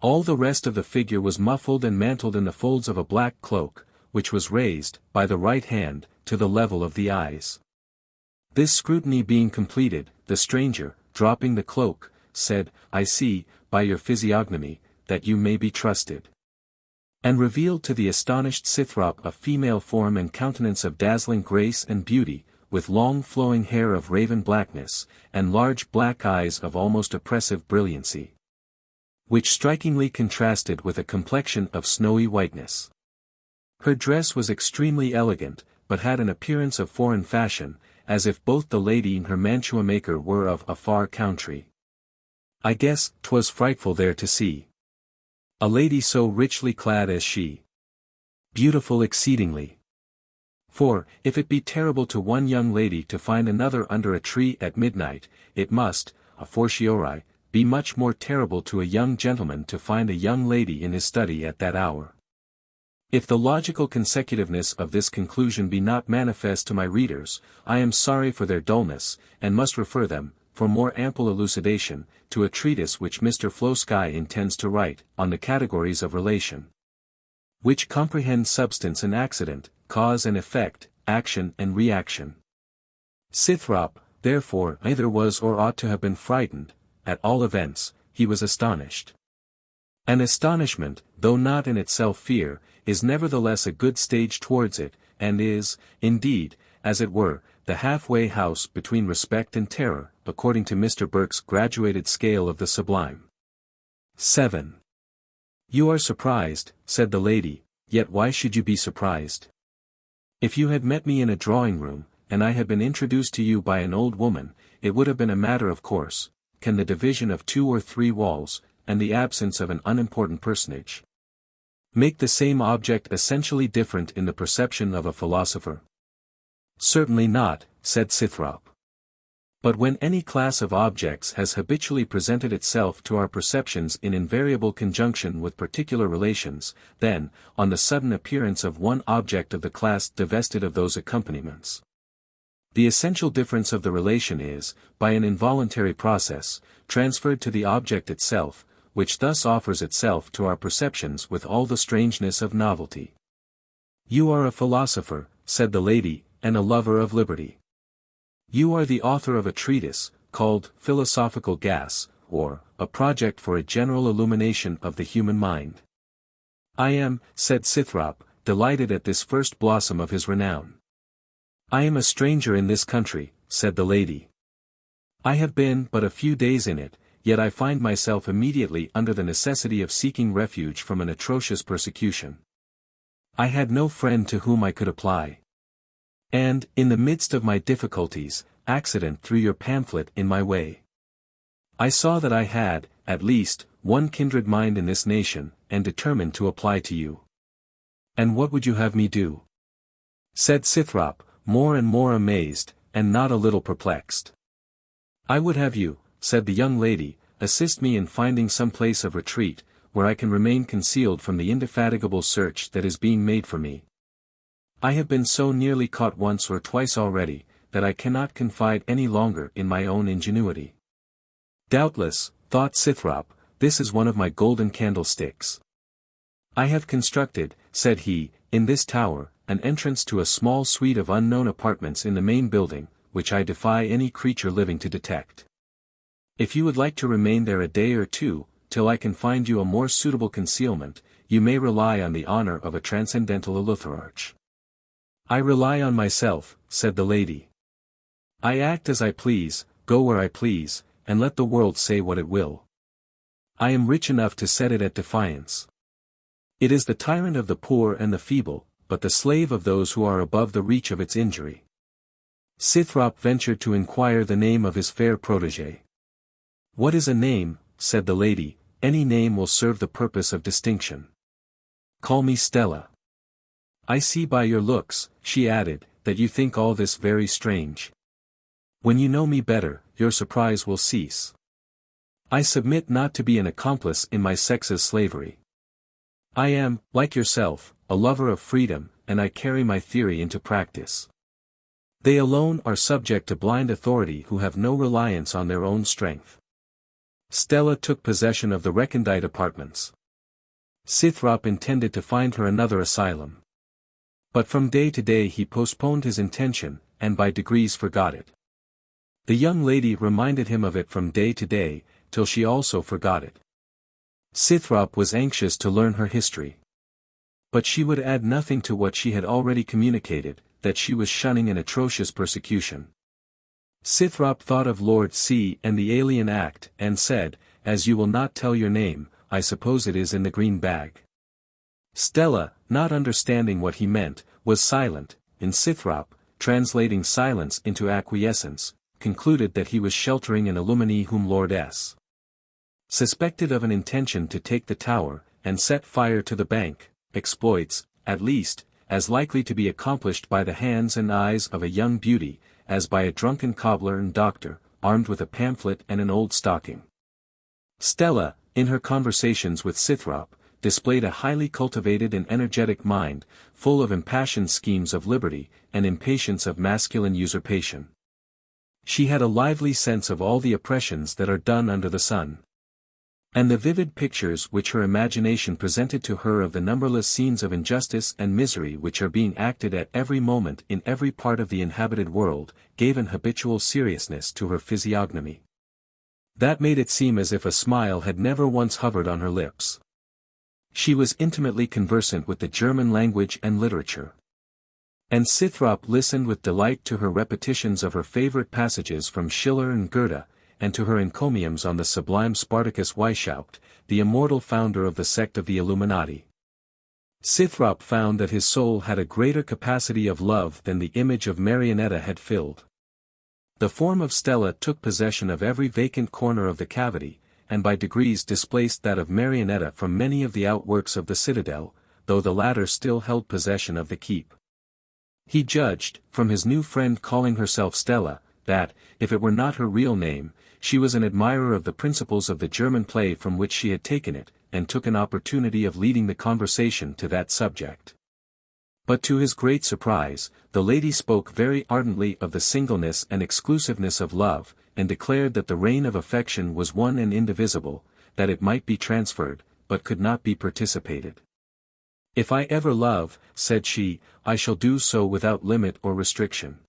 All the rest of the figure was muffled and mantled in the folds of a black cloak, which was raised, by the right hand, to the level of the eyes. This scrutiny being completed, the stranger, dropping the cloak, said, "I see, by your physiognomy, that you may be trusted." And revealed to the astonished Scythrop a female form and countenance of dazzling grace and beauty, with long flowing hair of raven blackness, and large black eyes of almost oppressive brilliancy, which strikingly contrasted with a complexion of snowy whiteness. Her dress was extremely elegant, but had an appearance of foreign fashion, as if both the lady and her mantua maker were of a far country. "I guess 'twas frightful there to see a lady so richly clad as she. Beautiful exceedingly. For, if it be terrible to one young lady to find another under a tree at midnight, it must, a fortiori, be much more terrible to a young gentleman to find a young lady in his study at that hour." If the logical consecutiveness of this conclusion be not manifest to my readers, I am sorry for their dullness, and must refer them, for more ample elucidation, to a treatise which Mr. Flosky intends to write, on the categories of relation, which comprehend substance and accident, cause and effect, action and reaction. Scythrop, therefore, either was or ought to have been frightened. At all events, he was astonished. An astonishment, though not in itself fear, is nevertheless a good stage towards it, and is, indeed, as it were, the halfway house between respect and terror, according to Mr. Burke's graduated scale of the sublime. 7. You are surprised, said the lady, yet why should you be surprised? If you had met me in a drawing-room, and I had been introduced to you by an old woman, it would have been a matter of course, can the division of 2 or 3 walls, and the absence of an unimportant personage, make the same object essentially different in the perception of a philosopher? Certainly not, said Scythrop. But when any class of objects has habitually presented itself to our perceptions in invariable conjunction with particular relations, then, on the sudden appearance of one object of the class divested of those accompaniments, the essential difference of the relation is, by an involuntary process, transferred to the object itself, which thus offers itself to our perceptions with all the strangeness of novelty. You are a philosopher, said the lady, and a lover of liberty. You are the author of a treatise, called Philosophical Gas, or, A Project for a General Illumination of the Human Mind. I am, said Scythrop, delighted at this first blossom of his renown. I am a stranger in this country, said the lady. I have been but a few days in it, yet I find myself immediately under the necessity of seeking refuge from an atrocious persecution. I had no friend to whom I could apply. And, in the midst of my difficulties, accident threw your pamphlet in my way. I saw that I had, at least, one kindred mind in this nation, and determined to apply to you. And what would you have me do? Said Scythrop, more and more amazed, and not a little perplexed. I would have you, said the young lady, assist me in finding some place of retreat, where I can remain concealed from the indefatigable search that is being made for me. I have been so nearly caught once or twice already, that I cannot confide any longer in my own ingenuity. Doubtless, thought Scythrop, this is one of my golden candlesticks. I have constructed, said he, in this tower, an entrance to a small suite of unknown apartments in the main building, which I defy any creature living to detect. If you would like to remain there a day or 2, till I can find you a more suitable concealment, you may rely on the honor of a transcendental eleutherarch. I rely on myself, said the lady. I act as I please, go where I please, and let the world say what it will. I am rich enough to set it at defiance. It is the tyrant of the poor and the feeble, but the slave of those who are above the reach of its injury. Scythrop ventured to inquire the name of his fair protégé. What is a name, said the lady, any name will serve the purpose of distinction. Call me Stella. I see by your looks, she added, that you think all this very strange. When you know me better, your surprise will cease. I submit not to be an accomplice in my sex's slavery. I am, like yourself, a lover of freedom, and I carry my theory into practice. They alone are subject to blind authority who have no reliance on their own strength. Stella took possession of the recondite apartments. Scythrop intended to find her another asylum. But from day to day he postponed his intention, and by degrees forgot it. The young lady reminded him of it from day to day, till she also forgot it. Scythrop was anxious to learn her history. But she would add nothing to what she had already communicated, that she was shunning an atrocious persecution. Scythrop thought of Lord C and the Alien Act, and said, as you will not tell your name, I suppose it is in the green bag. Stella, not understanding what he meant, was silent, and Scythrop, translating silence into acquiescence, concluded that he was sheltering an illuminee whom Lord S. suspected of an intention to take the tower, and set fire to the bank, exploits, at least, as likely to be accomplished by the hands and eyes of a young beauty, as by a drunken cobbler and doctor, armed with a pamphlet and an old stocking. Stella, in her conversations with Scythrop, displayed a highly cultivated and energetic mind, full of impassioned schemes of liberty, and impatience of masculine usurpation. She had a lively sense of all the oppressions that are done under the sun. And the vivid pictures which her imagination presented to her of the numberless scenes of injustice and misery which are being acted at every moment in every part of the inhabited world, gave an habitual seriousness to her physiognomy that made it seem as if a smile had never once hovered on her lips. She was intimately conversant with the German language and literature. And Scythrop listened with delight to her repetitions of her favorite passages from Schiller and Goethe, and to her encomiums on the sublime Spartacus Weishaupt, the immortal founder of the sect of the Illuminati. Scythrop found that his soul had a greater capacity of love than the image of Marionetta had filled. The form of Stella took possession of every vacant corner of the cavity, and by degrees displaced that of Marionetta from many of the outworks of the citadel, though the latter still held possession of the keep. He judged, from his new friend calling herself Stella, that, if it were not her real name, she was an admirer of the principles of the German play from which she had taken it, and took an opportunity of leading the conversation to that subject. But to his great surprise, the lady spoke very ardently of the singleness and exclusiveness of love, and declared that the reign of affection was one and indivisible, that it might be transferred, but could not be participated. "If I ever love," said she, "I shall do so without limit or restriction.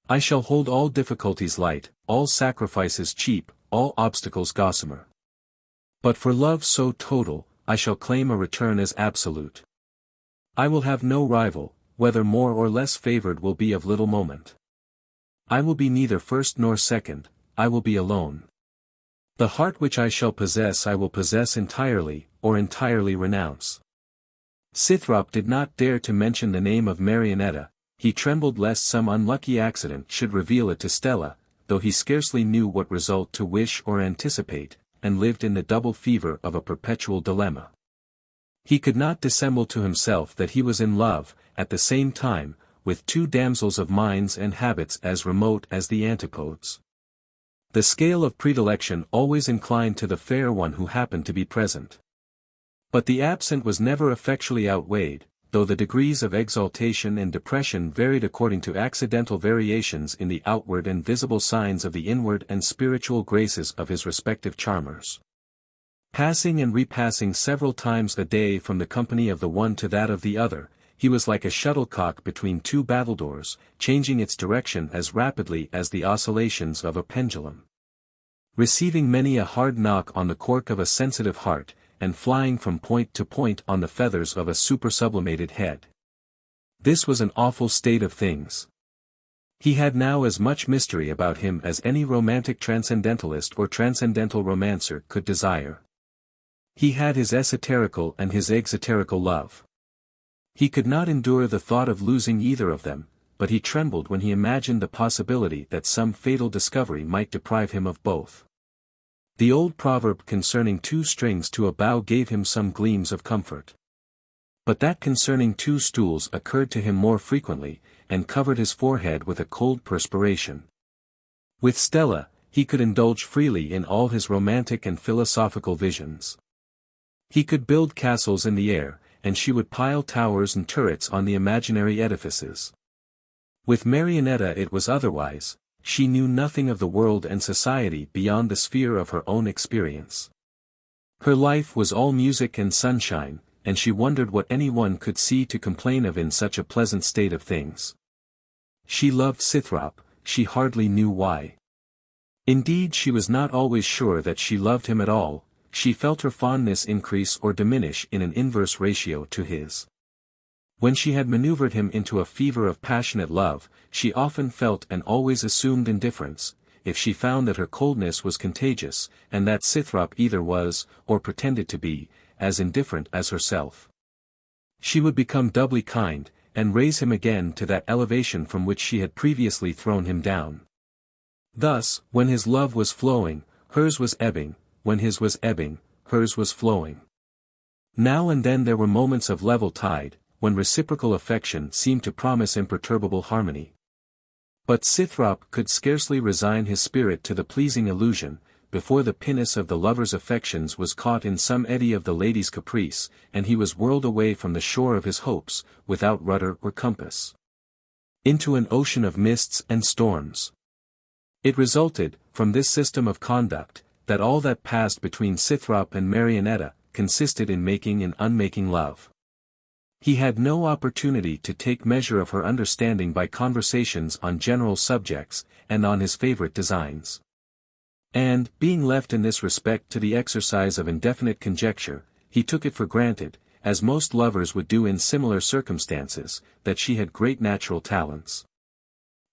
I shall hold all difficulties light, all sacrifices cheap, all obstacles gossamer. But for love so total, I shall claim a return as absolute. I will have no rival, whether more or less favored will be of little moment. I will be neither first nor second, I will be alone. The heart which I shall possess I will possess entirely, or entirely renounce." Scythrop did not dare to mention the name of Marionetta. He trembled lest some unlucky accident should reveal it to Stella, though he scarcely knew what result to wish or anticipate, and lived in the double fever of a perpetual dilemma. He could not dissemble to himself that he was in love, at the same time, with two damsels of minds and habits as remote as the antipodes. The scale of predilection always inclined to the fair one who happened to be present. But the absent was never effectually outweighed, though the degrees of exaltation and depression varied according to accidental variations in the outward and visible signs of the inward and spiritual graces of his respective charmers. Passing and repassing several times a day from the company of the one to that of the other, he was like a shuttlecock between two battledores, changing its direction as rapidly as the oscillations of a pendulum. Receiving many a hard knock on the cork of a sensitive heart, and flying from point to point on the feathers of a supersublimated head. This was an awful state of things. He had now as much mystery about him as any romantic transcendentalist or transcendental romancer could desire. He had his esoterical and his exoterical love. He could not endure the thought of losing either of them, but he trembled when he imagined the possibility that some fatal discovery might deprive him of both. The old proverb concerning two strings to a bow gave him some gleams of comfort. But that concerning two stools occurred to him more frequently, and covered his forehead with a cold perspiration. With Stella, he could indulge freely in all his romantic and philosophical visions. He could build castles in the air, and she would pile towers and turrets on the imaginary edifices. With Marionetta it was otherwise. She knew nothing of the world and society beyond the sphere of her own experience. Her life was all music and sunshine, and she wondered what anyone could see to complain of in such a pleasant state of things. She loved Scythrop, she hardly knew why. Indeed, she was not always sure that she loved him at all. She felt her fondness increase or diminish in an inverse ratio to his. When she had maneuvered him into a fever of passionate love, she often felt and always assumed indifference, if she found that her coldness was contagious, and that Scythrop either was, or pretended to be, as indifferent as herself. She would become doubly kind, and raise him again to that elevation from which she had previously thrown him down. Thus, when his love was flowing, hers was ebbing, when his was ebbing, hers was flowing. Now and then there were moments of level tide, when reciprocal affection seemed to promise imperturbable harmony. But Scythrop could scarcely resign his spirit to the pleasing illusion, before the pinnace of the lover's affections was caught in some eddy of the lady's caprice, and he was whirled away from the shore of his hopes, without rudder or compass, into an ocean of mists and storms. It resulted, from this system of conduct, that all that passed between Scythrop and Marionetta, consisted in making and unmaking love. He had no opportunity to take measure of her understanding by conversations on general subjects, and on his favorite designs. And, being left in this respect to the exercise of indefinite conjecture, he took it for granted, as most lovers would do in similar circumstances, that she had great natural talents,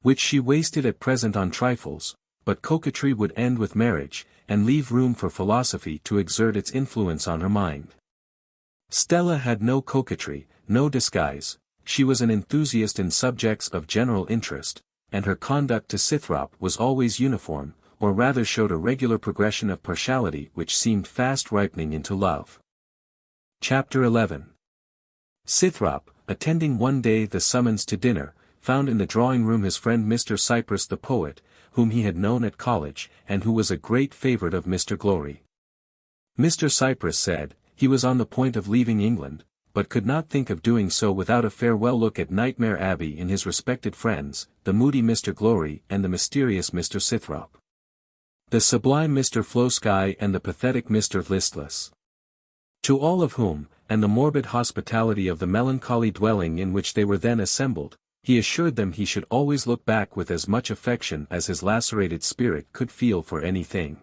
which she wasted at present on trifles, but coquetry would end with marriage, and leave room for philosophy to exert its influence on her mind. Stella had no coquetry, no disguise, she was an enthusiast in subjects of general interest, and her conduct to Scythrop was always uniform, or rather showed a regular progression of partiality which seemed fast ripening into love. Chapter 11. Scythrop, attending one day the summons to dinner, found in the drawing-room his friend Mr. Cypress the poet, whom he had known at college, and who was a great favourite of Mr. Glowry. Mr. Cypress said, he was on the point of leaving England, but could not think of doing so without a farewell look at Nightmare Abbey in his respected friends, the moody Mr. Glowry and the mysterious Mr. Scythrop, the sublime Mr. Flowsky and the pathetic Mr. Listless. To all of whom, and the morbid hospitality of the melancholy dwelling in which they were then assembled, he assured them he should always look back with as much affection as his lacerated spirit could feel for anything.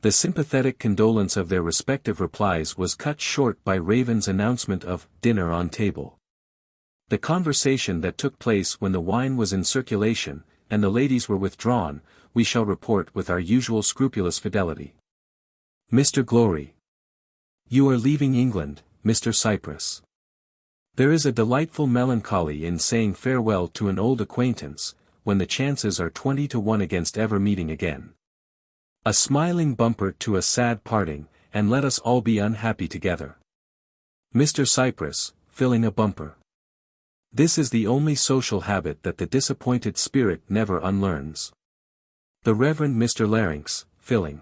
The sympathetic condolence of their respective replies was cut short by Raven's announcement of dinner on table. The conversation that took place when the wine was in circulation, and the ladies were withdrawn, we shall report with our usual scrupulous fidelity. Mr. Glowry. You are leaving England, Mr. Cypress. There is a delightful melancholy in saying farewell to an old acquaintance, when the chances are 20 to 1 against ever meeting again. A smiling bumper to a sad parting, and let us all be unhappy together. Mr. Cypress, filling a bumper. This is the only social habit that the disappointed spirit never unlearns. The Reverend Mr. Larynx, filling.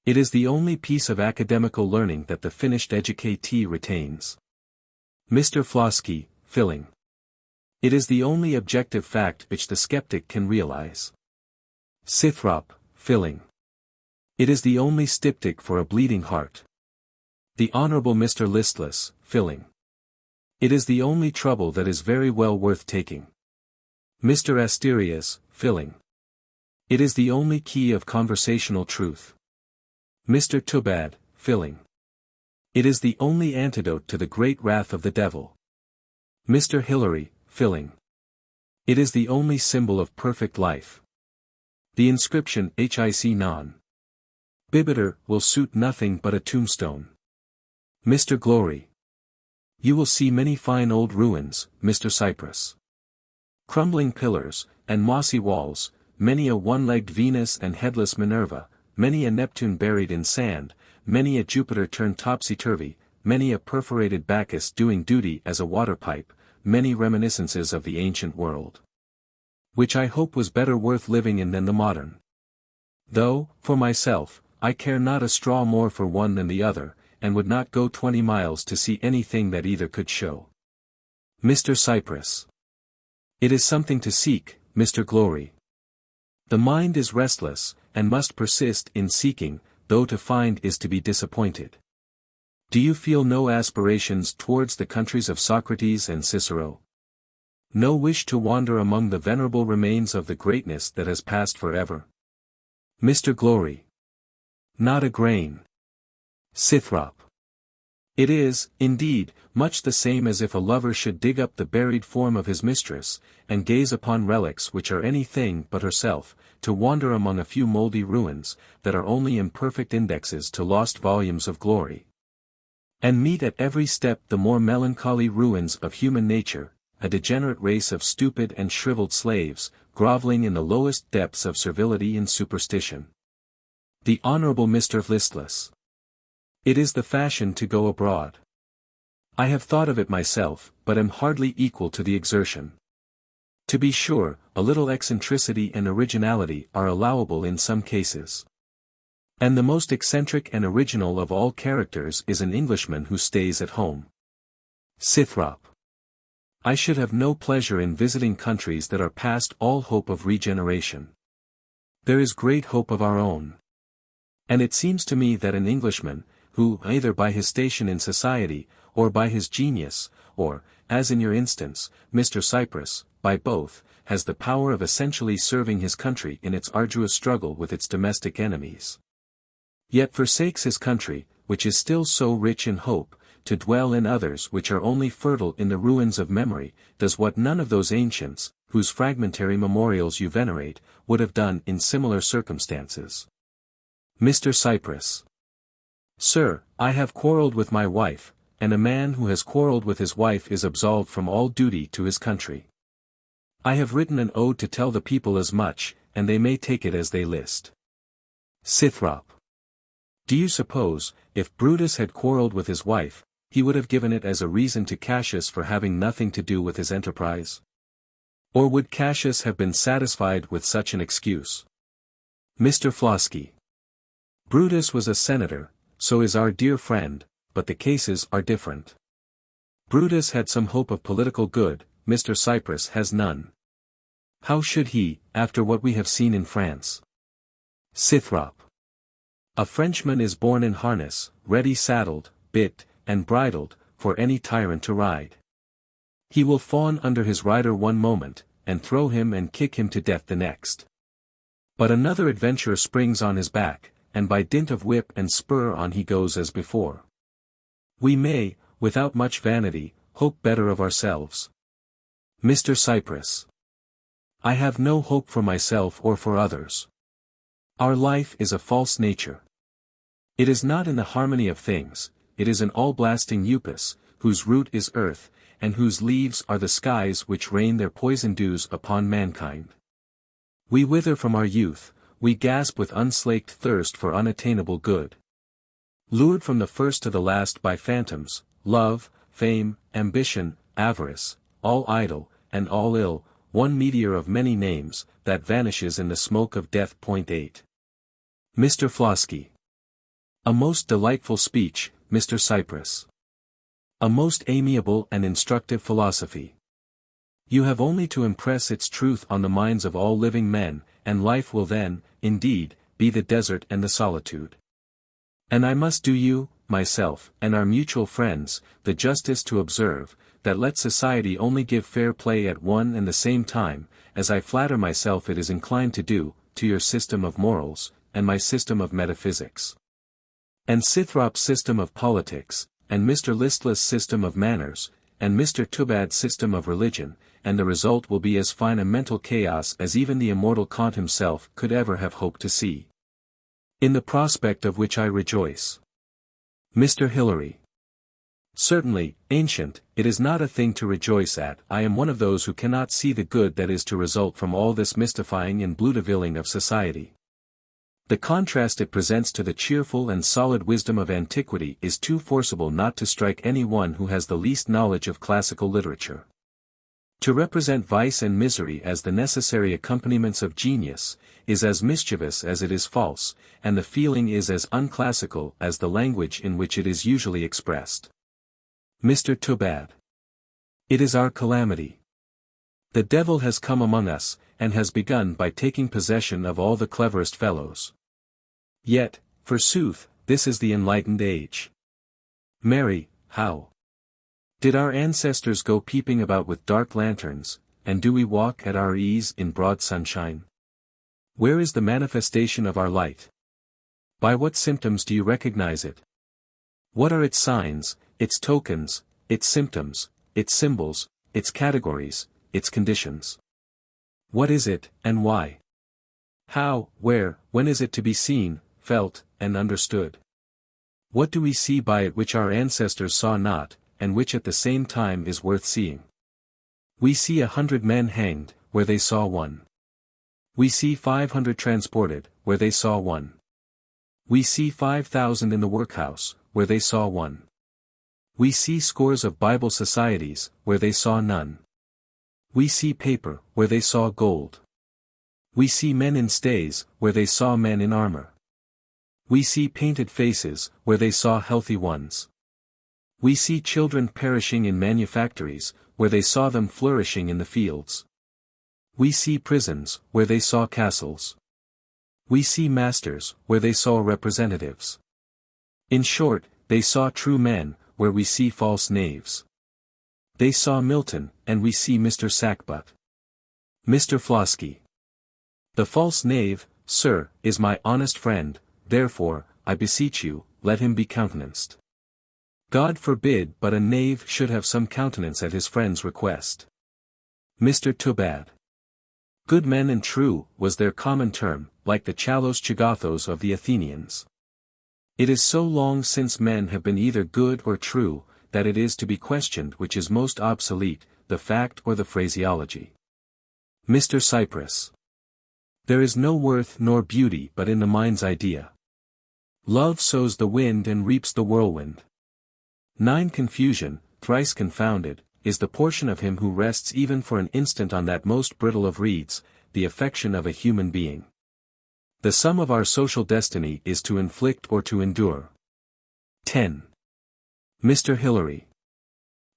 It is the only piece of academical learning that the finished educatee retains. Mr. Flosky, filling. It is the only objective fact which the skeptic can realize. Scythrop, filling. It is the only styptic for a bleeding heart. The Honourable Mr. Listless, filling. It is the only trouble that is very well worth taking. Mr. Asterias, filling. It is the only key of conversational truth. Mr. Toobad, filling. It is the only antidote to the great wrath of the devil. Mr. Hilary, filling. It is the only symbol of perfect life. The inscription hic non bibiter will suit nothing but a tombstone. Mr. Glowry. You will see many fine old ruins, Mr. Cypress. Crumbling pillars, and mossy walls, many a one-legged Venus and headless Minerva, many a Neptune buried in sand, many a Jupiter turned topsy-turvy, many a perforated Bacchus doing duty as a water-pipe, many reminiscences of the ancient world, which I hope was better worth living in than the modern. Though, for myself, I care not a straw more for one than the other, and would not go 20 miles to see anything that either could show. Mr. Cypress. It is something to seek, Mr. Glowry. The mind is restless, and must persist in seeking, though to find is to be disappointed. Do you feel no aspirations towards the countries of Socrates and Cicero? No wish to wander among the venerable remains of the greatness that has passed forever? Mr. Glowry. Not a grain. Scythrop. It is, indeed, much the same as if a lover should dig up the buried form of his mistress, and gaze upon relics which are anything but herself, to wander among a few mouldy ruins, that are only imperfect indexes to lost volumes of glory, and meet at every step the more melancholy ruins of human nature, a degenerate race of stupid and shriveled slaves, grovelling in the lowest depths of servility and superstition. The Honourable Mr. Listless. It is the fashion to go abroad. I have thought of it myself, but am hardly equal to the exertion. To be sure, a little eccentricity and originality are allowable in some cases. And the most eccentric and original of all characters is an Englishman who stays at home. Scythrop. I should have no pleasure in visiting countries that are past all hope of regeneration. There is great hope of our own. And it seems to me that an Englishman, who, either by his station in society, or by his genius, or, as in your instance, Mr. Cypress, by both, has the power of essentially serving his country in its arduous struggle with its domestic enemies, yet forsakes his country, which is still so rich in hope, to dwell in others which are only fertile in the ruins of memory, does what none of those ancients, whose fragmentary memorials you venerate, would have done in similar circumstances. Mr. Cypress. Sir, I have quarrelled with my wife, and a man who has quarrelled with his wife is absolved from all duty to his country. I have written an ode to tell the people as much, and they may take it as they list. Scythrop. Do you suppose, if Brutus had quarrelled with his wife, he would have given it as a reason to Cassius for having nothing to do with his enterprise? Or would Cassius have been satisfied with such an excuse? Mr. Flosky. Brutus was a senator, so is our dear friend, but the cases are different. Brutus had some hope of political good, Mr. Cypress has none. How should he, after what we have seen in France? Scythrop. A Frenchman is born in harness, ready saddled, bit, and bridled, for any tyrant to ride. He will fawn under his rider one moment, and throw him and kick him to death the next. But another adventurer springs on his back, and by dint of whip and spur on he goes as before. We may, without much vanity, hope better of ourselves. Mr. Cypress. I have no hope for myself or for others. Our life is a false nature. It is not in the harmony of things, it is an all-blasting upas, whose root is earth, and whose leaves are the skies which rain their poison dews upon mankind. We wither from our youth, we gasp with unslaked thirst for unattainable good. Lured from the first to the last by phantoms, love, fame, ambition, avarice, all idle, and all ill, one meteor of many names, that vanishes in the smoke of death. 8. Mr. Flosky. A most delightful speech, Mr. Cypress. A most amiable and instructive philosophy. You have only to impress its truth on the minds of all living men, and life will then, indeed, be the desert and the solitude. And I must do you, myself, and our mutual friends, the justice to observe, that let society only give fair play at one and the same time, as I flatter myself it is inclined to do, to your system of morals, and my system of metaphysics. And Scythrop's system of politics, and Mr. Listless' system of manners, and Mr. Toobad's system of religion, and the result will be as fine a mental chaos as even the immortal Kant himself could ever have hoped to see. In the prospect of which I rejoice. Mr. Hilary. Certainly, ancient, it is not a thing to rejoice at. I am one of those who cannot see the good that is to result from all this mystifying and bloodevilling of society. The contrast it presents to the cheerful and solid wisdom of antiquity is too forcible not to strike any one who has the least knowledge of classical literature. To represent vice and misery as the necessary accompaniments of genius, is as mischievous as it is false, and the feeling is as unclassical as the language in which it is usually expressed. Mr. Toobad. It is our calamity. The devil has come among us, and has begun by taking possession of all the cleverest fellows. Yet, forsooth, this is the enlightened age. Marry, how? Did our ancestors go peeping about with dark lanterns, and do we walk at our ease in broad sunshine? Where is the manifestation of our light? By what symptoms do you recognize it? What are its signs, its tokens, its symptoms, its symbols, its categories, its conditions? What is it, and why? How, where, when is it to be seen, felt, and understood? What do we see by it which our ancestors saw not, and which at the same time is worth seeing? We see 100 men hanged, where they saw one. We see 500 transported, where they saw one. We see 5,000 in the workhouse, where they saw one. We see scores of Bible societies, where they saw none. We see paper, where they saw gold. We see men in stays, where they saw men in armor. We see painted faces, where they saw healthy ones. We see children perishing in manufactories, where they saw them flourishing in the fields. We see prisons, where they saw castles. We see masters, where they saw representatives. In short, they saw true men, where we see false knaves. They saw Milton, and we see Mr. Sackbut. Mr. Flosky. The false knave, sir, is my honest friend, therefore, I beseech you, let him be countenanced. God forbid, but a knave should have some countenance at his friend's request. Mr. Toobad. Good men and true, was their common term, like the chalos chigothos of the Athenians. It is so long since men have been either good or true, that it is to be questioned which is most obsolete, the fact or the phraseology. Mr. Cypress. There is no worth nor beauty but in the mind's idea. Love sows the wind and reaps the whirlwind. 9 Confusion, thrice confounded, is the portion of him who rests even for an instant on that most brittle of reeds, the affection of a human being. The sum of our social destiny is to inflict or to endure. 10. Mr. Hilary.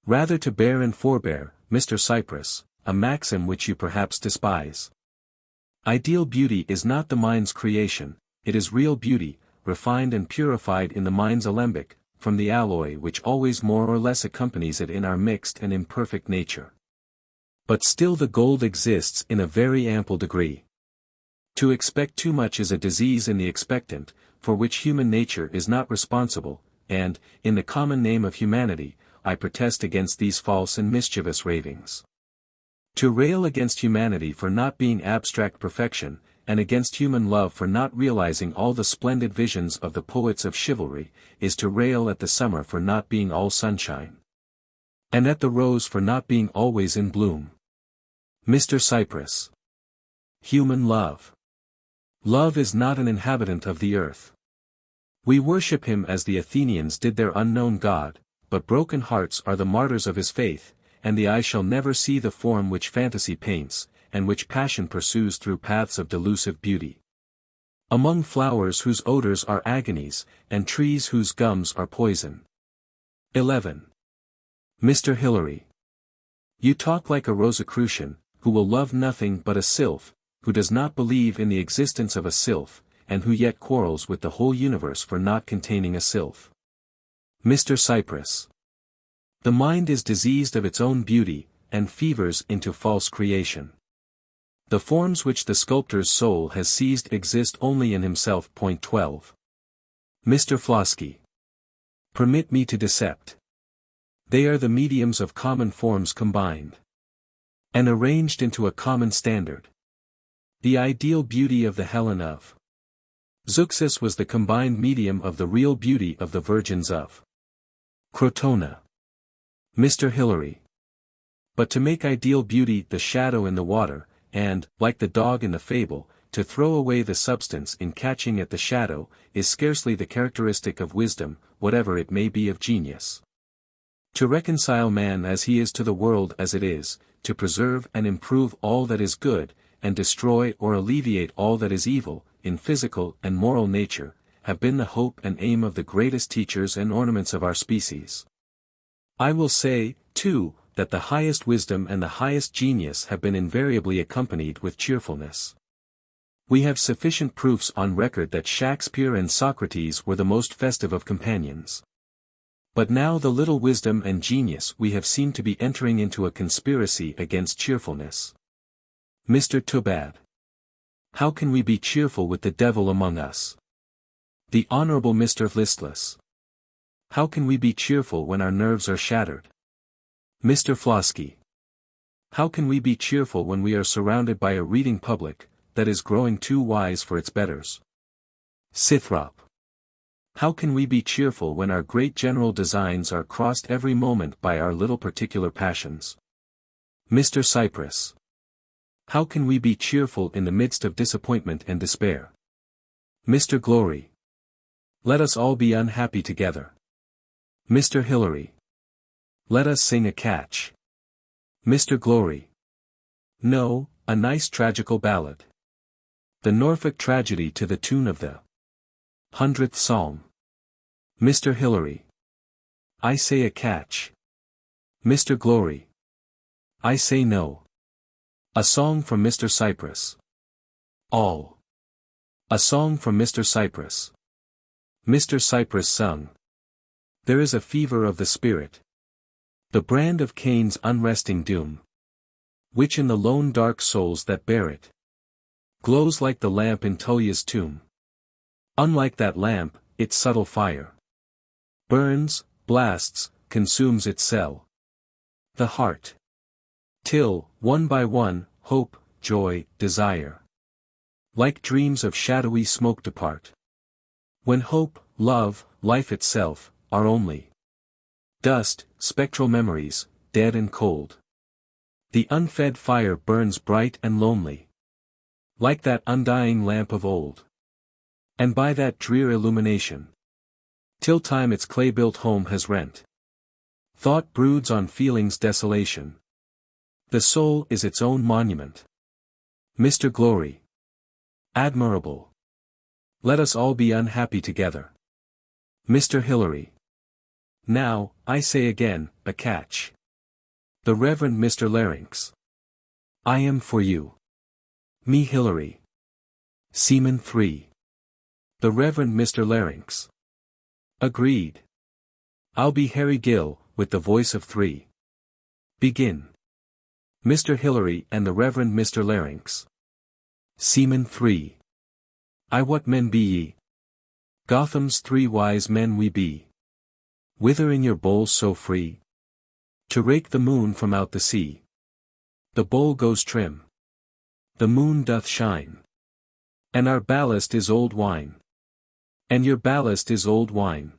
Rather to bear and forbear, Mr. Cypress, a maxim which you perhaps despise. Ideal beauty is not the mind's creation, it is real beauty, refined and purified in the mind's alembic, from the alloy which always more or less accompanies it in our mixed and imperfect nature. But still the gold exists in a very ample degree. To expect too much is a disease in the expectant, for which human nature is not responsible, and, in the common name of humanity, I protest against these false and mischievous ravings. To rail against humanity for not being abstract perfection, and against human love for not realizing all the splendid visions of the poets of chivalry, is to rail at the summer for not being all sunshine. And at the rose for not being always in bloom. Mr. Cypress. Human love. Love is not an inhabitant of the earth. We worship him as the Athenians did their unknown god, but broken hearts are the martyrs of his faith, and the eye shall never see the form which fantasy paints, and which passion pursues through paths of delusive beauty. Among flowers whose odors are agonies, and trees whose gums are poison. 11. Mr. Hilary. You talk like a Rosicrucian, who will love nothing but a sylph, who does not believe in the existence of a sylph, and who yet quarrels with the whole universe for not containing a sylph. Mr. Cypress. The mind is diseased of its own beauty, and fevers into false creation. The forms which the sculptor's soul has seized exist only in himself. 12. Mr. Flosky. Permit me to dissect. They are the mediums of common forms combined, and arranged into a common standard. The ideal beauty of the Helen of Zeuxis was the combined medium of the real beauty of the virgins of Crotona. Mr. Hilary. But to make ideal beauty the shadow in the water, and, like the dog in the fable, to throw away the substance in catching at the shadow, is scarcely the characteristic of wisdom, whatever it may be of genius. To reconcile man as he is to the world as it is, to preserve and improve all that is good, and destroy or alleviate all that is evil, in physical and moral nature, have been the hope and aim of the greatest teachers and ornaments of our species. I will say, too, that the highest wisdom and the highest genius have been invariably accompanied with cheerfulness. We have sufficient proofs on record that Shakespeare and Socrates were the most festive of companions. But now the little wisdom and genius we have seem to be entering into a conspiracy against cheerfulness. Mr. Toobad. How can we be cheerful with the devil among us? The Honorable Mr. Listless. How can we be cheerful when our nerves are shattered? Mr. Flosky. How can we be cheerful when we are surrounded by a reading public, that is growing too wise for its betters? Scythrop. How can we be cheerful when our great general designs are crossed every moment by our little particular passions? Mr. Cypress. How can we be cheerful in the midst of disappointment and despair? Mr. Glowry. Let us all be unhappy together. Mr. Hilary. Let us sing a catch. Mr. Glowry. No, a nice tragical ballad. The Norfolk tragedy to the tune of the 100th Psalm. Mr. Hilary. I say a catch. Mr. Glowry. I say no. A song from Mr. Cypress. All. A song from Mr. Cypress. Mr. Cypress sung. There is a fever of the spirit. The brand of Cain's unresting doom, which in the lone dark souls that bear it, glows like the lamp in Tullia's tomb. Unlike that lamp, its subtle fire burns, blasts, consumes its cell. The heart. Till, one by one, hope, joy, desire, like dreams of shadowy smoke depart. When hope, love, life itself, are only dust, spectral memories, dead and cold. The unfed fire burns bright and lonely, like that undying lamp of old. And by that drear illumination, till time its clay-built home has rent, thought broods on feeling's desolation. The soul is its own monument. Mr. Glowry. Admirable. Let us all be unhappy together. Mr. Hilary. Now, I say again, a catch. The Reverend Mr. Larynx. I am for you. Me Hilary. Seaman 3. The Reverend Mr. Larynx. Agreed. I'll be Harry Gill, with the voice of 3. Begin. Mr. Hilary and the Reverend Mr. Larynx. Seaman 3. I what men be ye? Gotham's 3 wise men we be. Whither in your bowls so free? To rake the moon from out the sea. The bowl goes trim. The moon doth shine. And our ballast is old wine. And your ballast is old wine.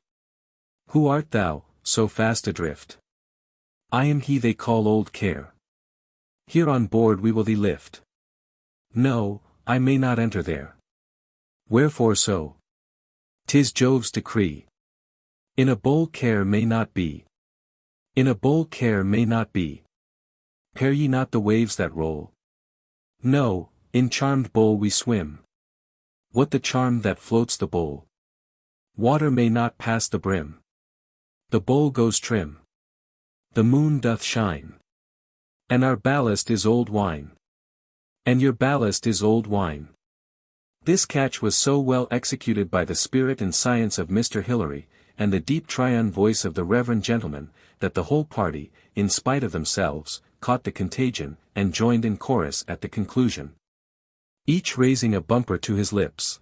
Who art thou, so fast adrift? I am he they call Old Care. Here on board we will thee lift. No, I may not enter there. Wherefore so? 'Tis Jove's decree. In a bowl Care may not be. In a bowl Care may not be. Pair ye not the waves that roll? No, in charmed bowl we swim. What the charm that floats the bowl? Water may not pass the brim. The bowl goes trim. The moon doth shine. And our ballast is old wine. And your ballast is old wine. This catch was so well executed by the spirit and science of Mr. Hilary, and the deep triune voice of the reverend gentleman, that the whole party, in spite of themselves, caught the contagion, and joined in chorus at the conclusion, each raising a bumper to his lips.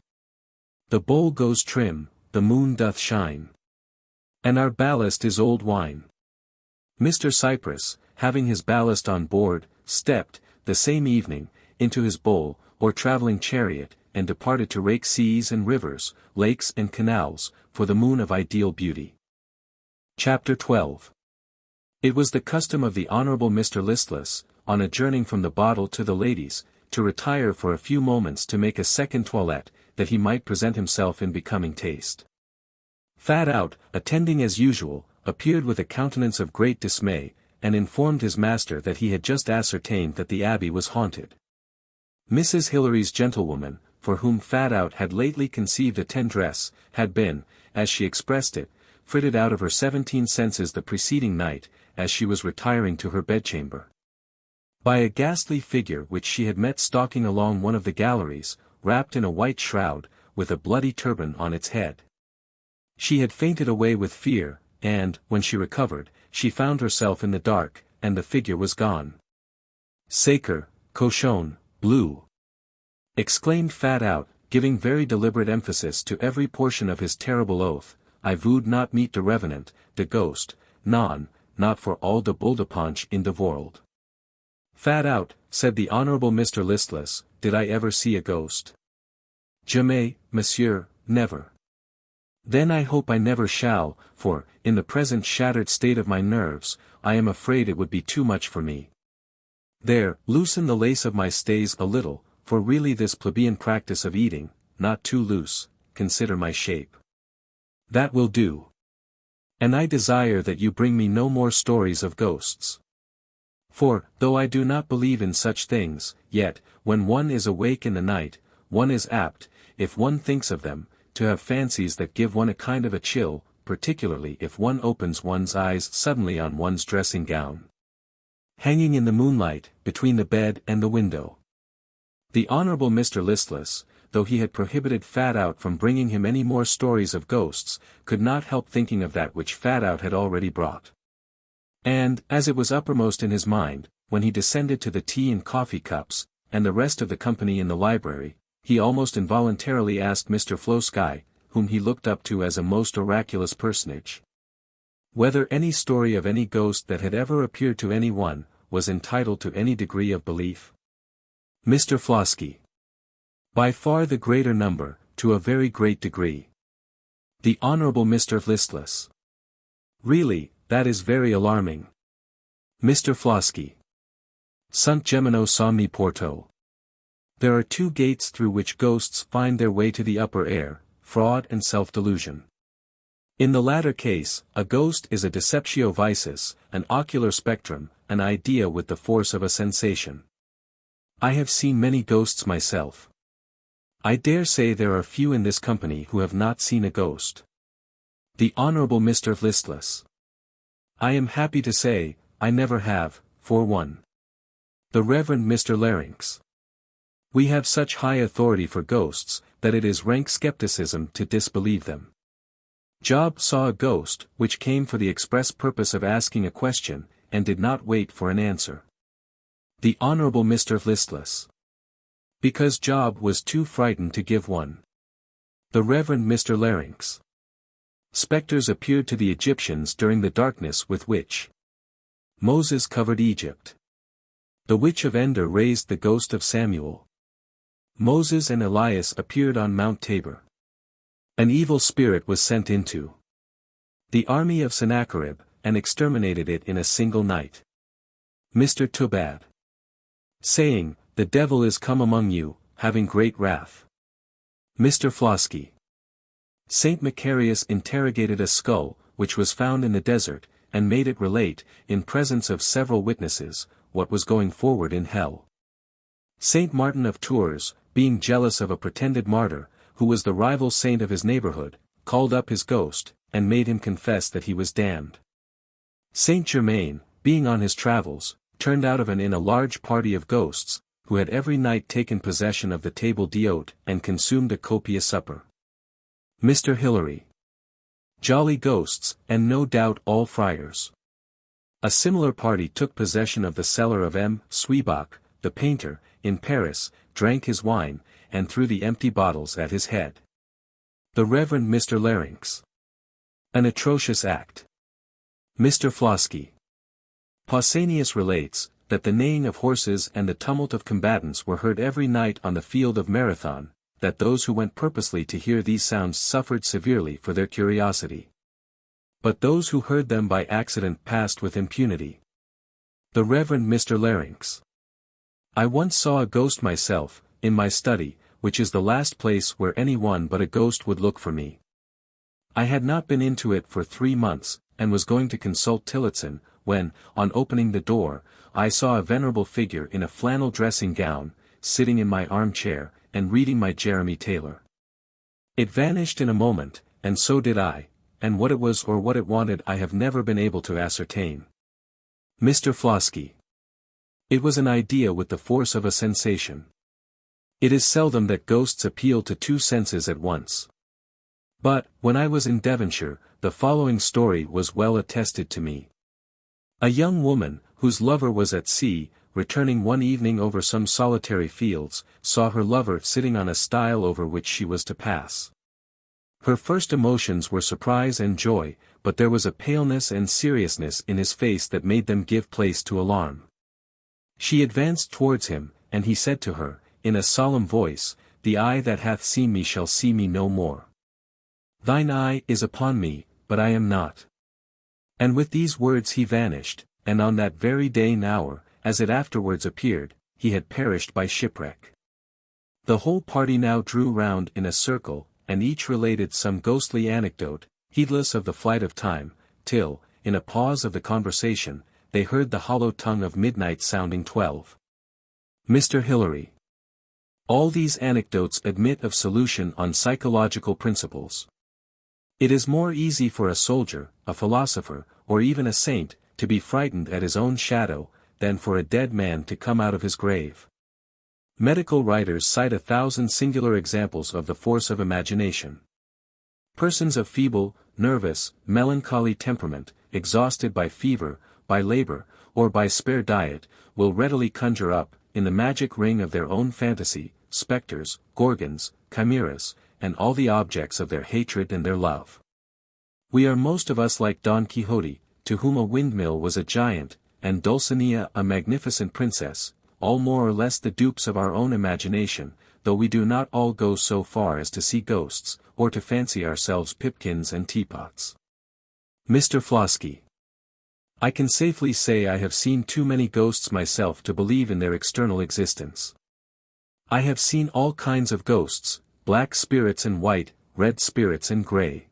The bowl goes trim, the moon doth shine. And our ballast is old wine. Mr. Cypress, having his ballast on board, stepped, the same evening, into his bowl, or travelling chariot, and departed to rake seas and rivers, lakes and canals, for the moon of ideal beauty. Chapter 12. It was the custom of the Honourable Mr. Listless, on adjourning from the bottle to the ladies, to retire for a few moments to make a second toilette, that he might present himself in becoming taste. Fat Out, attending as usual, appeared with a countenance of great dismay, and informed his master that he had just ascertained that the abbey was haunted. Mrs. Hilary's gentlewoman, for whom Fat Out had lately conceived a tendresse, had been, as she expressed it, fritted out of her 17 senses the preceding night, as she was retiring to her bedchamber, by a ghastly figure which she had met stalking along one of the galleries, wrapped in a white shroud, with a bloody turban on its head. She had fainted away with fear, and, when she recovered, she found herself in the dark, and the figure was gone. Sacre, cochon, bleu! Exclaimed Fat Out, giving very deliberate emphasis to every portion of his terrible oath, I vould not meet de revenant, de ghost, non, not for all de boule de punch in de world. Fat Out, said the Honourable Mr. Listless, did I ever see a ghost? Jamais, monsieur, never. Then I hope I never shall, for, in the present shattered state of my nerves, I am afraid it would be too much for me. There, loosen the lace of my stays a little, for really this plebeian practice of eating, not too loose, consider my shape. That will do. And I desire that you bring me no more stories of ghosts. For, though I do not believe in such things, yet, when one is awake in the night, one is apt, if one thinks of them, to have fancies that give one a kind of a chill, particularly if one opens one's eyes suddenly on one's dressing gown, hanging in the moonlight, between the bed and the window. The Honourable Mr. Listless, though he had prohibited Fat Out from bringing him any more stories of ghosts, could not help thinking of that which Fat Out had already brought. And, as it was uppermost in his mind, when he descended to the tea and coffee cups, and the rest of the company in the library, he almost involuntarily asked Mr. Flosky, whom he looked up to as a most oraculous personage, Whether any story of any ghost that had ever appeared to any one, was entitled to any degree of belief? Mr. Flosky. By far the greater number, to a very great degree. The Honorable Mr. Listless. Really, that is very alarming. Mr. Flosky. Sunt Gemino somni porto. There are two gates through which ghosts find their way to the upper air, fraud and self-delusion. In the latter case, a ghost is a deceptio visus, an ocular spectrum, an idea with the force of a sensation. I have seen many ghosts myself. I dare say there are few in this company who have not seen a ghost. The Honorable Mr. Listless. I am happy to say, I never have, for one. The Reverend Mr. Larynx. We have such high authority for ghosts, that it is rank skepticism to disbelieve them. Job saw a ghost, which came for the express purpose of asking a question, and did not wait for an answer. The Honorable Mr. Listless. Because Job was too frightened to give one. The Reverend Mr. Larynx. Spectres appeared to the Egyptians during the darkness with which Moses covered Egypt. The Witch of Endor raised the ghost of Samuel. Moses and Elias appeared on Mount Tabor. An evil spirit was sent into the army of Sennacherib, and exterminated it in a single night. Mr. Toobad. Saying, the devil is come among you, having great wrath. Mr. Flosky. Saint Macarius interrogated a skull, which was found in the desert, and made it relate, in presence of several witnesses, what was going forward in hell. Saint Martin of Tours, being jealous of a pretended martyr, who was the rival saint of his neighborhood, called up his ghost, and made him confess that he was damned. Saint Germain, being on his travels, turned out of an inn a large party of ghosts, who had every night taken possession of the table d'hôte and consumed a copious supper. Mr. Hilary. Jolly ghosts, and no doubt all friars. A similar party took possession of the cellar of M. Sweebach, the painter, in Paris, drank his wine, and threw the empty bottles at his head. The Reverend Mr. Larynx. An atrocious act. Mr. Flosky. Pausanias relates, that the neighing of horses and the tumult of combatants were heard every night on the field of Marathon, that those who went purposely to hear these sounds suffered severely for their curiosity. But those who heard them by accident passed with impunity. The Reverend Mr. Larynx. I once saw a ghost myself, in my study, which is the last place where any one but a ghost would look for me. I had not been into it for 3 months, and was going to consult Tillotson, when, on opening the door, I saw a venerable figure in a flannel dressing gown, sitting in my armchair, and reading my Jeremy Taylor. It vanished in a moment, and so did I, and what it was or what it wanted I have never been able to ascertain. Mr. Flosky. It was an idea with the force of a sensation. It is seldom that ghosts appeal to 2 senses at once. But, when I was in Devonshire, the following story was well attested to me. A young woman, whose lover was at sea, returning one evening over some solitary fields, saw her lover sitting on a stile over which she was to pass. Her first emotions were surprise and joy, but there was a paleness and seriousness in his face that made them give place to alarm. She advanced towards him, and he said to her, in a solemn voice, the eye that hath seen me shall see me no more. Thine eye is upon me, but I am not. And with these words he vanished, and on that very day and hour, as it afterwards appeared, he had perished by shipwreck. The whole party now drew round in a circle, and each related some ghostly anecdote, heedless of the flight of time, till, in a pause of the conversation, they heard the hollow tongue of midnight sounding 12. Mr. Hilary. All these anecdotes admit of solution on psychological principles. It is more easy for a soldier, a philosopher, or even a saint, to be frightened at his own shadow, than for a dead man to come out of his grave. Medical writers cite 1,000 singular examples of the force of imagination. Persons of feeble, nervous, melancholy temperament, exhausted by fever, by labor, or by spare diet, will readily conjure up, in the magic ring of their own fantasy, spectres, gorgons, chimeras, and all the objects of their hatred and their love. We are most of us like Don Quixote, to whom a windmill was a giant, and Dulcinea a magnificent princess, all more or less the dupes of our own imagination, though we do not all go so far as to see ghosts, or to fancy ourselves pipkins and teapots. Mr. Flosky. I can safely say I have seen too many ghosts myself to believe in their external existence. I have seen all kinds of ghosts, black spirits and white, red spirits and grey.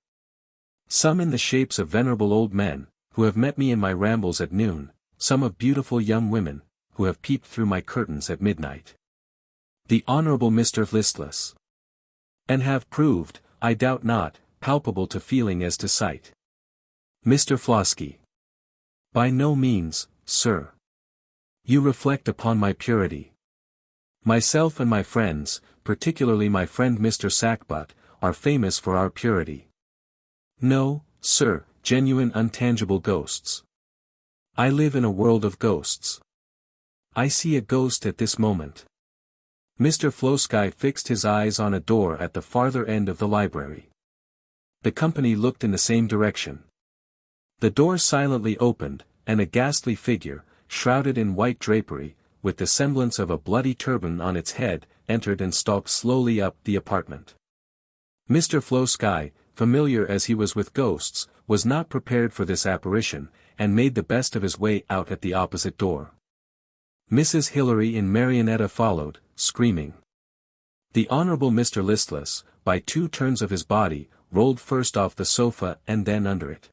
Some in the shapes of venerable old men, who have met me in my rambles at noon, some of beautiful young women, who have peeped through my curtains at midnight. The Honourable Mr. Listless. And have proved, I doubt not, palpable to feeling as to sight. Mr. Flosky. By no means, sir. You reflect upon my purity. Myself and my friends, particularly my friend Mr. Sackbut, are famous for our purity. No, sir, genuine untangible ghosts. I live in a world of ghosts. I see a ghost at this moment. Mr. Flosky fixed his eyes on a door at the farther end of the library. The company looked in the same direction. The door silently opened, and a ghastly figure, shrouded in white drapery, with the semblance of a bloody turban on its head, entered and stalked slowly up the apartment. Mr. Flosky, familiar as he was with ghosts, was not prepared for this apparition, and made the best of his way out at the opposite door. Mrs. Hilary in Marionetta followed, screaming. The Honourable Mr. Listless, by 2 turns of his body, rolled first off the sofa and then under it.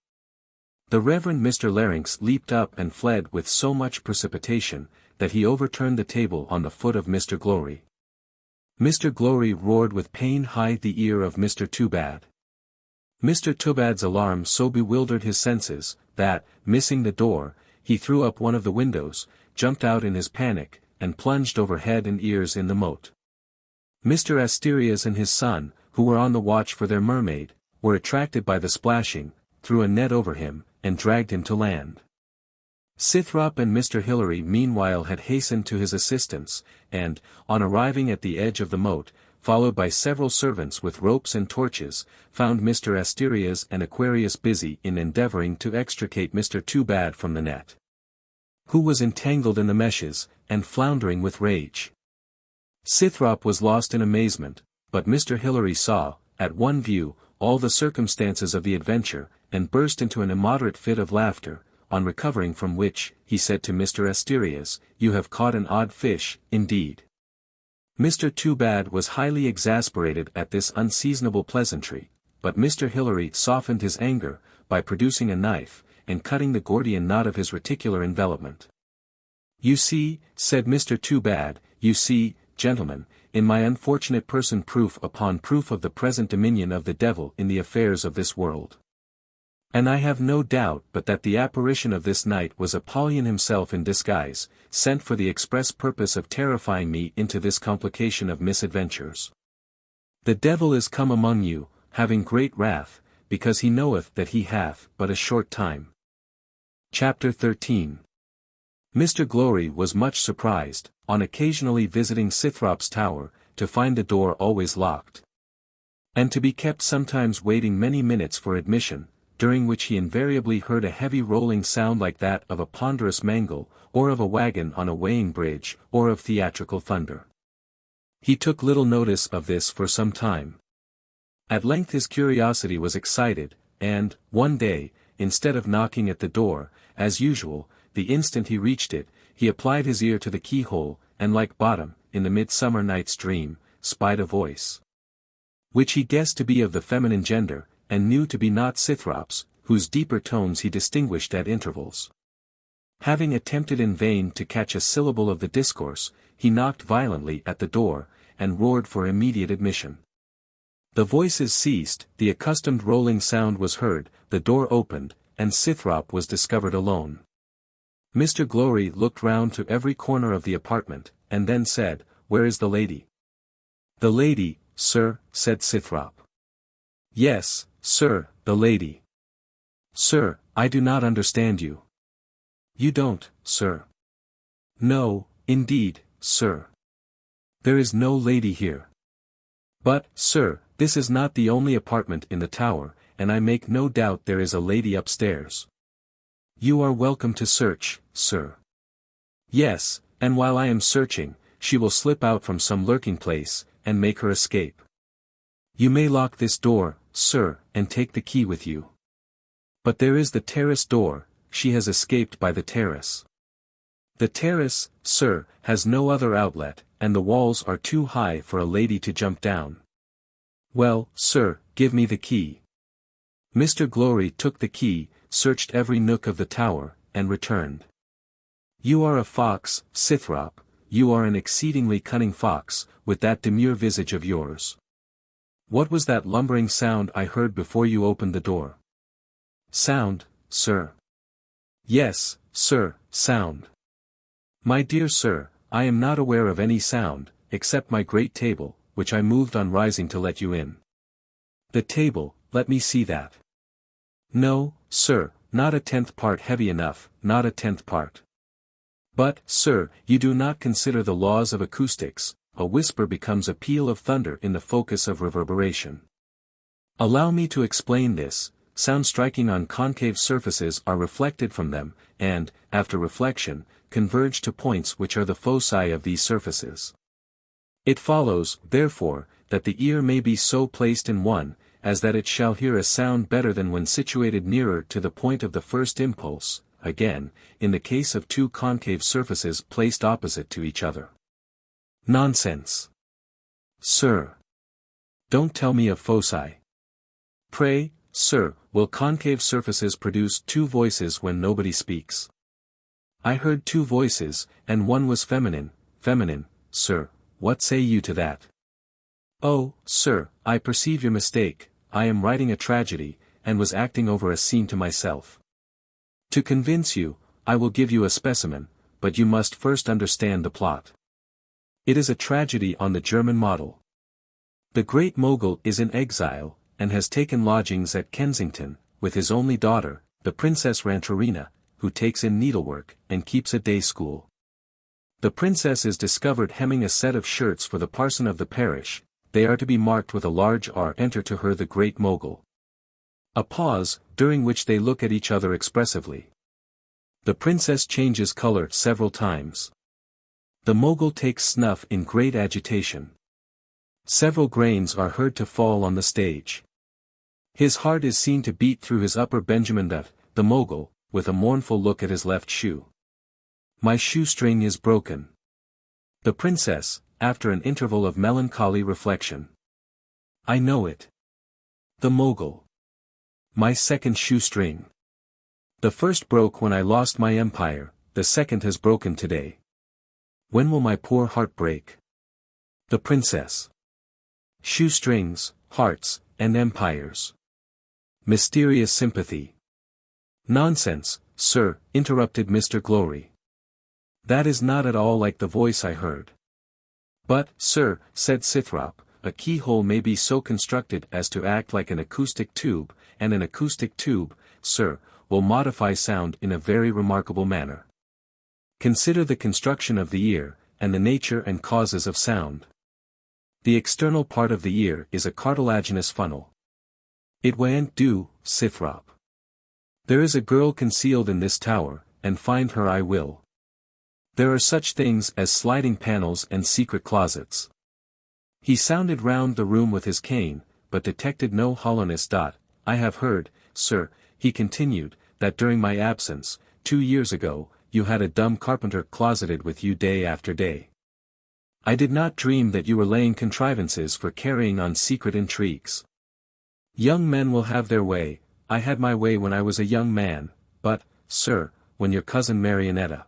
The Reverend Mr. Larynx leaped up and fled with so much precipitation, that he overturned the table on the foot of Mr. Glowry. Mr. Glowry roared with pain high the ear of Mr. Toobad. Mr. Toobad's alarm so bewildered his senses, that, missing the door, he threw up one of the windows, jumped out in his panic, and plunged over head and ears in the moat. Mr. Asterias and his son, who were on the watch for their mermaid, were attracted by the splashing, threw a net over him, and dragged him to land. Scythrop and Mr. Hilary meanwhile had hastened to his assistance, and, on arriving at the edge of the moat, followed by several servants with ropes and torches, found Mr. Asterias and Aquarius busy in endeavouring to extricate Mr. Toobad from the net, who was entangled in the meshes, and floundering with rage. Scythrop was lost in amazement, but Mr. Hilary saw, at one view, all the circumstances of the adventure, and burst into an immoderate fit of laughter, on recovering from which, he said to Mr. Asterias, "You have caught an odd fish, indeed." Mr. Toobad was highly exasperated at this unseasonable pleasantry, but Mr. Hilary softened his anger, by producing a knife, and cutting the Gordian knot of his reticular envelopment. "You see," said Mr. Toobad, "you see, gentlemen, in my unfortunate person proof upon proof of the present dominion of the devil in the affairs of this world. And I have no doubt but that the apparition of this night was Apollyon himself in disguise, sent for the express purpose of terrifying me into this complication of misadventures. The devil is come among you, having great wrath, because he knoweth that he hath but a short time." Chapter 13. Mr. Glowry was much surprised, on occasionally visiting Scythrop's tower, to find the door always locked, and to be kept sometimes waiting many minutes for admission, during which he invariably heard a heavy rolling sound like that of a ponderous mangle, or of a wagon on a weighing bridge, or of theatrical thunder. He took little notice of this for some time. At length his curiosity was excited, and, one day, instead of knocking at the door, as usual, the instant he reached it, he applied his ear to the keyhole, and like Bottom, in the Midsummer Night's Dream, spied a voice, which he guessed to be of the feminine gender, and knew to be not Scythrop's, whose deeper tones he distinguished at intervals. Having attempted in vain to catch a syllable of the discourse, he knocked violently at the door, and roared for immediate admission. The voices ceased, the accustomed rolling sound was heard, the door opened, and Scythrop was discovered alone. Mr. Glowry looked round to every corner of the apartment, and then said, "Where is the lady?" "The lady, sir," said Scythrop. "Yes, sir, the lady." "Sir, I do not understand you." "You don't, sir." "No, indeed, sir. There is no lady here." "But, sir, this is not the only apartment in the tower, and I make no doubt there is a lady upstairs. You are welcome to search, sir. Yes, and while I am searching, she will slip out from some lurking place, and make her escape. You may lock this door, sir, and take the key with you. But there is the terrace door, she has escaped by the terrace. The terrace, sir, has no other outlet, and the walls are too high for a lady to jump down. Well, sir, give me the key. Mr. Glowry took the key, searched every nook of the tower, and returned. You are a fox, Scythrop, you are an exceedingly cunning fox, with that demure visage of yours. What was that lumbering sound I heard before you opened the door? Sound, sir. Yes, sir, sound. My dear sir, I am not aware of any sound, except my great table, which I moved on rising to let you in. The table, let me see that. No, sir, not a 10th part heavy enough, not a 10th part. But, sir, you do not consider the laws of acoustics, a whisper becomes a peal of thunder in the focus of reverberation. Allow me to explain this. Sound striking on concave surfaces are reflected from them, and, after reflection, converge to points which are the foci of these surfaces. It follows, therefore, that the ear may be so placed in one, as that it shall hear a sound better than when situated nearer to the point of the first impulse, again, in the case of two concave surfaces placed opposite to each other. Nonsense. Sir. Don't tell me of foci. Pray, sir, will concave surfaces produce two voices when nobody speaks? I heard two voices, and one was feminine, sir, what say you to that? Oh, sir, I perceive your mistake, I am writing a tragedy, and was acting over a scene to myself. To convince you, I will give you a specimen, but you must first understand the plot. It is a tragedy on the German model. The Great Mogul is in exile, and has taken lodgings at Kensington, with his only daughter, the Princess Rantrarina, who takes in needlework, and keeps a day school. The princess is discovered hemming a set of shirts for the parson of the parish, they are to be marked with a large R. Enter to her the Great Mogul. A pause, during which they look at each other expressively. The princess changes color several times. The Mogul takes snuff in great agitation. Several grains are heard to fall on the stage. His heart is seen to beat through his upper Benjamin. The Mogul, with a mournful look at his left shoe. My shoestring is broken. The princess, after an interval of melancholy reflection. I know it. The Mogul. My second shoestring. The first broke when I lost my empire, the second has broken today. When will my poor heart break? The princess. Shoestrings, hearts, and empires. Mysterious sympathy. Nonsense, sir, interrupted Mr. Glowry. That is not at all like the voice I heard. But, sir, said Scythrop, a keyhole may be so constructed as to act like an acoustic tube, and an acoustic tube, sir, will modify sound in a very remarkable manner. Consider the construction of the ear, and the nature and causes of sound. The external part of the ear is a cartilaginous funnel. It wa'n't do, Scythrop. There is a girl concealed in this tower, and find her I will. There are such things as sliding panels and secret closets. He sounded round the room with his cane, but detected no hollowness. I have heard, sir, he continued, that during my absence, 2 years ago, you had a dumb carpenter closeted with you day after day. I did not dream that you were laying contrivances for carrying on secret intrigues. Young men will have their way. I had my way when I was a young man, but, sir, when your cousin Marionetta.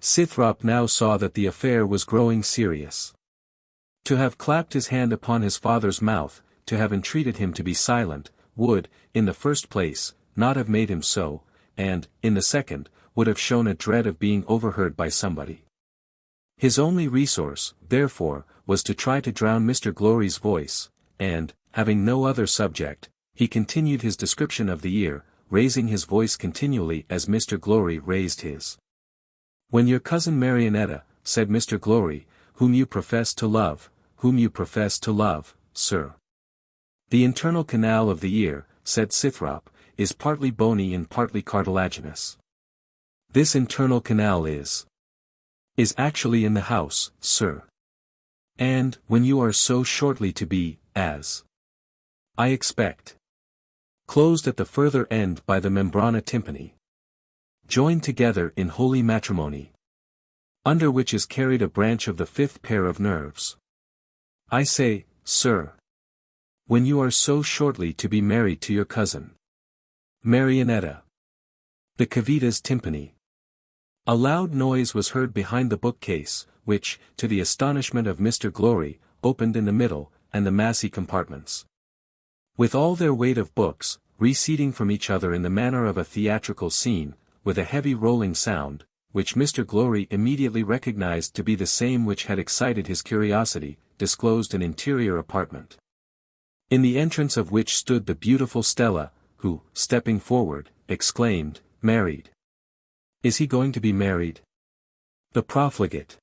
Scythrop now saw that the affair was growing serious. To have clapped his hand upon his father's mouth, to have entreated him to be silent, would, in the first place, not have made him so, and, in the second, would have shown a dread of being overheard by somebody. His only resource, therefore, was to try to drown Mr. Glowry's voice, and, having no other subject, he continued his description of the ear, raising his voice continually as Mr. Glowry raised his. When your cousin Marionetta, said Mr. Glowry, whom you profess to love, sir. The internal canal of the ear, said Scythrop, is partly bony and partly cartilaginous. This internal canal is actually in the house, sir. And, when you are so shortly to be, as I expect, closed at the further end by the membrana tympani, joined together in holy matrimony, under which is carried a branch of the fifth pair of nerves. I say, sir, when you are so shortly to be married to your cousin, Marionetta, the cavita's tympani. A loud noise was heard behind the bookcase, which, to the astonishment of Mr. Glowry, opened in the middle, and the massy compartments, with all their weight of books, receding from each other in the manner of a theatrical scene, with a heavy rolling sound, which Mr. Glowry immediately recognized to be the same which had excited his curiosity, disclosed an interior apartment, in the entrance of which stood the beautiful Stella, who, stepping forward, exclaimed, "Married! Is he going to be married? The profligate!"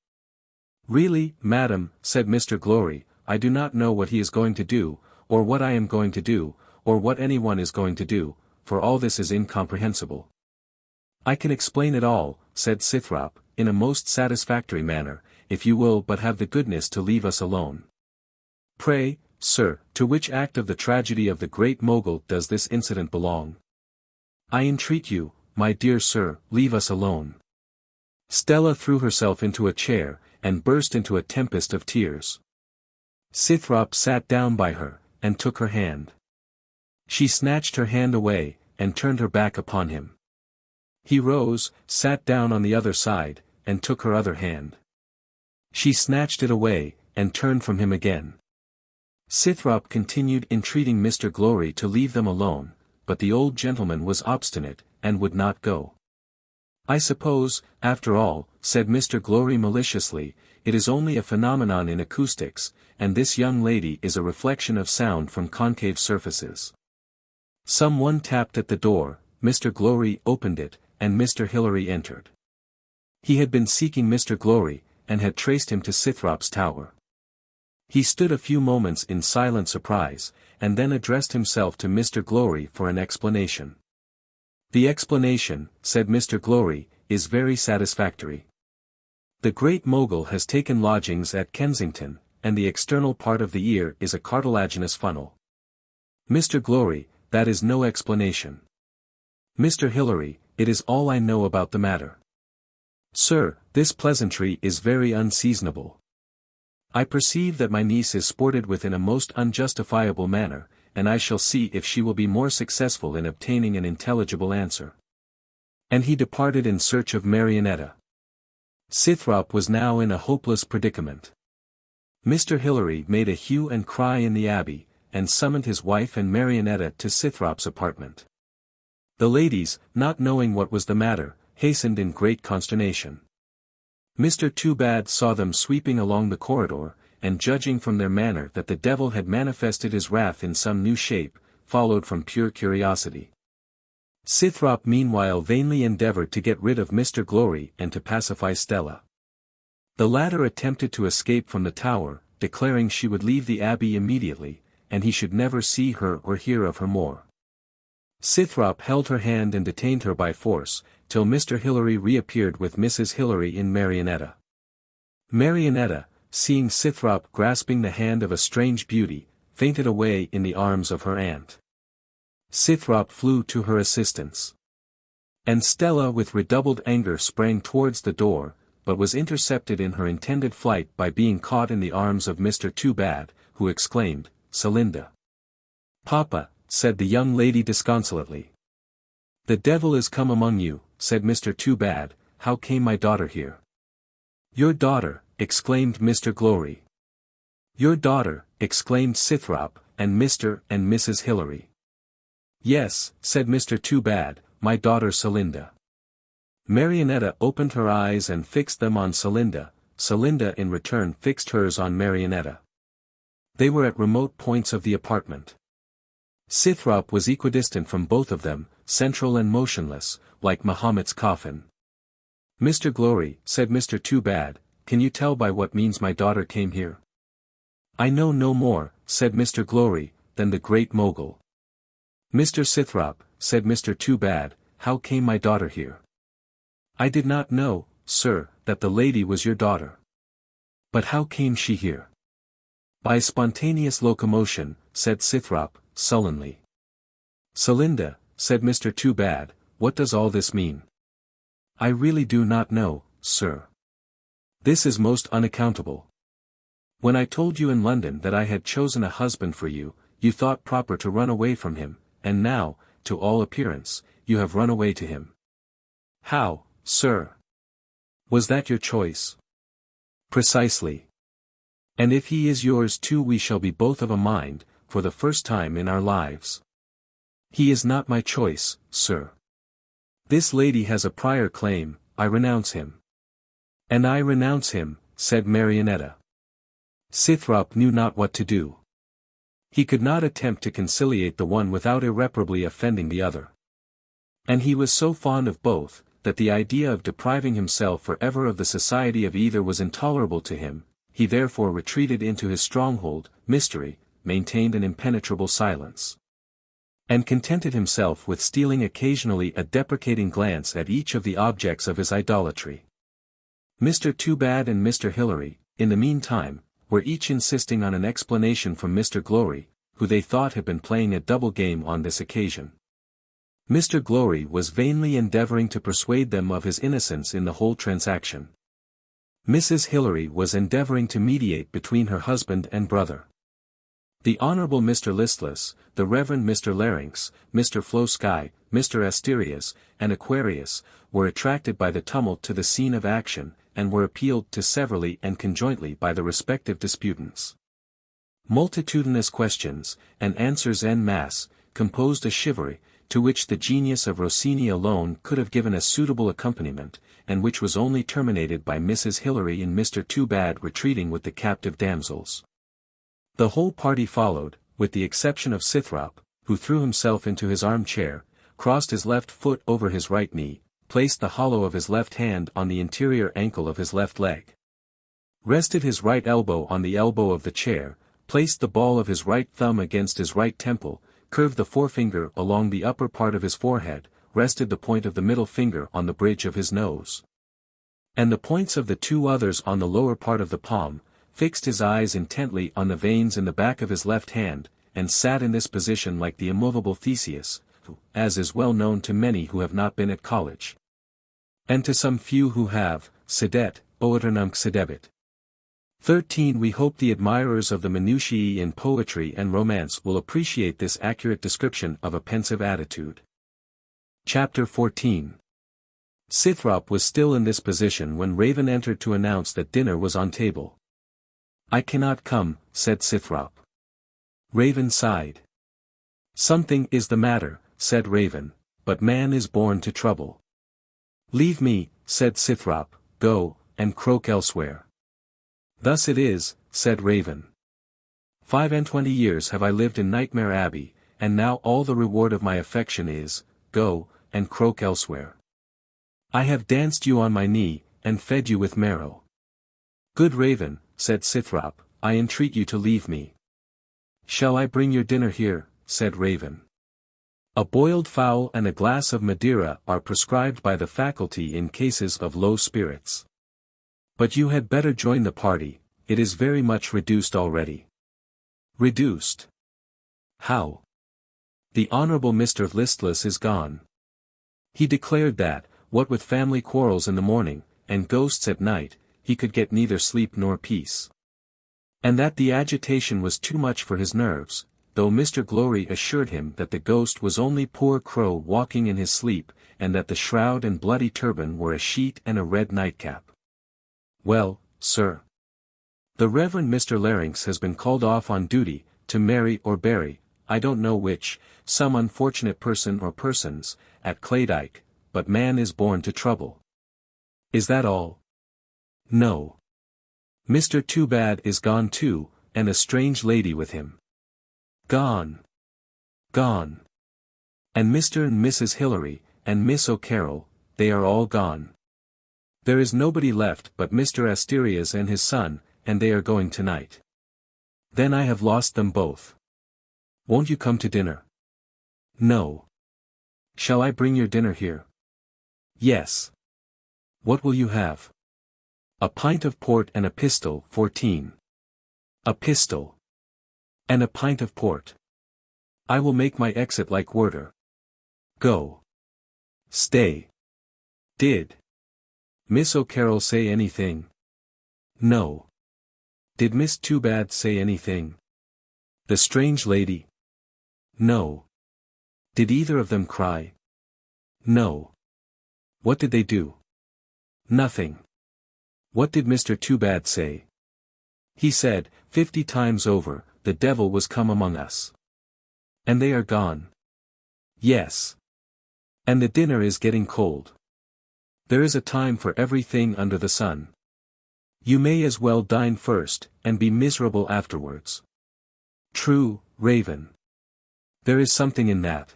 "Really, madam," said Mr. Glowry, "I do not know what he is going to do, or what I am going to do, or what anyone is going to do, for all this is incomprehensible." "I can explain it all," said Scythrop, in a most satisfactory manner, "if you will but have the goodness to leave us alone." "Pray, sir, to which act of the tragedy of the Great Mogul does this incident belong? I entreat you, my dear sir, leave us alone." Stella threw herself into a chair, and burst into a tempest of tears. Scythrop sat down by her, and took her hand. She snatched her hand away, and turned her back upon him. He rose, sat down on the other side, and took her other hand. She snatched it away, and turned from him again. Scythrop continued entreating Mr. Glowry to leave them alone, but the old gentleman was obstinate, and would not go. "I suppose, after all," said Mr. Glowry maliciously, "it is only a phenomenon in acoustics, and this young lady is a reflection of sound from concave surfaces." Some one tapped at the door, Mr. Glowry opened it, and Mr. Hilary entered. He had been seeking Mr. Glowry, and had traced him to Scythrop's tower. He stood a few moments in silent surprise, and then addressed himself to Mr. Glowry for an explanation. "The explanation," said Mr. Glowry, "is very satisfactory. The Great Mogul has taken lodgings at Kensington, and the external part of the ear is a cartilaginous funnel." "Mr. Glowry, that is no explanation." "Mr. Hilary, it is all I know about the matter." "Sir, this pleasantry is very unseasonable. I perceive that my niece is sported with in a most unjustifiable manner, and I shall see if she will be more successful in obtaining an intelligible answer." And he departed in search of Marionetta. Scythrop was now in a hopeless predicament. Mr. Hilary made a hue and cry in the abbey, and summoned his wife and Marionetta to Scythrop's apartment. The ladies, not knowing what was the matter, hastened in great consternation. Mr. Toobad saw them sweeping along the corridor, and judging from their manner that the devil had manifested his wrath in some new shape, followed from pure curiosity. Scythrop meanwhile vainly endeavoured to get rid of Mr. Glowry and to pacify Stella. The latter attempted to escape from the tower, declaring she would leave the abbey immediately, and he should never see her or hear of her more. Scythrop held her hand and detained her by force, till Mr. Hilary reappeared with Mrs. Hilary in Marionetta. Marionetta, seeing Scythrop grasping the hand of a strange beauty, fainted away in the arms of her aunt. Scythrop flew to her assistance. And Stella with redoubled anger sprang towards the door, but was intercepted in her intended flight by being caught in the arms of Mr. Toobad, who exclaimed, "Celinda!" "Papa," said the young lady disconsolately. "The devil is come among you," said Mr. Toobad. "How came my daughter here?" "Your daughter," exclaimed Mr. Glowry. "Your daughter," exclaimed Scythrop, and Mr. and Mrs. Hilary. "Yes," said Mr. Toobad, "my daughter Celinda." Marionetta opened her eyes and fixed them on Celinda. Celinda in return fixed hers on Marionetta. They were at remote points of the apartment. Scythrop was equidistant from both of them, central and motionless, like Mahomet's coffin. "Mr. Glowry," said Mr. Toobad, "can you tell by what means my daughter came here?" "I know no more," said Mr. Glowry, "than the Great Mogul." Mr. Scythrop, said Mr. Toobad, how came my daughter here? I did not know, sir, that the lady was your daughter. But how came she here? By spontaneous locomotion, said Scythrop, sullenly. Celinda, said Mr. Toobad, what does all this mean? I really do not know, sir. This is most unaccountable. When I told you in London that I had chosen a husband for you, you thought proper to run away from him, and now, to all appearance, you have run away to him. How, sir? Was that your choice? Precisely. And if he is yours too, we shall be both of a mind, for the first time in our lives. He is not my choice, sir. This lady has a prior claim, I renounce him. And I renounce him, said Marionetta. Scythrop knew not what to do. He could not attempt to conciliate the one without irreparably offending the other. And he was so fond of both, that the idea of depriving himself for ever of the society of either was intolerable to him. He therefore retreated into his stronghold, mystery, maintained an impenetrable silence, and contented himself with stealing occasionally a deprecating glance at each of the objects of his idolatry. Mr. Toobad and Mr. Hilary, in the meantime, were each insisting on an explanation from Mr. Glowry, who they thought had been playing a double game on this occasion. Mr. Glowry was vainly endeavouring to persuade them of his innocence in the whole transaction. Mrs. Hilary was endeavouring to mediate between her husband and brother. The Honourable Mr. Listless, the Reverend Mr. Larynx, Mr. Flowsky, Mr. Asterias, and Aquarius, were attracted by the tumult to the scene of action, and were appealed to severally and conjointly by the respective disputants. Multitudinous questions, and answers en masse, composed a chivalry, to which the genius of Rossini alone could have given a suitable accompaniment, and which was only terminated by Mrs. Hilary and Mr. Toobad retreating with the captive damsels. The whole party followed, with the exception of Scythrop, who threw himself into his armchair, crossed his left foot over his right knee, placed the hollow of his left hand on the interior ankle of his left leg, rested his right elbow on the elbow of the chair, placed the ball of his right thumb against his right temple, curved the forefinger along the upper part of his forehead, rested the point of the middle finger on the bridge of his nose, and the points of the two others on the lower part of the palm, fixed his eyes intently on the veins in the back of his left hand, and sat in this position like the immovable Theseus, who, as is well known to many who have not been at college, and to some few who have, sedet, oeternum sedebit. 13. We hope the admirers of the minutiae in poetry and romance will appreciate this accurate description of a pensive attitude. Chapter 14. Scythrop was still in this position when Raven entered to announce that dinner was on table. I cannot come, said Scythrop. Raven sighed. Something is the matter, said Raven, but man is born to trouble. Leave me, said Scythrop, go, and croak elsewhere. Thus it is, said Raven. 25 years have I lived in Nightmare Abbey, and now all the reward of my affection is, go, and croak elsewhere. I have danced you on my knee, and fed you with marrow. Good Raven, said Scythrop, I entreat you to leave me. Shall I bring your dinner here, said Raven. A boiled fowl and a glass of Madeira are prescribed by the faculty in cases of low spirits. But you had better join the party, it is very much reduced already. Reduced? How? The Honourable Mr. Listless is gone. He declared that, what with family quarrels in the morning, and ghosts at night, he could get neither sleep nor peace. And that the agitation was too much for his nerves, though Mr. Glowry assured him that the ghost was only poor Crow walking in his sleep, and that the shroud and bloody turban were a sheet and a red nightcap. Well, sir. The Reverend Mr. Larynx has been called off on duty, to marry or bury, I don't know which, some unfortunate person or persons, at Claydyke, but man is born to trouble. Is that all? No. Mr. Toobad is gone too, and a strange lady with him. Gone. Gone. And Mr. and Mrs. Hilary, and Miss O'Carroll, they are all gone. There is nobody left but Mr. Asterias and his son, and they are going tonight. Then I have lost them both. Won't you come to dinner? No. Shall I bring your dinner here? Yes. What will you have? A pint of port and a pistol. 14. A pistol. And a pint of port. I will make my exit like Werter. Go. Stay. Did Miss O'Carroll say anything? No. Did Miss Toobad say anything? The strange lady? No. Did either of them cry? No. What did they do? Nothing. What did Mr. Toobad say? He said, 50 times over, the devil was come among us. And they are gone. Yes. And the dinner is getting cold. There is a time for everything under the sun. You may as well dine first, and be miserable afterwards. True, Raven. There is something in that.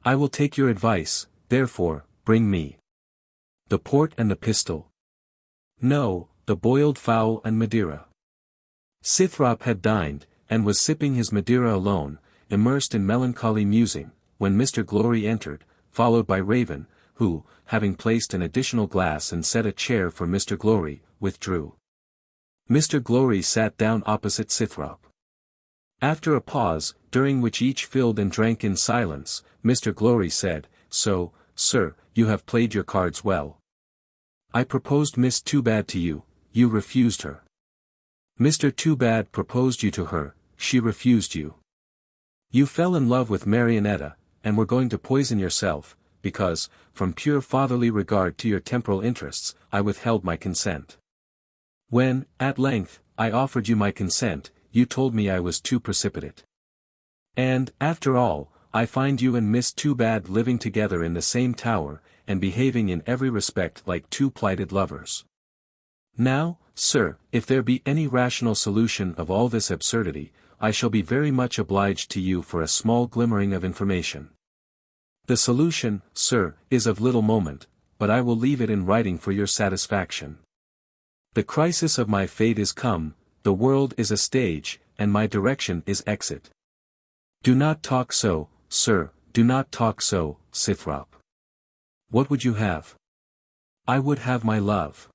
I will take your advice, therefore, bring me the port and the pistol. No, the boiled fowl and Madeira. Scythrop had dined, and was sipping his Madeira alone, immersed in melancholy musing, when Mr. Glowry entered, followed by Raven, who, having placed an additional glass and set a chair for Mr. Glowry, withdrew. Mr. Glowry sat down opposite Scythrop. After a pause, during which each filled and drank in silence, Mr. Glowry said, So, sir, you have played your cards well. I proposed Miss Toobad to you, you refused her. Mr. Toobad proposed you to her, she refused you. You fell in love with Marionetta, and were going to poison yourself, because, from pure fatherly regard to your temporal interests, I withheld my consent. When, at length, I offered you my consent, you told me I was too precipitate. And, after all, I find you and Miss Toobad living together in the same tower, and behaving in every respect like two plighted lovers. Now, sir, if there be any rational solution of all this absurdity, I shall be very much obliged to you for a small glimmering of information. The solution, sir, is of little moment, but I will leave it in writing for your satisfaction. The crisis of my fate is come, the world is a stage, and my direction is exit. Do not talk so, sir, do not talk so, Scythrop. What would you have? I would have my love.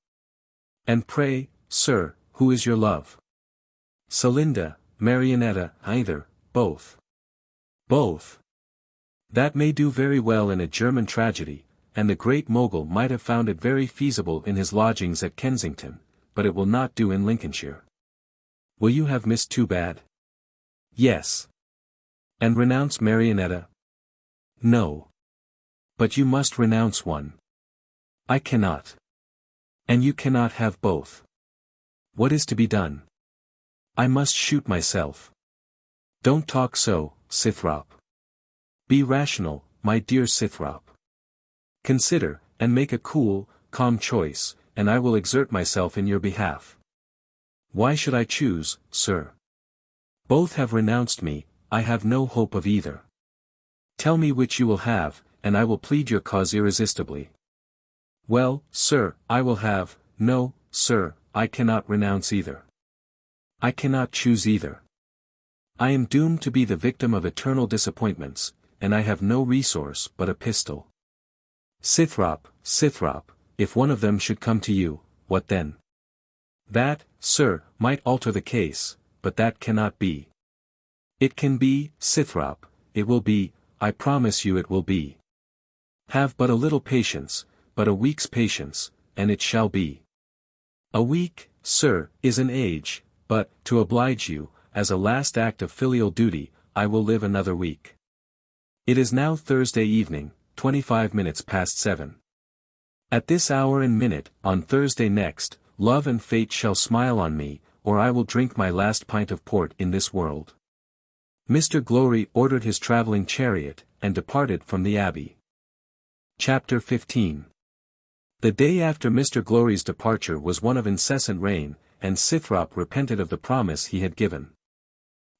And pray, sir, who is your love? Celinda, Marionetta, either, both. Both. That may do very well in a German tragedy, and the great mogul might have found it very feasible in his lodgings at Kensington, but it will not do in Lincolnshire. Will you have Miss Toobad? Yes. And renounce Marionetta? No. But you must renounce one. I cannot. And you cannot have both. What is to be done? I must shoot myself. Don't talk so, Scythrop. Be rational, my dear Scythrop. Consider, and make a cool, calm choice, and I will exert myself in your behalf. Why should I choose, sir? Both have renounced me, I have no hope of either. Tell me which you will have, and I will plead your cause irresistibly. Well, sir, I will have, no, sir, I cannot renounce either. I cannot choose either. I am doomed to be the victim of eternal disappointments, and I have no resource but a pistol. Scythrop, Scythrop, if one of them should come to you, what then? That, sir, might alter the case, but that cannot be. It can be, Scythrop, it will be, I promise you it will be. Have but a little patience, but a week's patience, and it shall be. A week, sir, is an age, but, to oblige you, as a last act of filial duty, I will live another week. It is now Thursday evening, 25 minutes past 7. At this hour and minute, on Thursday next, love and fate shall smile on me, or I will drink my last pint of port in this world. Mr. Glowry ordered his travelling chariot, and departed from the Abbey. Chapter 15. The day after Mr. Glowry's departure was one of incessant rain, and Scythrop repented of the promise he had given.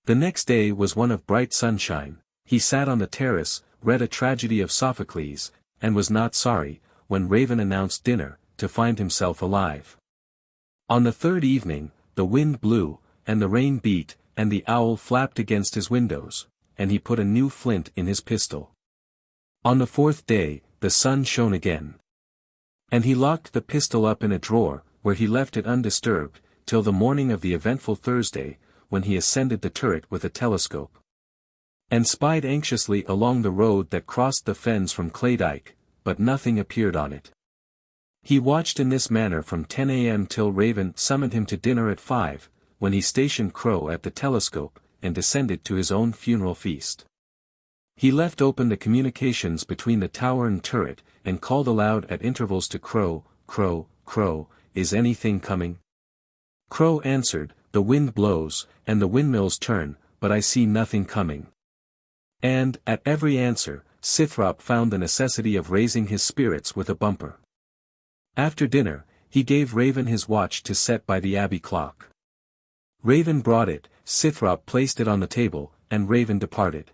The next day was one of bright sunshine. He sat on the terrace, read a tragedy of Sophocles, and was not sorry, when Raven announced dinner, to find himself alive. On the third evening, the wind blew, and the rain beat, and the owl flapped against his windows, and he put a new flint in his pistol. On the fourth day, the sun shone again. And he locked the pistol up in a drawer, where he left it undisturbed, till the morning of the eventful Thursday, when he ascended the turret with a telescope. And spied anxiously along the road that crossed the fens from Claydyke, but nothing appeared on it. He watched in this manner from 10 a.m. till Raven summoned him to dinner at 5, when he stationed Crow at the telescope, and descended to his own funeral feast. He left open the communications between the tower and turret, and called aloud at intervals to Crow, "Crow, Crow, is anything coming?" Crow answered, "The wind blows, and the windmills turn, but I see nothing coming." And, at every answer, Scythrop found the necessity of raising his spirits with a bumper. After dinner, he gave Raven his watch to set by the Abbey clock. Raven brought it, Scythrop placed it on the table, and Raven departed.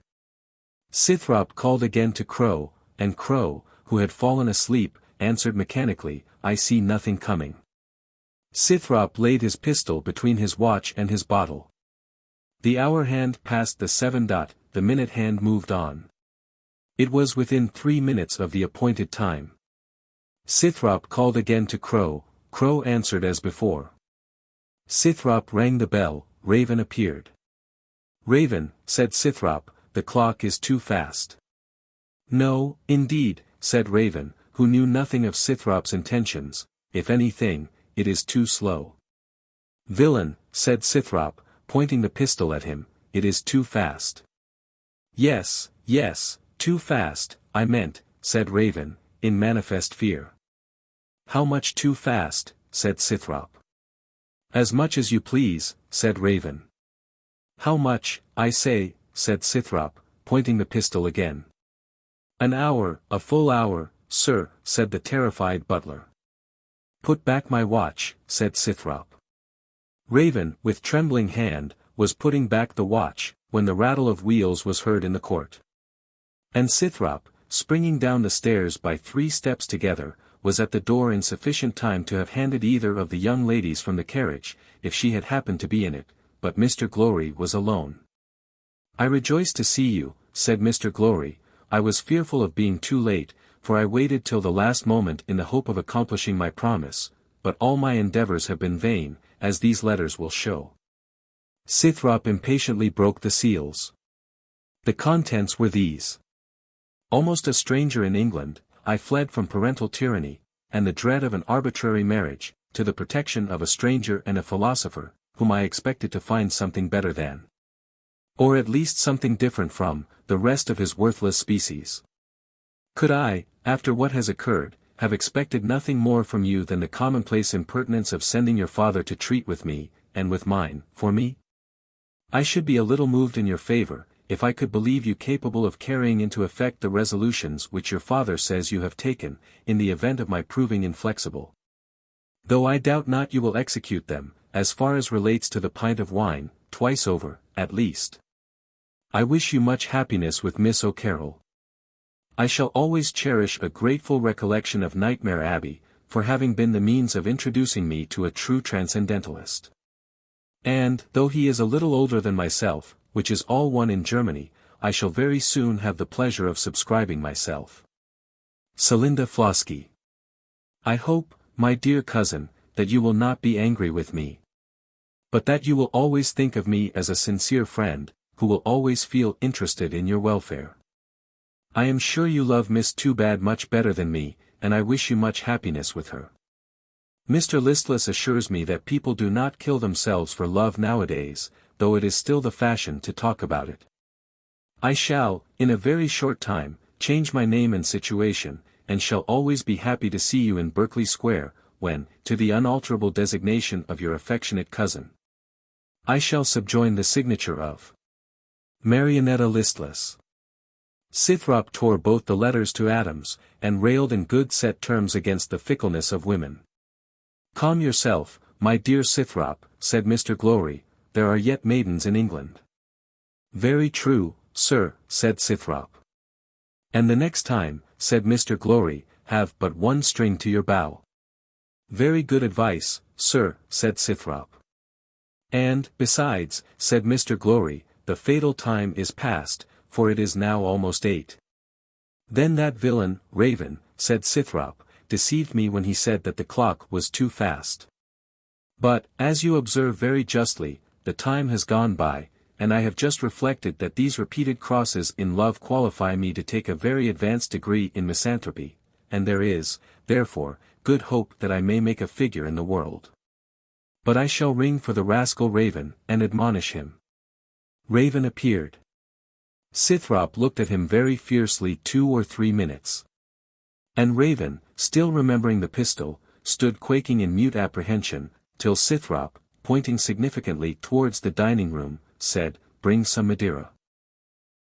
Scythrop called again to Crow, and Crow, who had fallen asleep, answered mechanically, "I see nothing coming." Scythrop laid his pistol between his watch and his bottle. The hour hand passed the 7. The minute hand moved on. It was within 3 minutes of the appointed time. Scythrop called again to Crow, Crow answered as before. Scythrop rang the bell, Raven appeared. "Raven," said Scythrop, "the clock is too fast." "No, indeed," said Raven, who knew nothing of Scythrop's intentions, "if anything, it is too slow." "Villain," said Scythrop, pointing the pistol at him, "it is too fast." "Yes, yes, too fast, I meant," said Raven, in manifest fear. "How much too fast?" said Scythrop. "As much as you please," said Raven. "How much, I say," said Scythrop, pointing the pistol again. "An hour, a full hour, sir," said the terrified butler. "Put back my watch," said Scythrop. Raven, with trembling hand, was putting back the watch, when the rattle of wheels was heard in the court. And Scythrop, springing down the stairs by 3 steps together, was at the door in sufficient time to have handed either of the young ladies from the carriage, if she had happened to be in it, but Mr. Glowry was alone. "I rejoice to see you," said Mr. Glowry. "I was fearful of being too late, for I waited till the last moment in the hope of accomplishing my promise, but all my endeavors have been vain, as these letters will show." Scythrop impatiently broke the seals. The contents were these. "Almost a stranger in England, I fled from parental tyranny, and the dread of an arbitrary marriage, to the protection of a stranger and a philosopher, whom I expected to find something better than, or at least something different from, the rest of his worthless species. Could I, after what has occurred, have expected nothing more from you than the commonplace impertinence of sending your father to treat with me, and with mine, for me? I should be a little moved in your favor, if I could believe you capable of carrying into effect the resolutions which your father says you have taken, in the event of my proving inflexible. Though I doubt not you will execute them, as far as relates to the pint of wine, twice over, at least. I wish you much happiness with Miss O'Carroll. I shall always cherish a grateful recollection of Nightmare Abbey, for having been the means of introducing me to a true transcendentalist. And, though he is a little older than myself, which is all one in Germany, I shall very soon have the pleasure of subscribing myself. Celinda Flosky. I hope, my dear cousin, that you will not be angry with me, but that you will always think of me as a sincere friend, who will always feel interested in your welfare. I am sure you love Miss Toobad much better than me, and I wish you much happiness with her. Mr. Listless assures me that people do not kill themselves for love nowadays, though it is still the fashion to talk about it. I shall, in a very short time, change my name and situation, and shall always be happy to see you in Berkeley Square, when, to the unalterable designation of your affectionate cousin, I shall subjoin the signature of Marionetta Listless. Scythrop tore both the letters to atoms, and railed in good set terms against the fickleness of women. "Calm yourself, my dear Scythrop," said Mr. Glowry, "there are yet maidens in England." "Very true, sir," said Scythrop. "And the next time," said Mr. Glowry, "have but one string to your bow." "Very good advice, sir," said Scythrop. "And, besides," said Mr. Glowry, the fatal time is past, for it is now almost 8. Then that villain, Raven, said Scythrop, deceived me when he said that the clock was too fast. But, as you observe very justly, the time has gone by, and I have just reflected that these repeated crosses in love qualify me to take a very advanced degree in misanthropy, and there is, therefore, good hope that I may make a figure in the world. But I shall ring for the rascal Raven, and admonish him. Raven appeared. Scythrop looked at him very fiercely 2 or 3 minutes. And Raven, still remembering the pistol, stood quaking in mute apprehension, till Scythrop, pointing significantly towards the dining room, said, "Bring some Madeira."